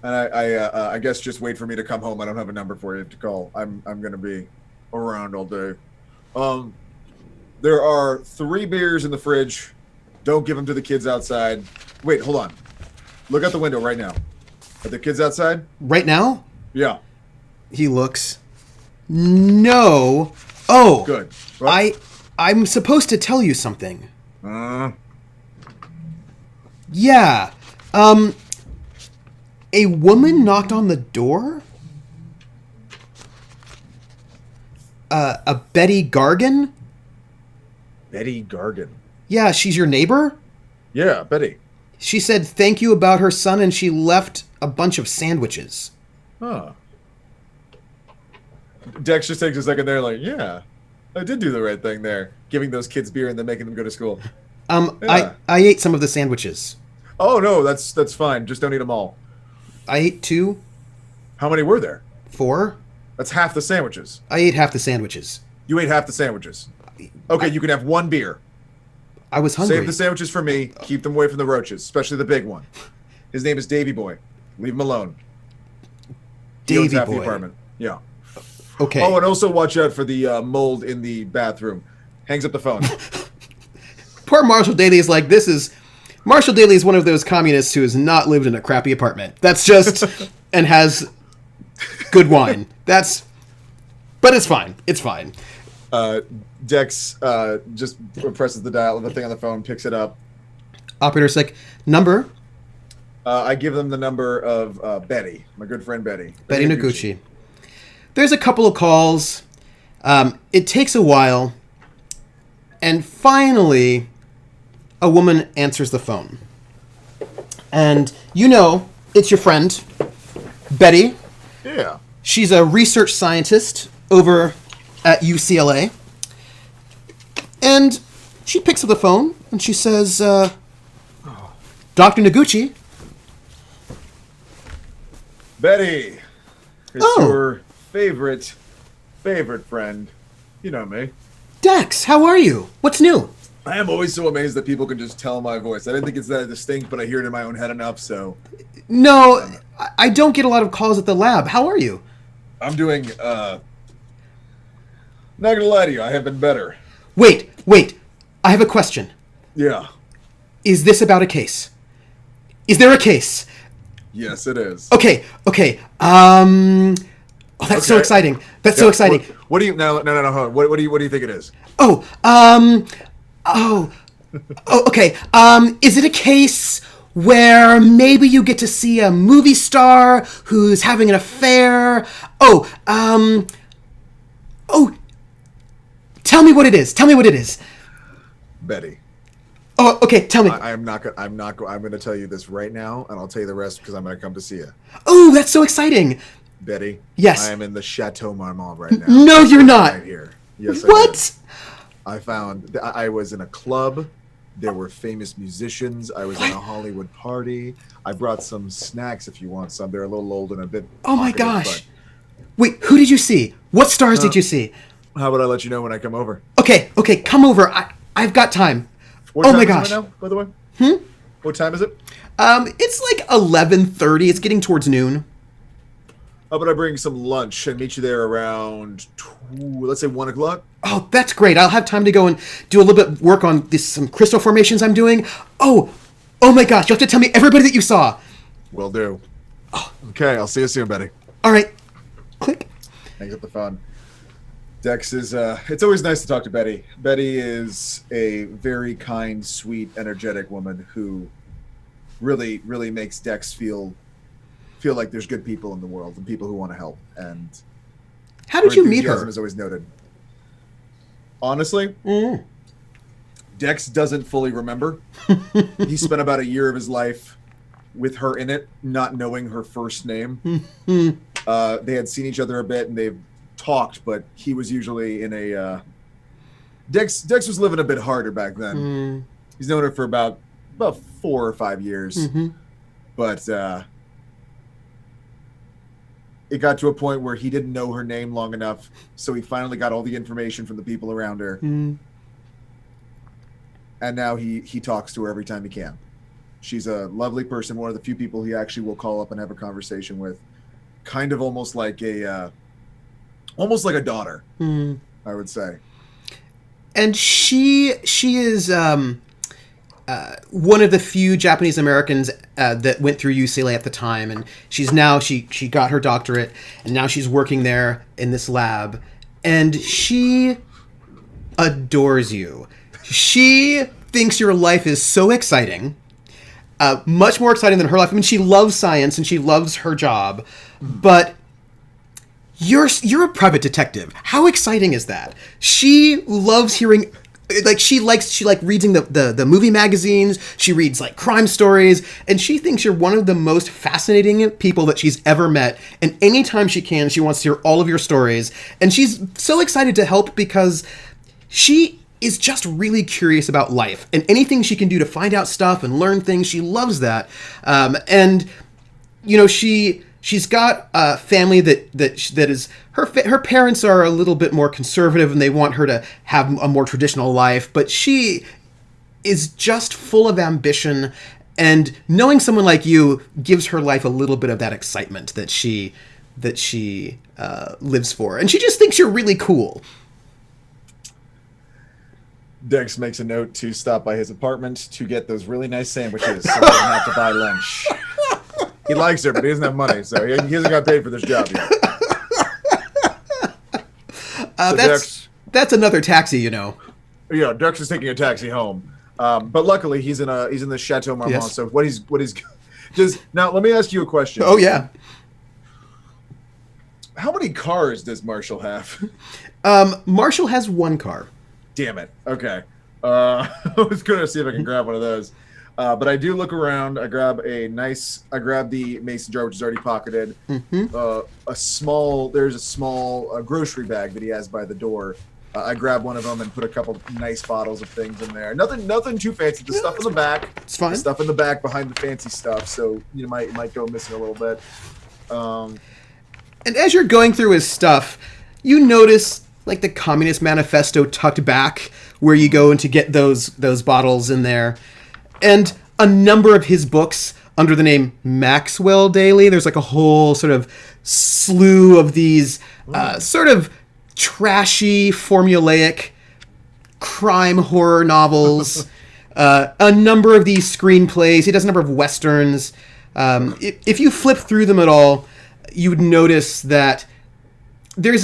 and I guess just wait for me to come home. I don't have a number for you to call. I'm going to be around all day. There are 3 beers in the fridge. Don't give them to the kids outside. Wait, hold on. Look out the window right now. Are the kids outside? Right now? Yeah. He looks. No. Oh. Good. Well, I'm supposed to tell you something. Uh, Yeah. A woman knocked on the door? A Betty Gargan? Betty Gargan. Yeah, she's your neighbor? Yeah, Betty. She said thank you about her son and she left a bunch of sandwiches. Huh. Dex just takes a second there like, yeah, I did do the right thing there. Giving those kids beer and then making them go to school. Yeah. I ate some of the sandwiches. Oh, no, that's fine. Just don't eat them all. I ate 2. How many were there? 4. That's half the sandwiches. I ate half the sandwiches. You ate half the sandwiches. Okay, you can have 1 beer. I was hungry. Save the sandwiches for me. Keep them away from the roaches, especially the big one. His name is Davy Boy. Leave him alone. He owns Davy half Boy. the apartment. Yeah. Okay. Oh, and also watch out for the mold in the bathroom. Hangs up the phone. Poor Marshall Daly is like, Marshall Daly is one of those communists who has not lived in a crappy apartment. That's just, and has good wine. But it's fine. It's fine. Dex just presses the dial, the thing on the phone, picks it up. Operator's like, number? I give them the number of Betty, my good friend Betty. Betty Noguchi. There's a couple of calls. It takes a while. And finally, a woman answers the phone. And it's your friend, Betty. Yeah. She's a research scientist over at UCLA. And she picks up the phone and she says, Dr. Noguchi. Betty, it's Oh. your favorite friend. You know me. Dex, how are you? What's new? I am always so amazed that people can just tell my voice. I didn't think it's that distinct, but I hear it in my own head enough, so... No, I don't get a lot of calls at the lab. How are you? I'm doing, not gonna lie to you, I have been better. Wait. I have a question. Yeah. Is this about a case? Is there a case? Yes, it is. Okay. Oh, that's so Okay. exciting. That's so exciting. What do you... No, hold on. What do you think it is? Okay. Is it a case where maybe you get to see a movie star who's having an affair? Tell me what it is. Betty. Oh, okay, tell me. I'm gonna tell you this right now, and I'll tell you the rest because I'm gonna come to see you. Oh, that's so exciting. Betty. Yes. I am in the Chateau Marmont right now. No, you're not. Right here. Yes, What? I was in a club. There were famous musicians. I was in a Hollywood party. I brought some snacks if you want some. They're a little old and a bit... Oh my pocketed, gosh. Wait, who did you see? What stars did you see? but how about I let you know when I come over? Okay, come over. I've got time. What Oh time my is it gosh. right now, by the way? What time is it? It's like 11:30. It's getting towards noon. How about I bring some lunch and meet you there around, let's say 1 o'clock? Oh, that's great. I'll have time to go and do a little bit of work on some crystal formations I'm doing. Oh my gosh. You have to tell me everybody that you saw. Will do. Okay, I'll see you soon, Betty. All right. Click. Hangs up the phone. Dex is, it's always nice to talk to Betty. Betty is a very kind, sweet, energetic woman who really, really makes Dex feel like there's good people in the world and people who want to help. And How did you meet enthusiasm her? is always noted. Honestly, Mm. Dex doesn't fully remember. He spent about a year of his life with her in it, not knowing her first name. They had seen each other a bit and they've talked, but he was usually in a Dex was living a bit harder back then. He's known her for about 4 or 5 years. Mm-hmm. But it got to a point where he didn't know her name long enough, so he finally got all the information from the people around her. Mm. And now he talks to her every time he can. She's a lovely person, one of the few people he actually will call up and have a conversation with. Kind of almost like a daughter, I would say. And she is one of the few Japanese Americans that went through UCLA at the time, and she's now she got her doctorate, and now she's working there in this lab, and she adores you. She thinks your life is so exciting, much more exciting than her life. I mean, she loves science and she loves her job, but you're a private detective. How exciting is that? She loves hearing. Like she likes reading the movie magazines. She reads like crime stories, and she thinks you're one of the most fascinating people that she's ever met. And anytime she can, she wants to hear all of your stories. And she's so excited to help because she is just really curious about life and anything she can do to find out stuff and learn things. She loves that. And you know, she's got a family that is her parents are a little bit more conservative and they want her to have a more traditional life, but she is just full of ambition, and knowing someone like you gives her life a little bit of that excitement that she lives for, and she just thinks you're really cool. Dex makes a note to stop by his apartment to get those really nice sandwiches so he doesn't have to buy lunch. He likes her, but he doesn't have money, so he hasn't got paid for this job yet. That's another taxi, you know. Yeah, Dex is taking a taxi home, but luckily he's in the Chateau Marmont. Yes. So what he's just now. Let me ask you a question. Oh yeah. How many cars does Marshall have? Marshall has one car. Damn it. Okay. I was going to see if I can grab one of those. But I do look around. I grab the mason jar, which is already pocketed. Mm-hmm. There's a small grocery bag that he has by the door. I grab one of them and put a couple nice bottles of things in there. Nothing too fancy. The stuff in the back. It's fine. The stuff in the back behind the fancy stuff. So you might go missing a little bit. And as you're going through his stuff, you notice like the Communist Manifesto tucked back where you go and to get those bottles in there. And a number of his books under the name Max Vale Daly. There's like a whole sort of slew of these sort of trashy, formulaic crime horror novels. A number of these screenplays. He does a number of westerns. If you flip through them at all, you would notice that there's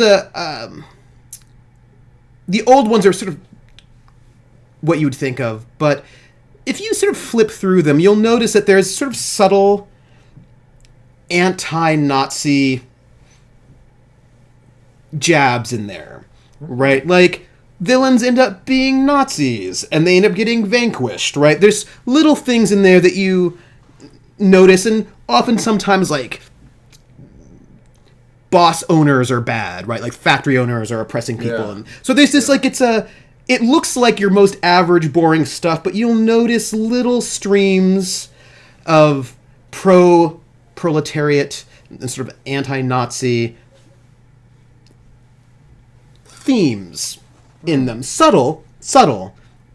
the old ones are sort of what you would think of, but if you sort of flip through them, you'll notice that there's sort of subtle anti-Nazi jabs in there, right? Like, villains end up being Nazis, and they end up getting vanquished, right? There's little things in there that you notice, and often sometimes, like, boss owners are bad, right? Like, factory owners are oppressing people. Yeah. And so there's this, like, it looks like your most average, boring stuff, but you'll notice little streams of pro-proletariat and sort of anti-Nazi themes in them. Subtle,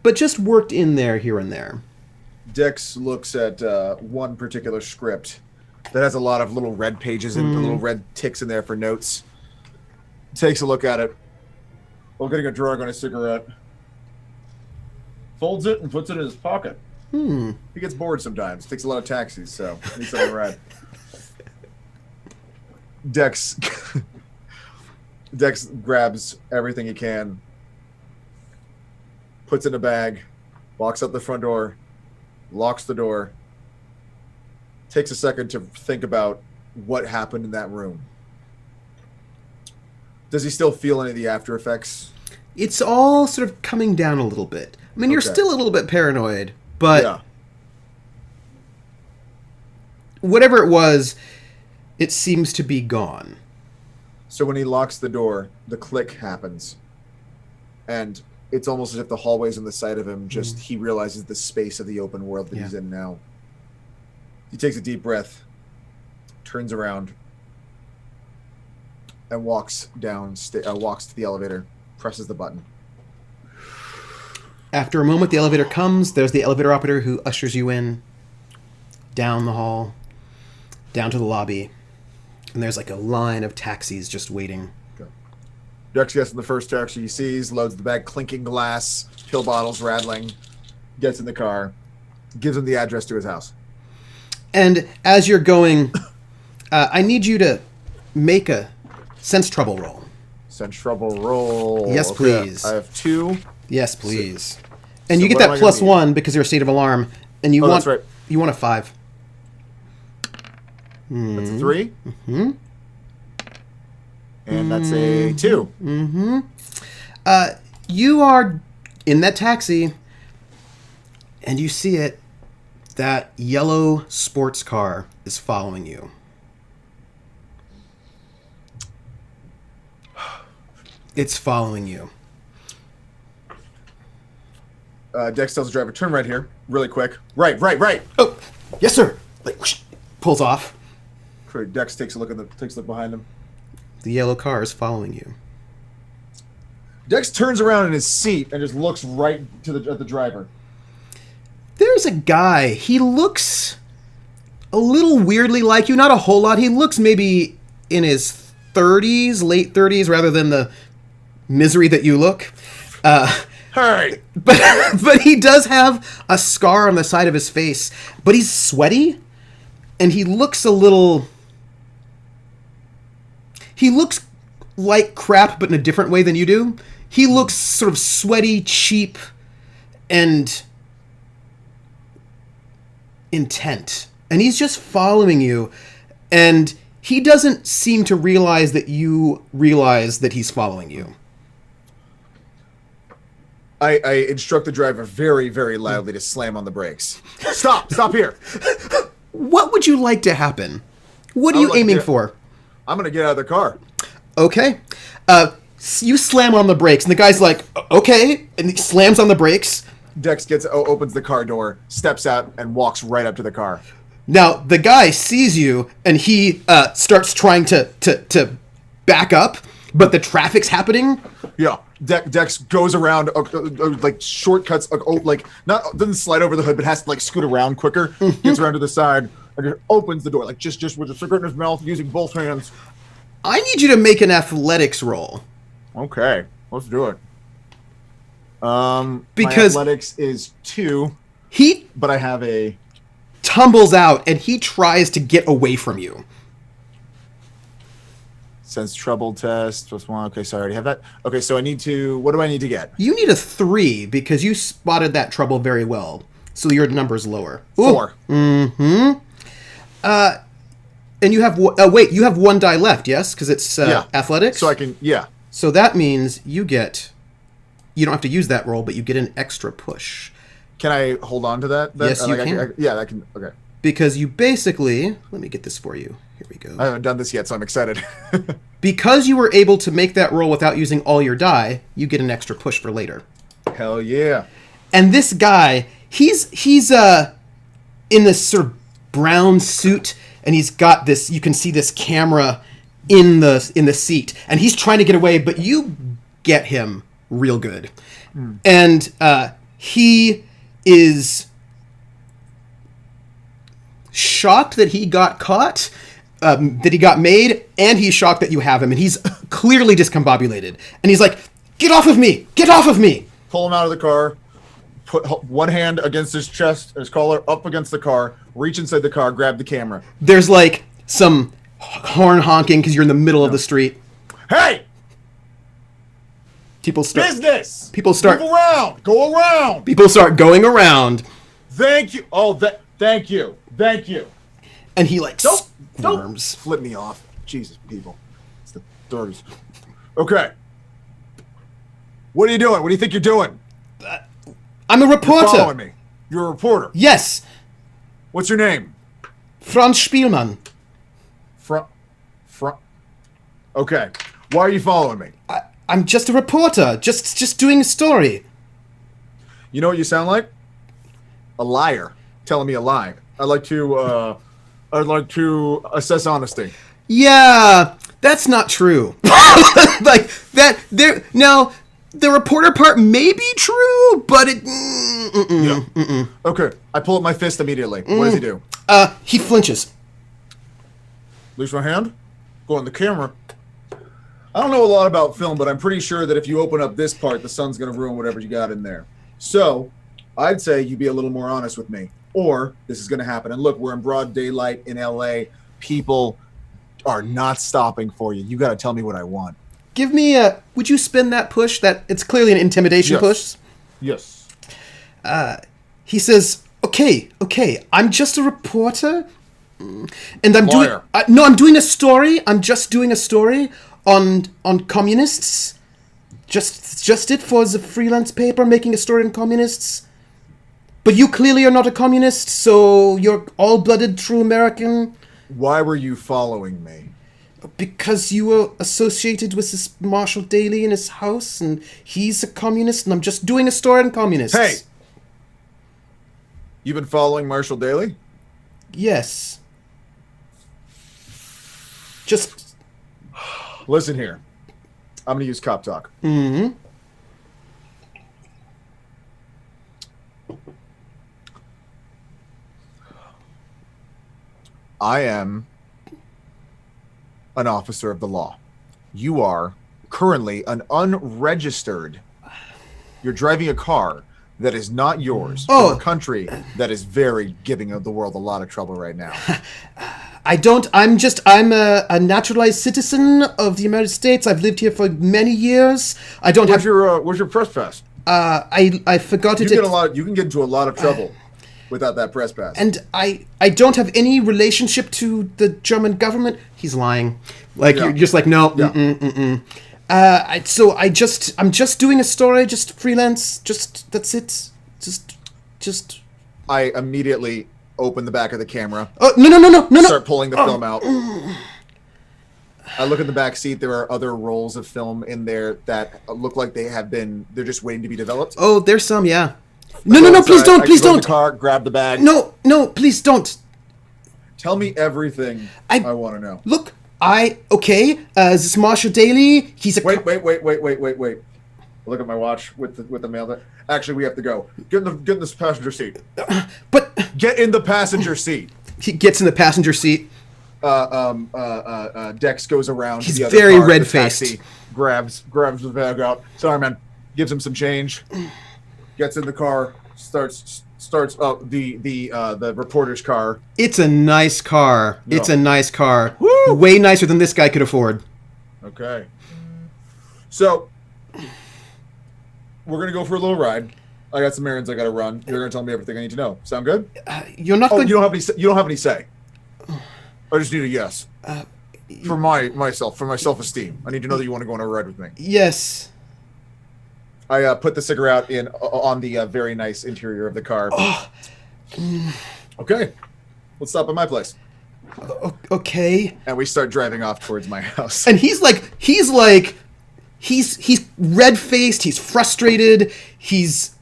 but just worked in there here and there. Dex looks at one particular script that has a lot of little red pages and little red ticks in there for notes. Takes a look at it while getting a drag on a cigarette. Folds it and puts it in his pocket. He gets bored sometimes. Takes a lot of taxis, so he needs something to ride. Dex grabs everything he can, puts it in a bag, walks out the front door, locks the door, takes a second to think about what happened in that room. Does he still feel any of the after effects? It's all sort of coming down a little bit. I mean, you're still a little bit paranoid, but whatever it was, it seems to be gone. So when he locks the door, the click happens. And it's almost as if the hallways on the side of him he realizes the space of the open world that he's in now. He takes a deep breath, turns around, and walks walks to the elevator, presses the button. After a moment, the elevator comes. There's the elevator operator who ushers you in, down the hall, down to the lobby. And there's like a line of taxis just waiting. Okay. Dex gets in the first taxi he sees, loads the bag, clinking glass, pill bottles rattling, gets in the car, gives him the address to his house. And as you're going, I need you to make a sense trouble roll. Sense trouble roll. Yes, please. I have 2. Yes, please. And So you get what am that I plus gonna need? 1 because you're a state of alarm. And you want that's right. you want a 5. That's a 3. Mm-hmm. And that's a 2. Mm-hmm. You are in that taxi, and you see it. That yellow sports car is following you. It's following you. Dex tells the driver, turn right here, really quick. Right. Oh, yes, sir. Like, whoosh, pulls off. Dex takes a look behind him. The yellow car is following you. Dex turns around in his seat and just looks right at the driver. There's a guy. He looks a little weirdly like you. Not a whole lot. He looks maybe in his 30s, late 30s, rather than the misery that you look. Hey! But he does have a scar on the side of his face. But he's sweaty, and he looks a little... He looks like crap, but in a different way than you do. He looks sort of sweaty, cheap, and intent. And he's just following you, and he doesn't seem to realize that you realize that he's following you. I instruct the driver very, very loudly to slam on the brakes. Stop here. What would you like to happen? What are you aiming for? I'm going to get out of the car. Okay. You slam on the brakes, and the guy's like, okay, and he slams on the brakes. Dex opens the car door, steps out, and walks right up to the car. Now, the guy sees you, and he starts trying to back up, but the traffic's happening. Yeah. Dex goes around, like shortcuts, doesn't slide over the hood, but has to like scoot around quicker. Gets around to the side and just opens the door, like just with a cigarette in his mouth, using both hands. I need you to make an athletics roll. Okay, let's do it. Because my athletics is 2, but I have a tumbles out and he tries to get away from you. sense trouble test +1. Okay, so I already have that. Okay, so what do I need to get? You need a 3 because you spotted that trouble very well. So your number's lower. 4. Mm-hmm. And you have you have 1 die left, yes? Because it's athletics? So I can, yeah. So that means you don't have to use that roll, but you get an extra push. Can I hold on to that? Yes, you can. I can, okay. Because you basically, let me get this for you. Here we go. I haven't done this yet, so I'm excited. Because you were able to make that roll without using all your die, you get an extra push for later. Hell yeah. And this guy, he's in this sort of brown suit, and he's got this, you can see this camera in the seat, and he's trying to get away, but you get him real good. And he is shocked that he got caught, that he got made, and he's shocked that you have him, and he's clearly discombobulated. And he's like, get off of me! Get off of me! Pull him out of the car, put one hand against his chest, his collar up against the car, reach inside the car, grab the camera. There's like some horn honking because you're in the middle of the street. Hey! Business! Move around! Go around! People start going around. Thank you! Thank you! And he like Don't squirms. flip me off. Jesus, people. It's the 30s. Okay. What are you doing? What do you think you're doing? I'm a You're reporter. following me. You're a reporter. Yes. What's your name? Franz Spielmann. Okay. Why are you following me? I'm just a reporter. Just doing a story. You know what you sound like? A liar. Telling me a lie. I'd like to assess honesty. Yeah. That's not true. Like that. There now, the reporter part may be true, but it. Okay, I pull up my fist immediately. What does he do? He flinches. Loose my hand. Go on the camera. I don't know a lot about film, but I'm pretty sure that if you open up this part, the sun's going to ruin whatever you got in there. So, I'd say you be a little more honest with me, or this is going to happen. And look, we're in broad daylight in LA. People are not stopping for you. You got to tell me what I want. Give me a. Would you spin that push? That it's clearly an intimidation push. Yes. He says, "Okay, I'm just a reporter, and I'm Liar. doing. No, I'm doing a story. I'm just doing a story on communists. Just it for the freelance paper, making a story on communists. But you clearly are not a communist, so you're all-blooded, true American." Why were you following me? Because you were associated with this Marshall Daly in his house, and he's a communist, and I'm just doing a story on communists. Hey! You've been following Marshall Daly? Yes. Just... Listen here. I'm going to use cop talk. Mm-hmm. I am an officer of the law. You are currently an unregistered. You're driving a car that is not yours from a country that is very giving the world a lot of trouble right now. I'm a naturalized citizen of the United States. I've lived here for many years. I don't Where's your press pass? I forgot it. You can get into a lot of trouble without that press pass. And I don't have any relationship to the German government. He's lying. Like you're just like no. Yeah. I'm just doing a story, just freelance. Just that's it. Just. I immediately open the back of the camera. Oh no! Start pulling the film out. I look in the back seat. There are other rolls of film in there that look like they're just waiting to be developed. Oh, there's some, yeah. No, please don't, please go in don't. the car, grab the bag. No, please don't. Tell me everything I want to know. Look, this is Marshall Daly. He's a... Wait. Look at my watch with the mail. Actually, we have to go. Get in this passenger seat. But... Get in the passenger seat. He gets in the passenger seat. Dex goes around. He's the other very car, red-faced. the taxi, grabs the bag out. Sorry, man. Gives him some change. Gets in the car. Starts the reporter's car. It's a nice car. No. It's a nice car. Woo! Way nicer than this guy could afford. Okay. So we're gonna go for a little ride. I got some errands I gotta run. You're gonna tell me everything I need to know. Sound good? You're not going. You don't have any say. I just need a yes. For my self-esteem. I need to know that you want to go on a ride with me. Yes. I put the cigarette on the very nice interior of the car. Okay, let's stop at my place. Okay. And we start driving off towards my house. And he's red-faced. He's frustrated. He's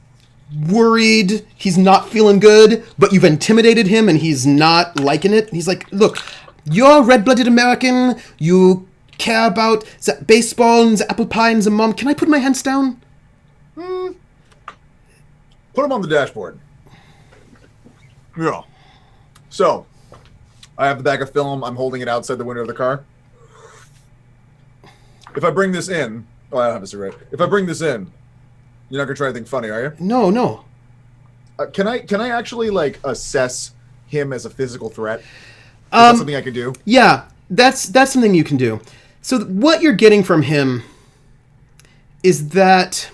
worried. He's not feeling good. But you've intimidated him, and he's not liking it. He's like, "Look, you're a red-blooded American. You care about the baseball and the apple pie and the mom. Can I put my hands down?" Put him on the dashboard. Yeah. So, I have the bag of film. I'm holding it outside the window of the car. If I bring this in... Oh, I don't have a cigarette. If I bring this in, you're not going to try anything funny, are you? No. Can I actually, assess him as a physical threat? Is that something I can do? Yeah, that's something you can do. So what you're getting from him is that...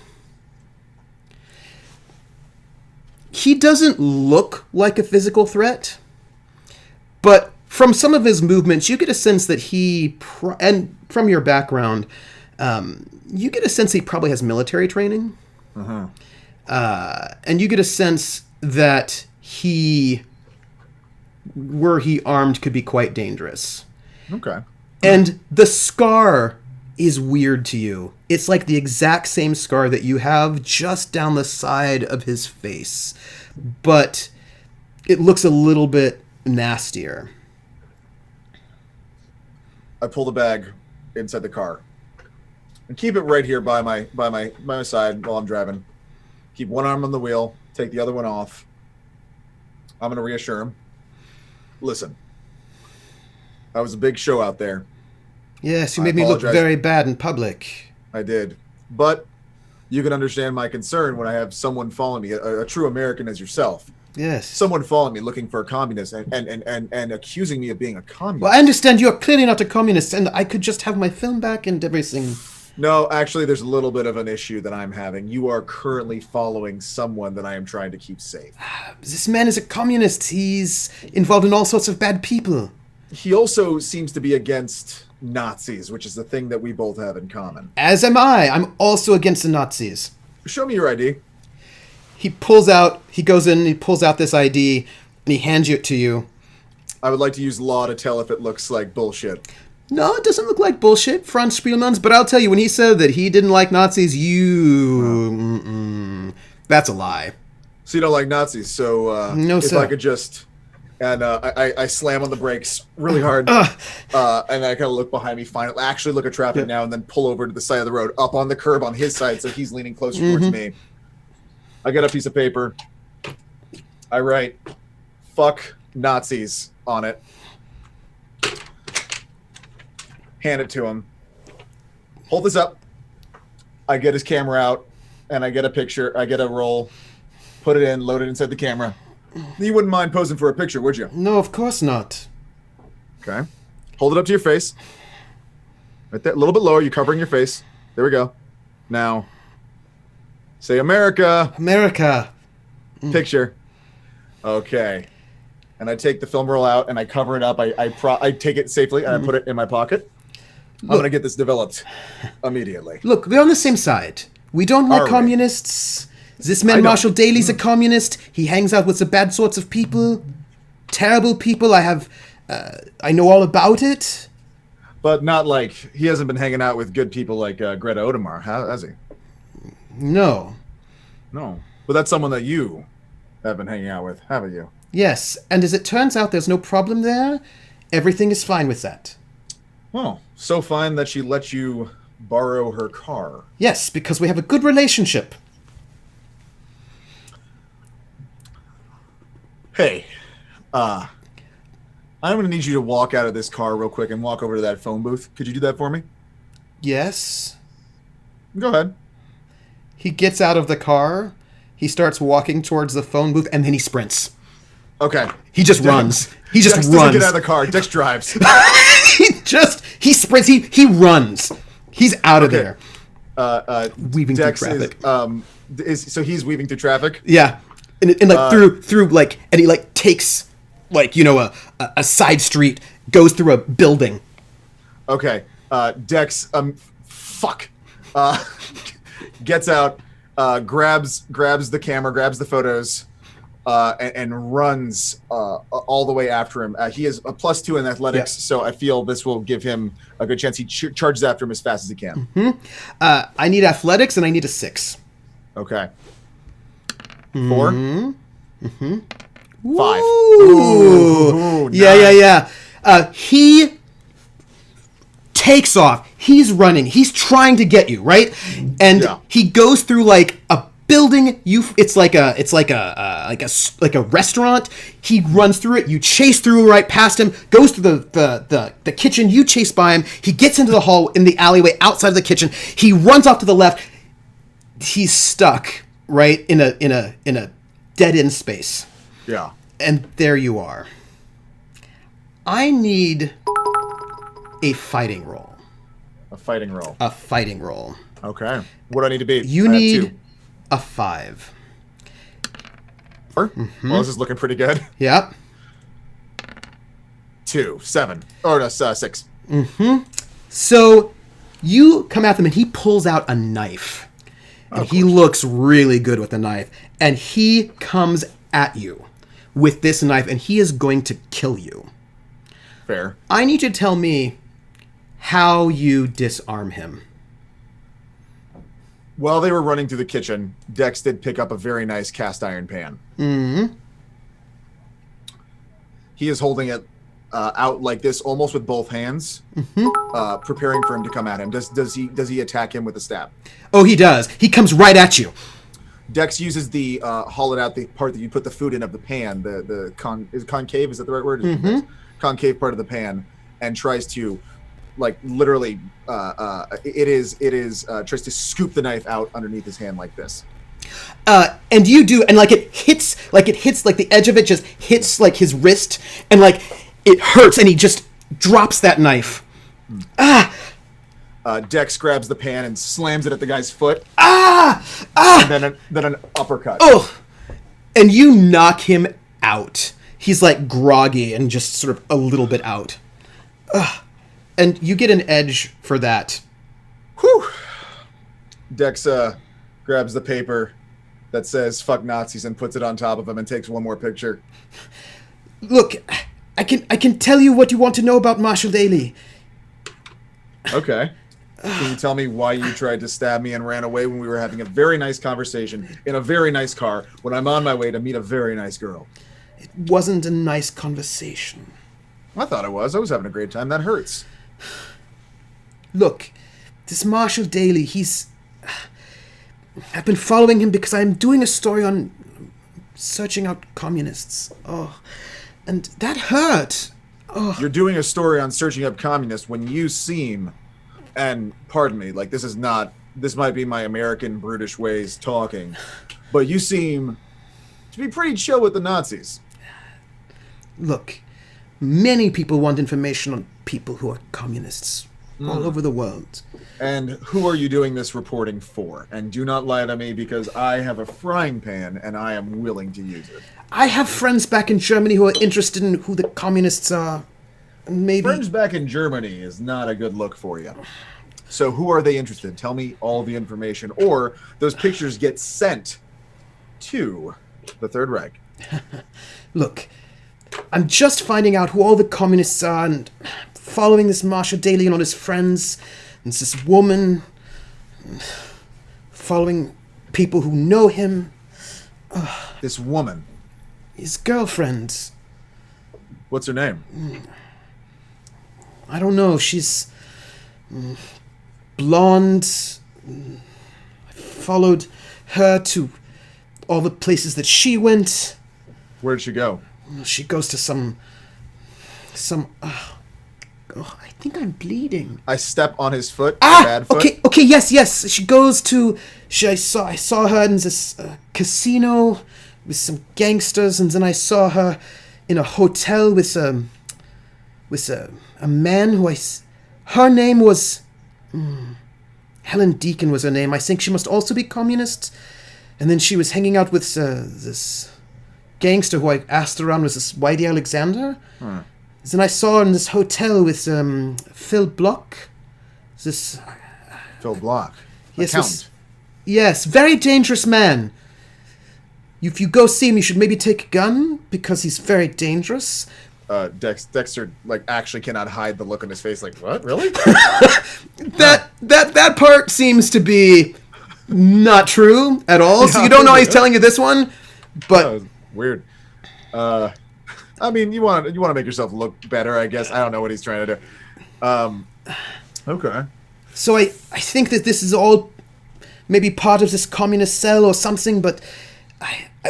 he doesn't look like a physical threat, but from some of his movements, you get a sense that and from your background, you get a sense he probably has military training. Uh-huh. And you get a sense that were he armed, could be quite dangerous. Okay. And the scar is weird to you. It's like the exact same scar that you have just down the side of his face, but it looks a little bit nastier. I pull the bag inside the car. And keep it right here by my side while I'm driving. Keep one arm on the wheel, take the other one off. I'm going to reassure him. Listen, that was a big show out there. Yes, you made me look very bad in public. I did. But you can understand my concern when I have someone following me, a true American as yourself. Yes. Someone following me looking for a communist and accusing me of being a communist. Well, I understand you're clearly not a communist, and I could just have my film back and everything. No, actually, there's a little bit of an issue that I'm having. You are currently following someone that I am trying to keep safe. This man is a communist. He's involved in all sorts of bad people. He also seems to be against Nazis, which is the thing that we both have in common. As am I. I'm also against the Nazis. Show me your ID. He goes in, he pulls out this ID, and he hands it to you. I would like to use law to tell if it looks like bullshit. No, it doesn't look like bullshit, Franz Spielman's, but I'll tell you, when he said that he didn't like Nazis, that's a lie. So you don't like Nazis, so no, if sir. I could just... And I slam on the brakes really hard, and I kind of look behind me, finally actually look at traffic now, and then pull over to the side of the road, up on the curb on his side, so he's leaning closer towards me. I get a piece of paper. I write, "Fuck Nazis" on it. Hand it to him. Hold this up. I get his camera out, and I get a picture. I get a roll, put it in, load it inside the camera. You wouldn't mind posing for a picture, would you? No, of course not. Okay. Hold it up to your face. Right there, a little bit lower. You're covering your face. There we go. Now, say America. America. Picture. Okay. And I take the film roll out and I cover it up. I take it safely and I put it in my pocket. I'm going to get this developed immediately. Look, we're on the same side. We don't like communists. This man, Marshall Daly's a communist. He hangs out with the bad sorts of people. Terrible people. I know all about it. But not like, he hasn't been hanging out with good people like Greta Odemar, has he? No. No. But that's someone that you have been hanging out with, haven't you? Yes, and as it turns out, there's no problem there. Everything is fine with that. Well, so fine that she let you borrow her car. Yes, because we have a good relationship. Hey, I'm going to need you to walk out of this car real quick and walk over to that phone booth. Could you do that for me? Yes. Go ahead. He gets out of the car, he starts walking towards the phone booth, and then he sprints. Okay. He just runs. He just Dex runs. Doesn't get out of the car. Dex drives. he sprints. He runs. He's out of there. Weaving Dex through traffic. So he's weaving through traffic? Yeah. And like through like, and he like takes like, you know, a side street, goes through a building. Okay. Dex, gets out, grabs the camera, grabs the photos, and runs all the way after him. He has a +2 in athletics, so I feel this will give him a good chance. He charges after him as fast as he can. Mm-hmm. I need athletics, and I need a 6. Okay. 4? Mm-hmm. 5. Ooh. Yeah. He takes off. He's running. He's trying to get you, right? And he goes through like a building. It's like a restaurant. He runs through it. You chase through right past him. Goes through the kitchen. You chase by him. He gets into the hall in the alleyway outside of the kitchen. He runs off to the left. He's stuck right in a dead end space. Yeah. And there you are. I need a fighting roll. A fighting roll. A fighting roll. Okay. What do I need to be? You need a 5. 4? Mm-hmm. Well, this is looking pretty good. Yep. 2. 7. Or no, 6. Mm-hmm. So you come at him and he pulls out a knife. And he looks really good with the knife. And he comes at you with this knife and he is going to kill you. Fair. I need you to tell me how you disarm him. While they were running through the kitchen, Dex did pick up a very nice cast iron pan. Mm-hmm. He is holding it out like this, almost with both hands, preparing for him to come at him. Does he attack him with a stab? Oh, he does. He comes right at you. Dex uses the hollowed out, the part that you put the food in of the pan, is concave, is that the right word? Concave part of the pan, and tries to, like, literally, tries to scoop the knife out underneath his hand like this. And you do, and like it hits, like the edge of it just hits like his wrist, and like it hurts, and he just drops that knife. Dex grabs the pan and slams it at the guy's foot. And then an uppercut. Oh, and you knock him out. He's like groggy and just sort of a little bit out. And you get an edge for that. Whew. Dex grabs the paper that says "fuck Nazis" and puts it on top of him and takes one more picture. Look, I can tell you what you want to know about Marshall Daly. Okay. Can you tell me why you tried to stab me and ran away when we were having a very nice conversation in a very nice car when I'm on my way to meet a very nice girl? It wasn't a nice conversation. I thought it was. I was having a great time. That hurts. Look, this Marshall Daly, I've been following him because I'm doing a story on searching out communists. Oh, and that hurt. Oh. You're doing a story on searching up communists when you seem, and pardon me, like this might be my American brutish ways talking, but you seem to be pretty chill with the Nazis. Look, many people want information on people who are communists all over the world. And who are you doing this reporting for? And do not lie to me, because I have a frying pan and I am willing to use it. I have friends back in Germany who are interested in who the communists are. Maybe friends back in Germany is not a good look for you. So who are they interested? Tell me all the information, or those pictures get sent to the Third Reich. Look, I'm just finding out who all the communists are and following this Marshall Daly and all his friends, and it's this woman, following people who know him. This woman? His girlfriend. What's her name? I don't know. She's blonde. I followed her to all the places that she went. Where'd she go? She goes to some. I think I'm bleeding. I step on his foot. Bad foot. Okay, yes. She goes to. I saw her in this casino with some gangsters, and then I saw her in a hotel with a man who her name was Helen Deacon was her name. I think she must also be communist. And then she was hanging out with this gangster who I asked around was this Whitey Alexander. Then I saw her in this hotel with Phil Block. Phil Block. Yes, yes, very dangerous man. If you go see him, you should maybe take a gun because he's very dangerous. Dexter actually cannot hide the look on his face. Like, what? Really? that part seems to be not true at all. So you don't know he's telling you this one, but weird. I mean, you want to make yourself look better, I guess. I don't know what he's trying to do. Okay. So I think that this is all maybe part of this communist cell or something, but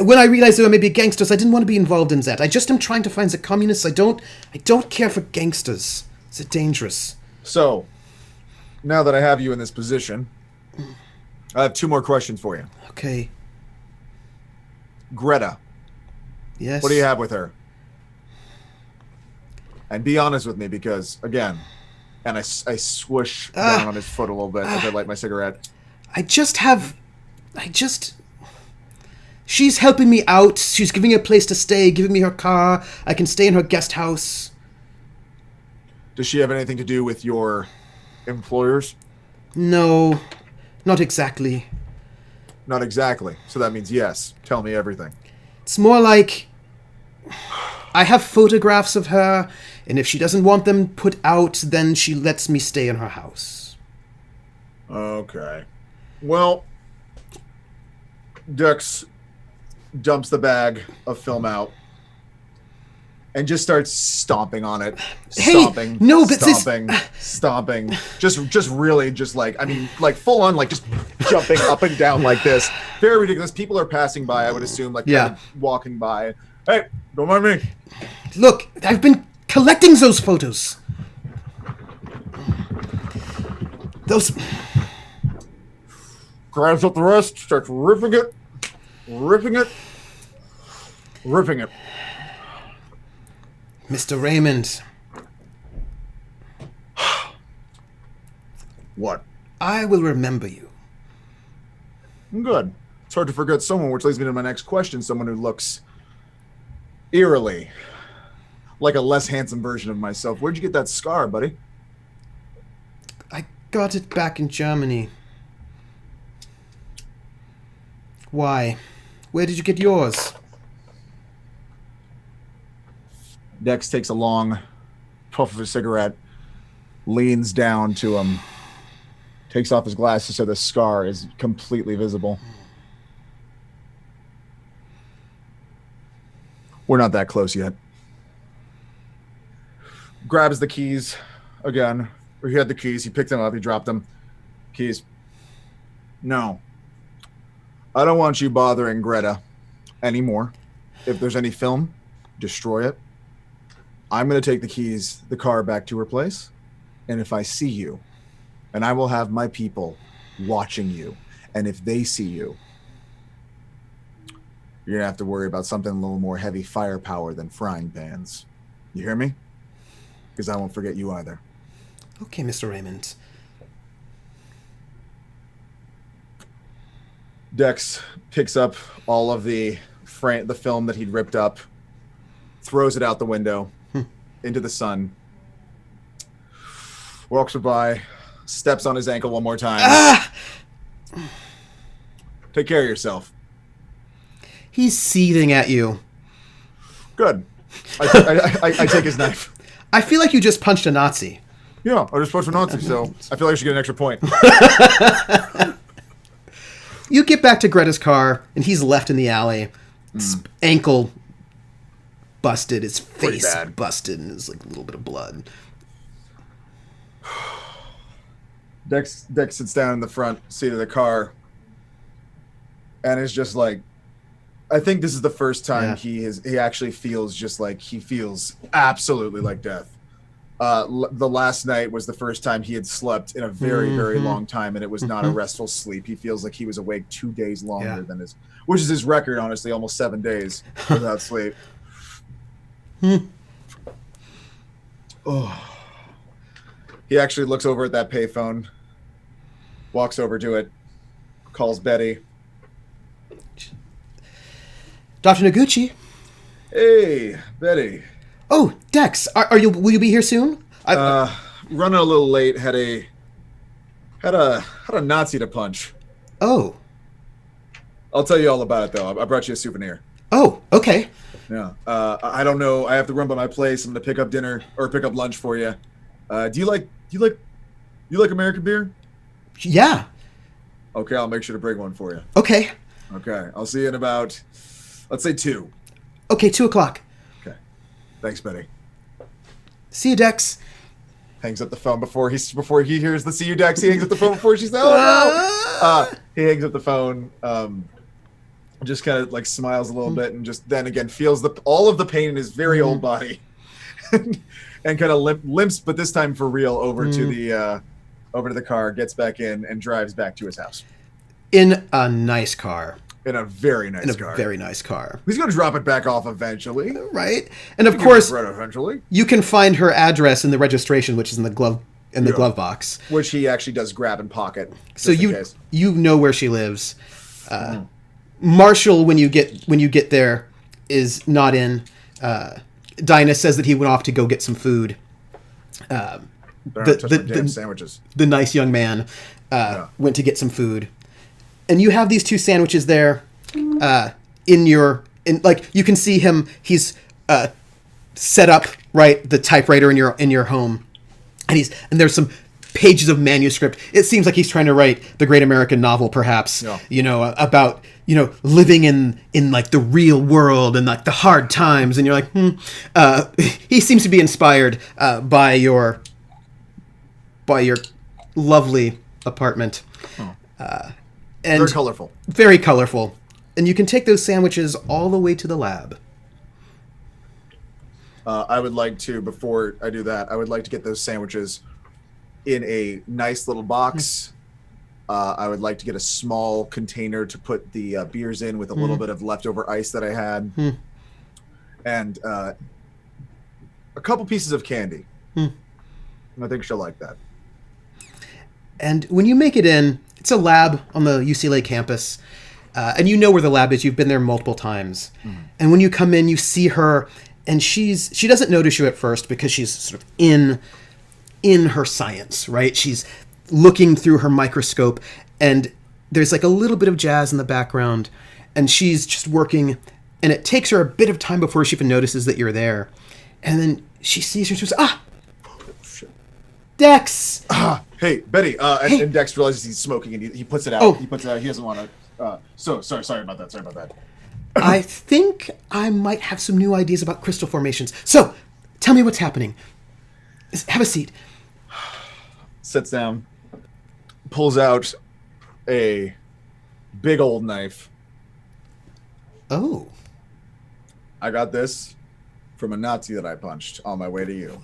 when I realized there were maybe gangsters, I didn't want to be involved in that. I just am trying to find the communists. I don't care for gangsters. It's dangerous. So, now that I have you in this position, I have two more questions for you. Okay. Greta. Yes? What do you have with her? And be honest with me, because, again, and I swoosh down on his foot a little bit as I light my cigarette. She's helping me out. She's giving me a place to stay, giving me her car. I can stay in her guest house. Does she have anything to do with your employers? No, not exactly. Not exactly. So that means yes. Tell me everything. It's more like I have photographs of her, and if she doesn't want them put out, then she lets me stay in her house. Okay. Well, Dex dumps the bag of film out and just starts stomping on it. Hey, Stomping. no, but this- stomping. Just really just like, I mean, like full on, like just jumping up and down like this. Very ridiculous. People are passing by, I would assume, like kind of walking by. Hey, don't mind me. Look, I've been collecting those photos. Those... Grabs up the rest, starts ripping it. Mr. Raymond. What? I will remember you. Good. It's hard to forget someone, which leads me to my next question. Someone who looks eerily like a less handsome version of myself. Where'd you get that scar, buddy? I got it back in Germany. Why? Where did you get yours? Dex takes a long puff of a cigarette, leans down to him, takes off his glasses so the scar is completely visible. We're not that close yet. Grabs the keys again. Or he had the keys. He picked them up. He dropped them. Keys. No. I don't want you bothering Greta anymore. If there's any film, destroy it. I'm going to take the car back to her place. And if I see you, and I will have my people watching you. And if they see you, you're going to have to worry about something a little more heavy firepower than frying pans. You hear me? Because I won't forget you either. Okay, Mr. Raymond. Dex picks up all of the film that he'd ripped up, throws it out the window into the sun, walks by, steps on his ankle one more time. Ah! Take care of yourself. He's seething at you. Good. I take his knife. I feel like you just punched a Nazi. Yeah, I just punched a Nazi, so I feel like I should get an extra point. You get back to Greta's car, and he's left in the alley. His ankle busted, his face busted, and there's like a little bit of blood. Dex sits down in the front seat of the car, and is just like, I think this is the first time he actually feels just like he feels absolutely like death. The last night was the first time he had slept in a very, very long time, and it was not a restful sleep. He feels like he was awake 2 days longer than which is his record, honestly, almost 7 days without sleep. Oh. He actually looks over at that payphone, walks over to it, calls Betty. Dr. Noguchi. Hey, Betty. Oh, Dex, will you be here soon? Running a little late. Had a Nazi to punch. Oh. I'll tell you all about it though. I brought you a souvenir. Oh, okay. Yeah. I don't know. I have to run by my place. I'm gonna pick up dinner or pick up lunch for you. Do you like American beer? Yeah. Okay, I'll make sure to bring one for you. Okay. Okay, I'll see you in about, let's say 2. Okay, 2:00. Okay. Thanks, Betty. See you, Dex. Hangs up the phone before he hears the "see you, Dex." He hangs up the phone before she says, "Oh no!" He hangs up the phone. Just kind of like smiles a little bit, and just then again feels all of the pain in his very old body, and kind of limps, but this time for real, over to the car. Gets back in and drives back to his house. In a nice car. In a very nice car. Very nice car. He's going to drop it back off eventually. Right. And of course, eventually, you can find her address in the registration, which is in the glove box. Which he actually does grab and pocket. So you know where she lives. Marshall, when you get there, is not in. Dinah says that he went off to go get some food. The sandwiches. The nice young man went to get some food. And you have these 2 sandwiches there, you can see him. He's set up the typewriter in your home, and there's some pages of manuscript. It seems like he's trying to write the great American novel, perhaps, about, living in like the real world and like the hard times. And you're like, he seems to be inspired by your lovely apartment. And Very colorful. Very colorful. And you can take those sandwiches all the way to the lab. I would like to, before I do that, I would like to get those sandwiches in a nice little box. I would like to get a small container to put the beers in with a little bit of leftover ice that I had. And a couple pieces of candy. I think she'll like that. And when you make it in, it's a lab on the UCLA campus. And you know where the lab is. You've been there multiple times. And when you come in, you see her, and she doesn't notice you at first because she's sort of in her science, right? She's looking through her microscope, and there's like a little bit of jazz in the background, and she's just working, and it takes her a bit of time before she even notices that you're there. And then she sees you and she goes, Shit. Dex! Hey, Betty. Hey. And Dex realizes he's smoking, and he puts it out. Oh. He puts it out. He doesn't want to. Sorry about that. I think I might have some new ideas about crystal formations. So, tell me what's happening. Have a seat. Sits down, pulls out a big old knife. Oh. I got this from a Nazi that I punched on my way to you.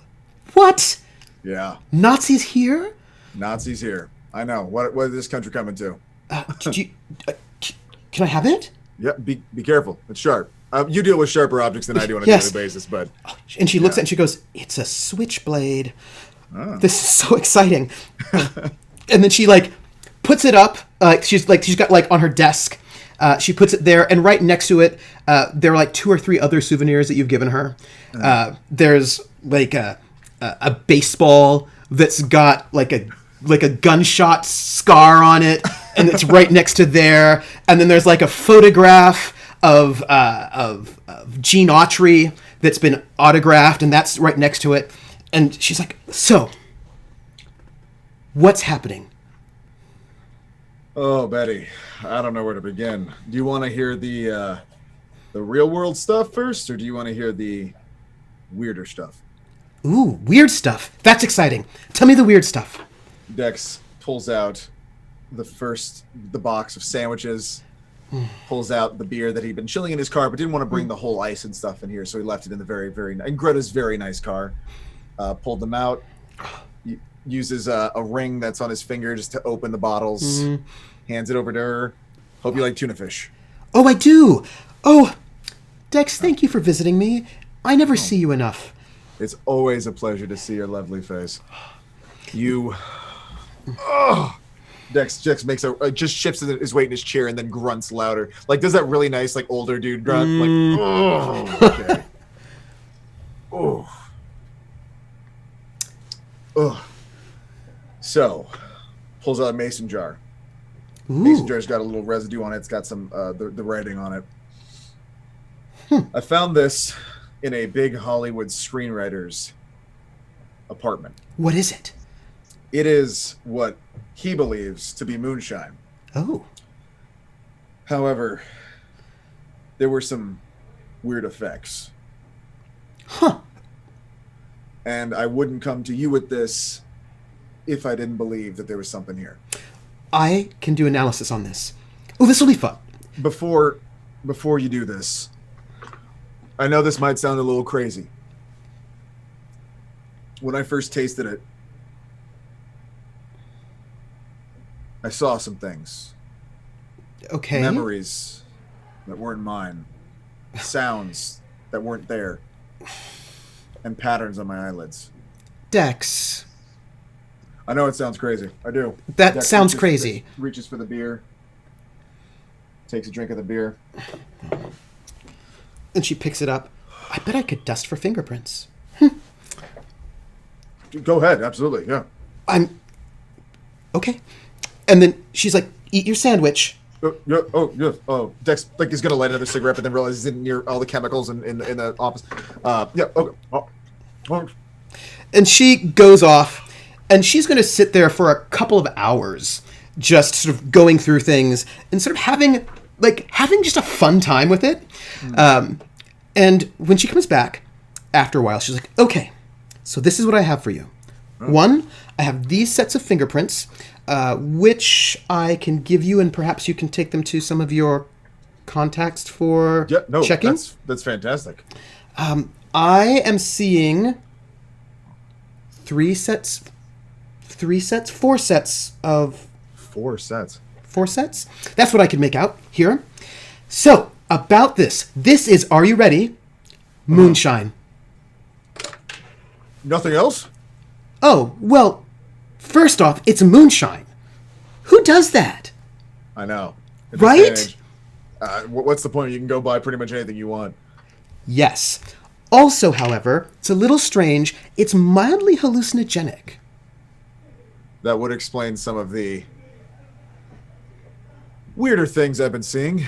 What? Yeah, Nazis here? Nazis here. I know. What is this country coming to? Can I have it? Yeah, be careful. It's sharp. You deal with sharper objects than I do on a Yes. daily basis, but And she looks at it and she goes, "It's a switchblade. Oh. This is so exciting." And then she puts it up. She's got on her desk. She puts it there, and right next to it, there are 2 or 3 other souvenirs that you've given her. There's a baseball that's got a gunshot scar on it, and it's right next to there. And then there's a photograph of Gene Autry that's been autographed, and that's right next to it. And she's like, "So, what's happening?" oh, Betty, I don't know where to begin. Do you want to hear the real world stuff first, or do you want to hear the weirder stuff? Ooh, weird stuff. That's exciting. Tell me the weird stuff. Dex pulls out the box of sandwiches, pulls out the beer that he'd been chilling in his car, but didn't want to bring the whole ice and stuff in here, so he left it in the in Greta's very nice car. Pulled them out, uses a ring that's on his finger just to open the bottles, hands it over to her. Hope you like tuna fish. Oh, I do. Oh, Dex, thank you for visiting me. I never see you enough. It's always a pleasure to see your lovely face. You... Dex makes just shifts his weight in his chair and then grunts louder. Does that really nice, older dude grunt. Okay. So, pulls out a mason jar. Ooh. Mason jar's got a little residue on it. It's got some, the writing on it. I found this in a big Hollywood screenwriter's apartment. What is it? It is what he believes to be moonshine. Oh. However, there were some weird effects. Huh. And I wouldn't come to you with this if I didn't believe that there was something here. I can do analysis on this. Oh, this will be fun. Before you do this, I know this might sound a little crazy. When I first tasted it, I saw some things. Okay. Memories that weren't mine. Sounds that weren't there. And patterns on my eyelids. Dex. I know it sounds crazy. I do. That Dex sounds crazy. Reaches for the beer. Takes a drink of the beer. And she picks it up. I bet I could dust for fingerprints. Go ahead. Absolutely. Yeah. I'm... Okay. And then she's like, "Eat your sandwich." Dex is gonna light another cigarette, but then realizes he's near all the chemicals in the office. Okay. And she goes off, And she's going to sit there for a couple of hours, just sort of going through things and sort of having just a fun time with it. And when she comes back, after a while, she's like, okay, so this is what I have for you. One, I have these sets of fingerprints, which I can give you, and perhaps you can take them to some of your contacts for checking. That's fantastic. I am seeing four sets of... 4 sets. 4 sets? That's what I can make out here. So, about this. This is, are you ready? Moonshine. Nothing else? Oh, well, first off, it's moonshine. Who does that? I know. Right? What's the point? You can go buy pretty much anything you want. Yes. Also, however, it's a little strange. It's mildly hallucinogenic. That would explain some of the weirder things I've been seeing.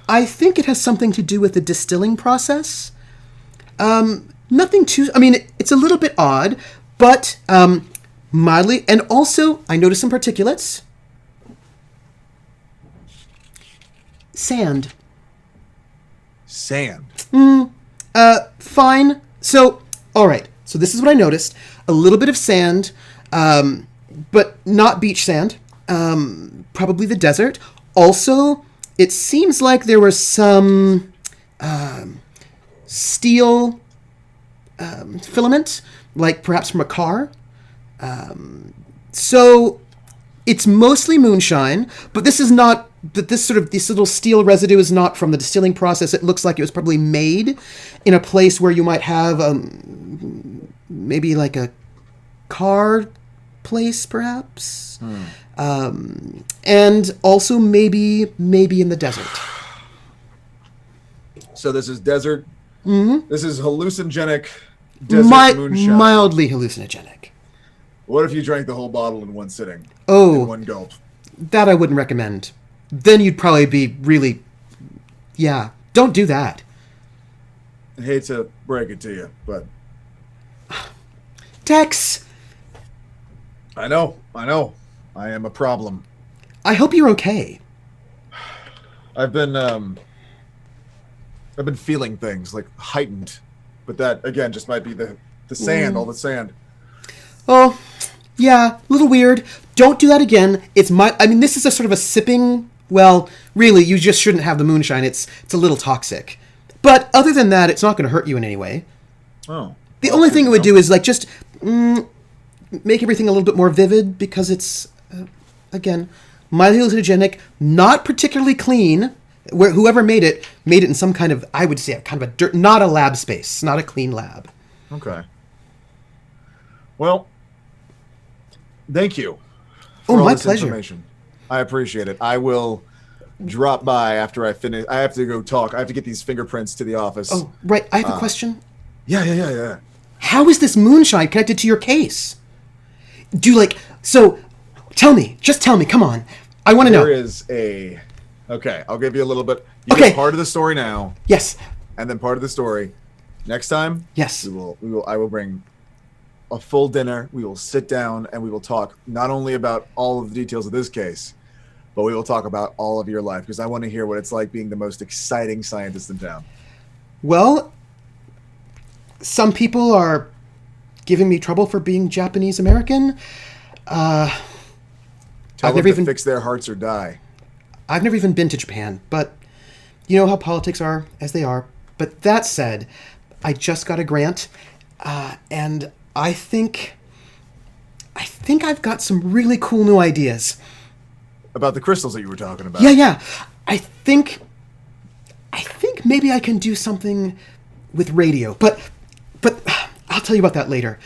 I think it has something to do with the distilling process. Nothing too... I mean, it's a little bit odd, but mildly... And also, I noticed some particulates. Sand. Sand? Fine. So, all right. So this is what I noticed. A little bit of sand, but not beach sand. Probably the desert. Also, it seems like there was some steel filament, like perhaps from a car. So it's mostly moonshine, but this is not... This little steel residue is not from the distilling process. It looks like it was probably made in a place where you might have maybe like a car place, perhaps, and also maybe in the desert. So this is desert. Mm-hmm. This is hallucinogenic desert moonshine. Mildly hallucinogenic. What if you drank the whole bottle in one sitting? Oh, in one gulp. That I wouldn't recommend. Then you'd probably be really... Yeah, don't do that. I hate to break it to you, but... Tex! I know. I am a problem. I hope you're okay. I've been feeling things, like, heightened. But that, again, just might be the sand, all the sand. Oh, yeah, a little weird. Don't do that again. This is a sort of a sipping... Well, really, you just shouldn't have the moonshine. It's a little toxic. But other than that, it's not going to hurt you in any way. Oh. The only thing it would do is, like, just make everything a little bit more vivid, because it's, again, mildly hallucinogenic, not particularly clean. Whoever made it in some kind of, I would say, kind of a dirt, not a lab space, not a clean lab. Okay. Well, thank you. Oh, my pleasure. I appreciate it. I will drop by after I finish. I have to go talk. I have to get these fingerprints to the office. Oh, right. I have a question. Yeah. How is this moonshine connected to your case? So tell me. Just tell me. Come on. I want to know. There is okay, I'll give you a little bit. You get part of the story now. Yes. And then part of the story next time. Yes. I will bring a full dinner. We will sit down and we will talk not only about all of the details of this case, but we will talk about all of your life, because I want to hear what it's like being the most exciting scientist in town. Well, some people are giving me trouble for being Japanese American. Tell them to fix their hearts or die. I've never even been to Japan, but you know how politics are as they are. But that said, I just got a grant, and I think I've got some really cool new ideas. About the crystals that you were talking about. Yeah. I think maybe I can do something with radio, but I'll tell you about that later.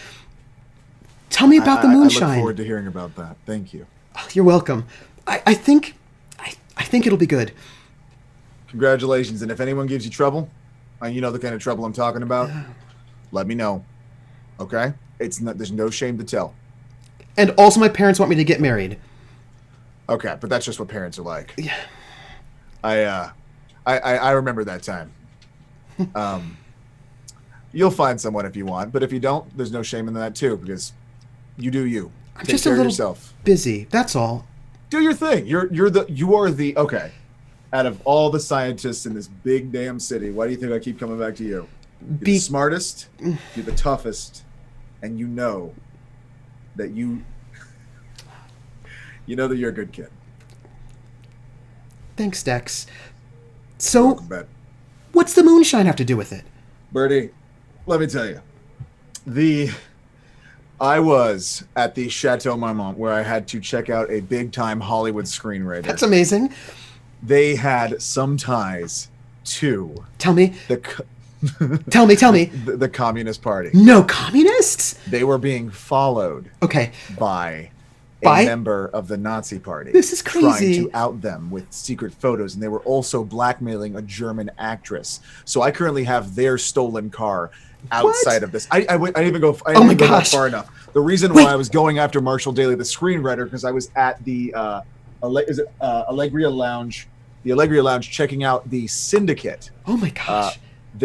Tell me about the moonshine. I look forward to hearing about that. Thank you. Oh, you're welcome. I think it'll be good. Congratulations, and if anyone gives you trouble, you know the kind of trouble I'm talking about, let me know. Okay? There's no shame to tell. And also my parents want me to get married. Okay, but that's just what parents are like. Yeah. I remember that time. You'll find someone if you want, but if you don't, there's no shame in that too, because you do you. I'm Take just a care of little yourself. busy. That's all. Do your thing. You are the okay. Out of all the scientists in this big damn city, why do you think I keep coming back to you? You're the smartest, you're the toughest, and you know that you know that you're a good kid. Thanks, Dex. So, Bet. what's the moonshine have to do with it? Birdie, let me tell you. I was at the Chateau Marmont where I had to check out a big-time Hollywood screenwriter. That's amazing. They had some ties to Tell me. Tell me. Tell me. The Communist Party. No communists? They were being followed Okay. by a member of the Nazi Party. This is crazy. Trying to out them with secret photos, and they were also blackmailing a German actress. So I currently have their stolen car outside of this. I didn't even go. I didn't go that far enough. The reason why I was going after Marshall Daly, the screenwriter, because I was at the Allegria Lounge, checking out the Syndicate. Oh my gosh.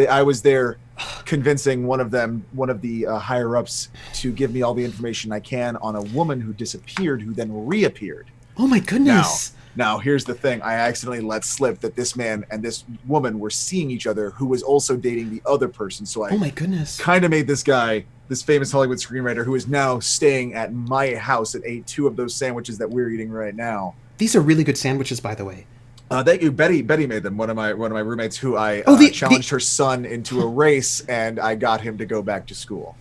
I was there convincing one of the higher ups to give me all the information I can on a woman who disappeared, who then reappeared. Oh my goodness. Now here's the thing. I accidentally let slip that this man and this woman were seeing each other, who was also dating the other person. So I oh my goodness. kind of made this guy, this famous Hollywood screenwriter, who is now staying at my house and ate 2 of those sandwiches that we're eating right now. These are really good sandwiches, by the way. Thank you. Betty made them. One of my roommates, who I challenged her son into a race, and I got him to go back to school.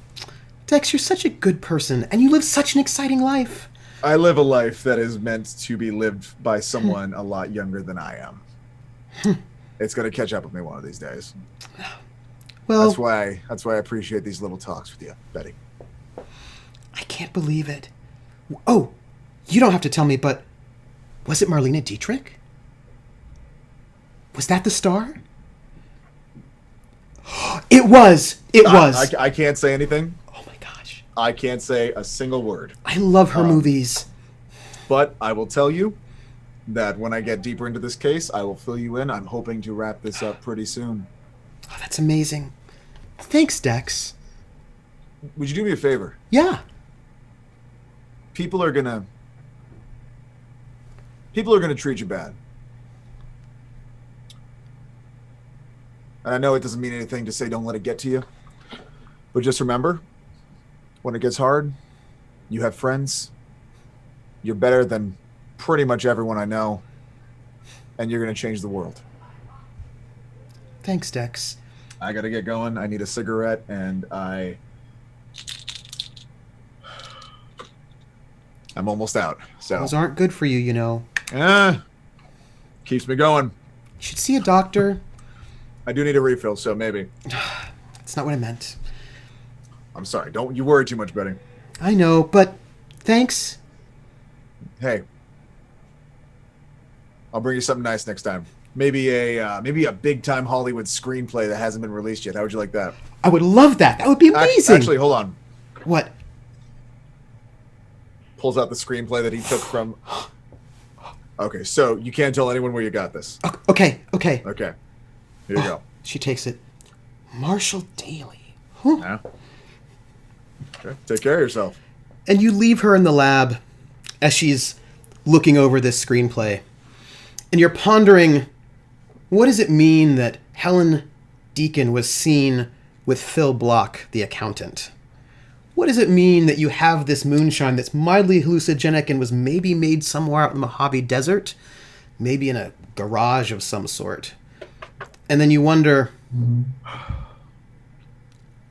Dex, you're such a good person, and you live such an exciting life. I live a life that is meant to be lived by someone a lot younger than I am. It's going to catch up with me one of these days. Well, that's why I appreciate these little talks with you, Betty. I can't believe it. Oh, you don't have to tell me, but was it Marlene Dietrich? Was that the star? It was. It was. I can't say anything. Oh my gosh. I can't say a single word. I love her movies. But I will tell you that when I get deeper into this case, I will fill you in. I'm hoping to wrap this up pretty soon. Oh, that's amazing. Thanks, Dex. Would you do me a favor? Yeah. People are gonna treat you bad. And I know it doesn't mean anything to say don't let it get to you. But just remember, when it gets hard, you have friends. You're better than pretty much everyone I know. And you're going to change the world. Thanks, Dex. I got to get going. I need a cigarette, and I'm almost out. So Those aren't good for you, you know. Keeps me going. You should see a doctor. I do need a refill, so maybe. That's not what I meant. I'm sorry. Don't you worry too much, Betty. I know, but thanks. Hey, I'll bring you something nice next time. Maybe a big time Hollywood screenplay that hasn't been released yet. How would you like that? I would love that. That would be amazing. Actually, hold on. What? Pulls out the screenplay that he took from. Okay, so you can't tell anyone where you got this. Okay. Okay, here you go. She takes it. Marshall Daly. Yeah. Okay, take care of yourself. And you leave her in the lab as she's looking over this screenplay. And you're pondering, what does it mean that Helen Deacon was seen with Phil Block, the accountant? What does it mean that you have this moonshine that's mildly hallucinogenic and was maybe made somewhere out in the Mojave Desert? Maybe in a garage of some sort. And then you wonder,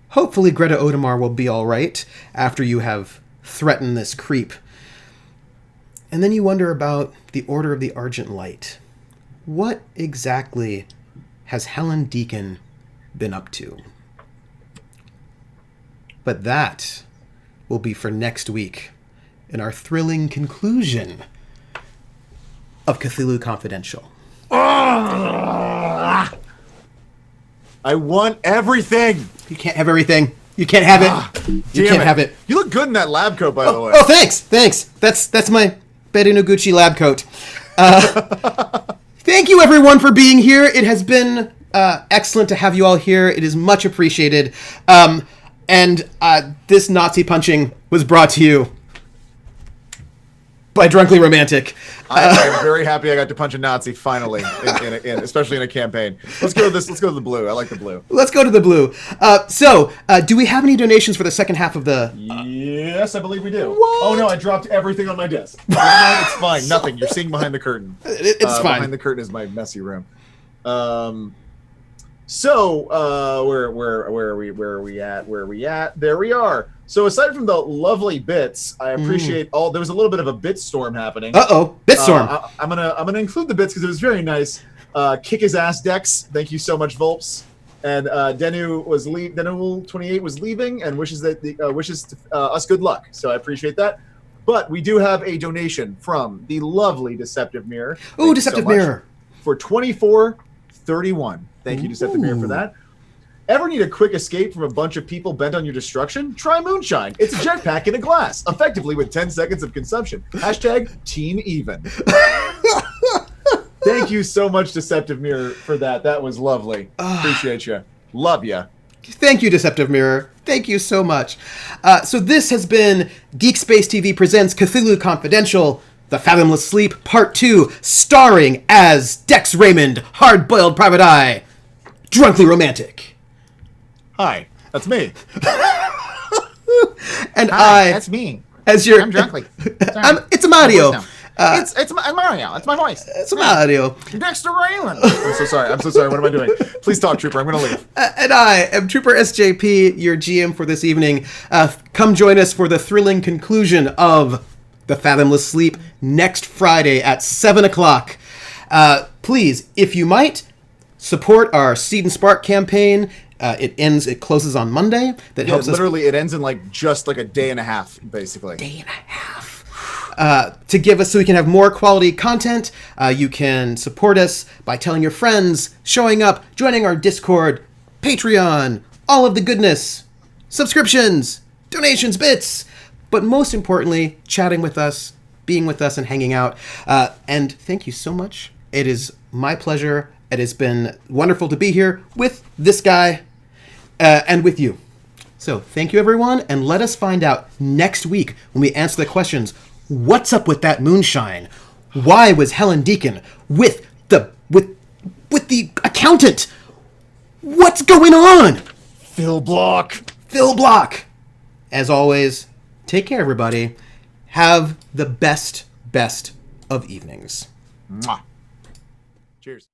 hopefully Greta Odemar will be all right after you have threatened this creep. And then you wonder about the Order of the Argent Light. What exactly has Helen Deacon been up to? But that will be for next week in our thrilling conclusion of Cthulhu Confidential. I want everything. You can't have everything. You can't have it. You can't have it. You look good in that lab coat, by the way. Oh, thanks. That's my Betty Noguchi lab coat. Thank you, everyone, for being here. It has been excellent to have you all here. It is much appreciated. And this Nazi punching was brought to you by Drunkly Romantic. I'm very happy I got to punch a Nazi finally, especially in a campaign. Let's go to this. Let's go to the blue. I like the blue. Let's go to the blue. Do we have any donations for the second half of the... Yes, I believe we do. What? Oh no, I dropped everything on my desk. It's fine. Nothing. You're seeing behind the curtain. It's fine. Behind the curtain is my messy room. So where are we at? There we are. So aside from the lovely bits, I appreciate all. There was a little bit of a bit storm happening. Bitstorm. I'm gonna include the bits because it was very nice. Kick his ass, Dex. Thank you so much, Volps. And Denu 28 was leaving and wishes us good luck. So I appreciate that. But we do have a donation from the lovely Deceptive Mirror. Ooh, Deceptive Mirror for $24.31. Thank you, Deceptive Mirror, for that. Ever need a quick escape from a bunch of people bent on your destruction? Try Moonshine. It's a jetpack in a glass, effectively with 10 seconds of consumption. Hashtag Team Even. Thank you so much, Deceptive Mirror, for that. That was lovely. Appreciate you. Love you. Thank you, Deceptive Mirror. Thank you so much. So this has been GeekSpaceTV Presents Cthulhu Confidential, The Fathomless Sleep, Part 2, starring as Dex Raymond, Hard-Boiled Private Eye, Drunkly Romantic. Hi, that's me. And Hi, that's me. As your... I'm Drunkly. It's Mario. It's Mario. It's my voice. It's Mario. Dexter Raylan. I'm so sorry. What am I doing? Please talk, Trooper. I'm going to leave. And I am Trooper SJP, your GM for this evening. Come join us for the thrilling conclusion of The Fathomless Sleep next Friday at 7 o'clock. Please, if you might, support our Seed and Spark campaign. It closes on Monday. That helps us. Literally, it ends in just a day and a half, basically. Day and a half. To give us so we can have more quality content. You can support us by telling your friends, showing up, joining our Discord, Patreon, all of the goodness, subscriptions, donations, bits, but most importantly, chatting with us, being with us, and hanging out. And thank you so much. It is my pleasure. It has been wonderful to be here with this guy and with you. So thank you, everyone, and let us find out next week when we answer the questions. What's up with that moonshine? Why was Helen Deacon with the accountant? What's going on? Phil Block. As always, take care, everybody. Have the best of evenings. Mwah. Cheers.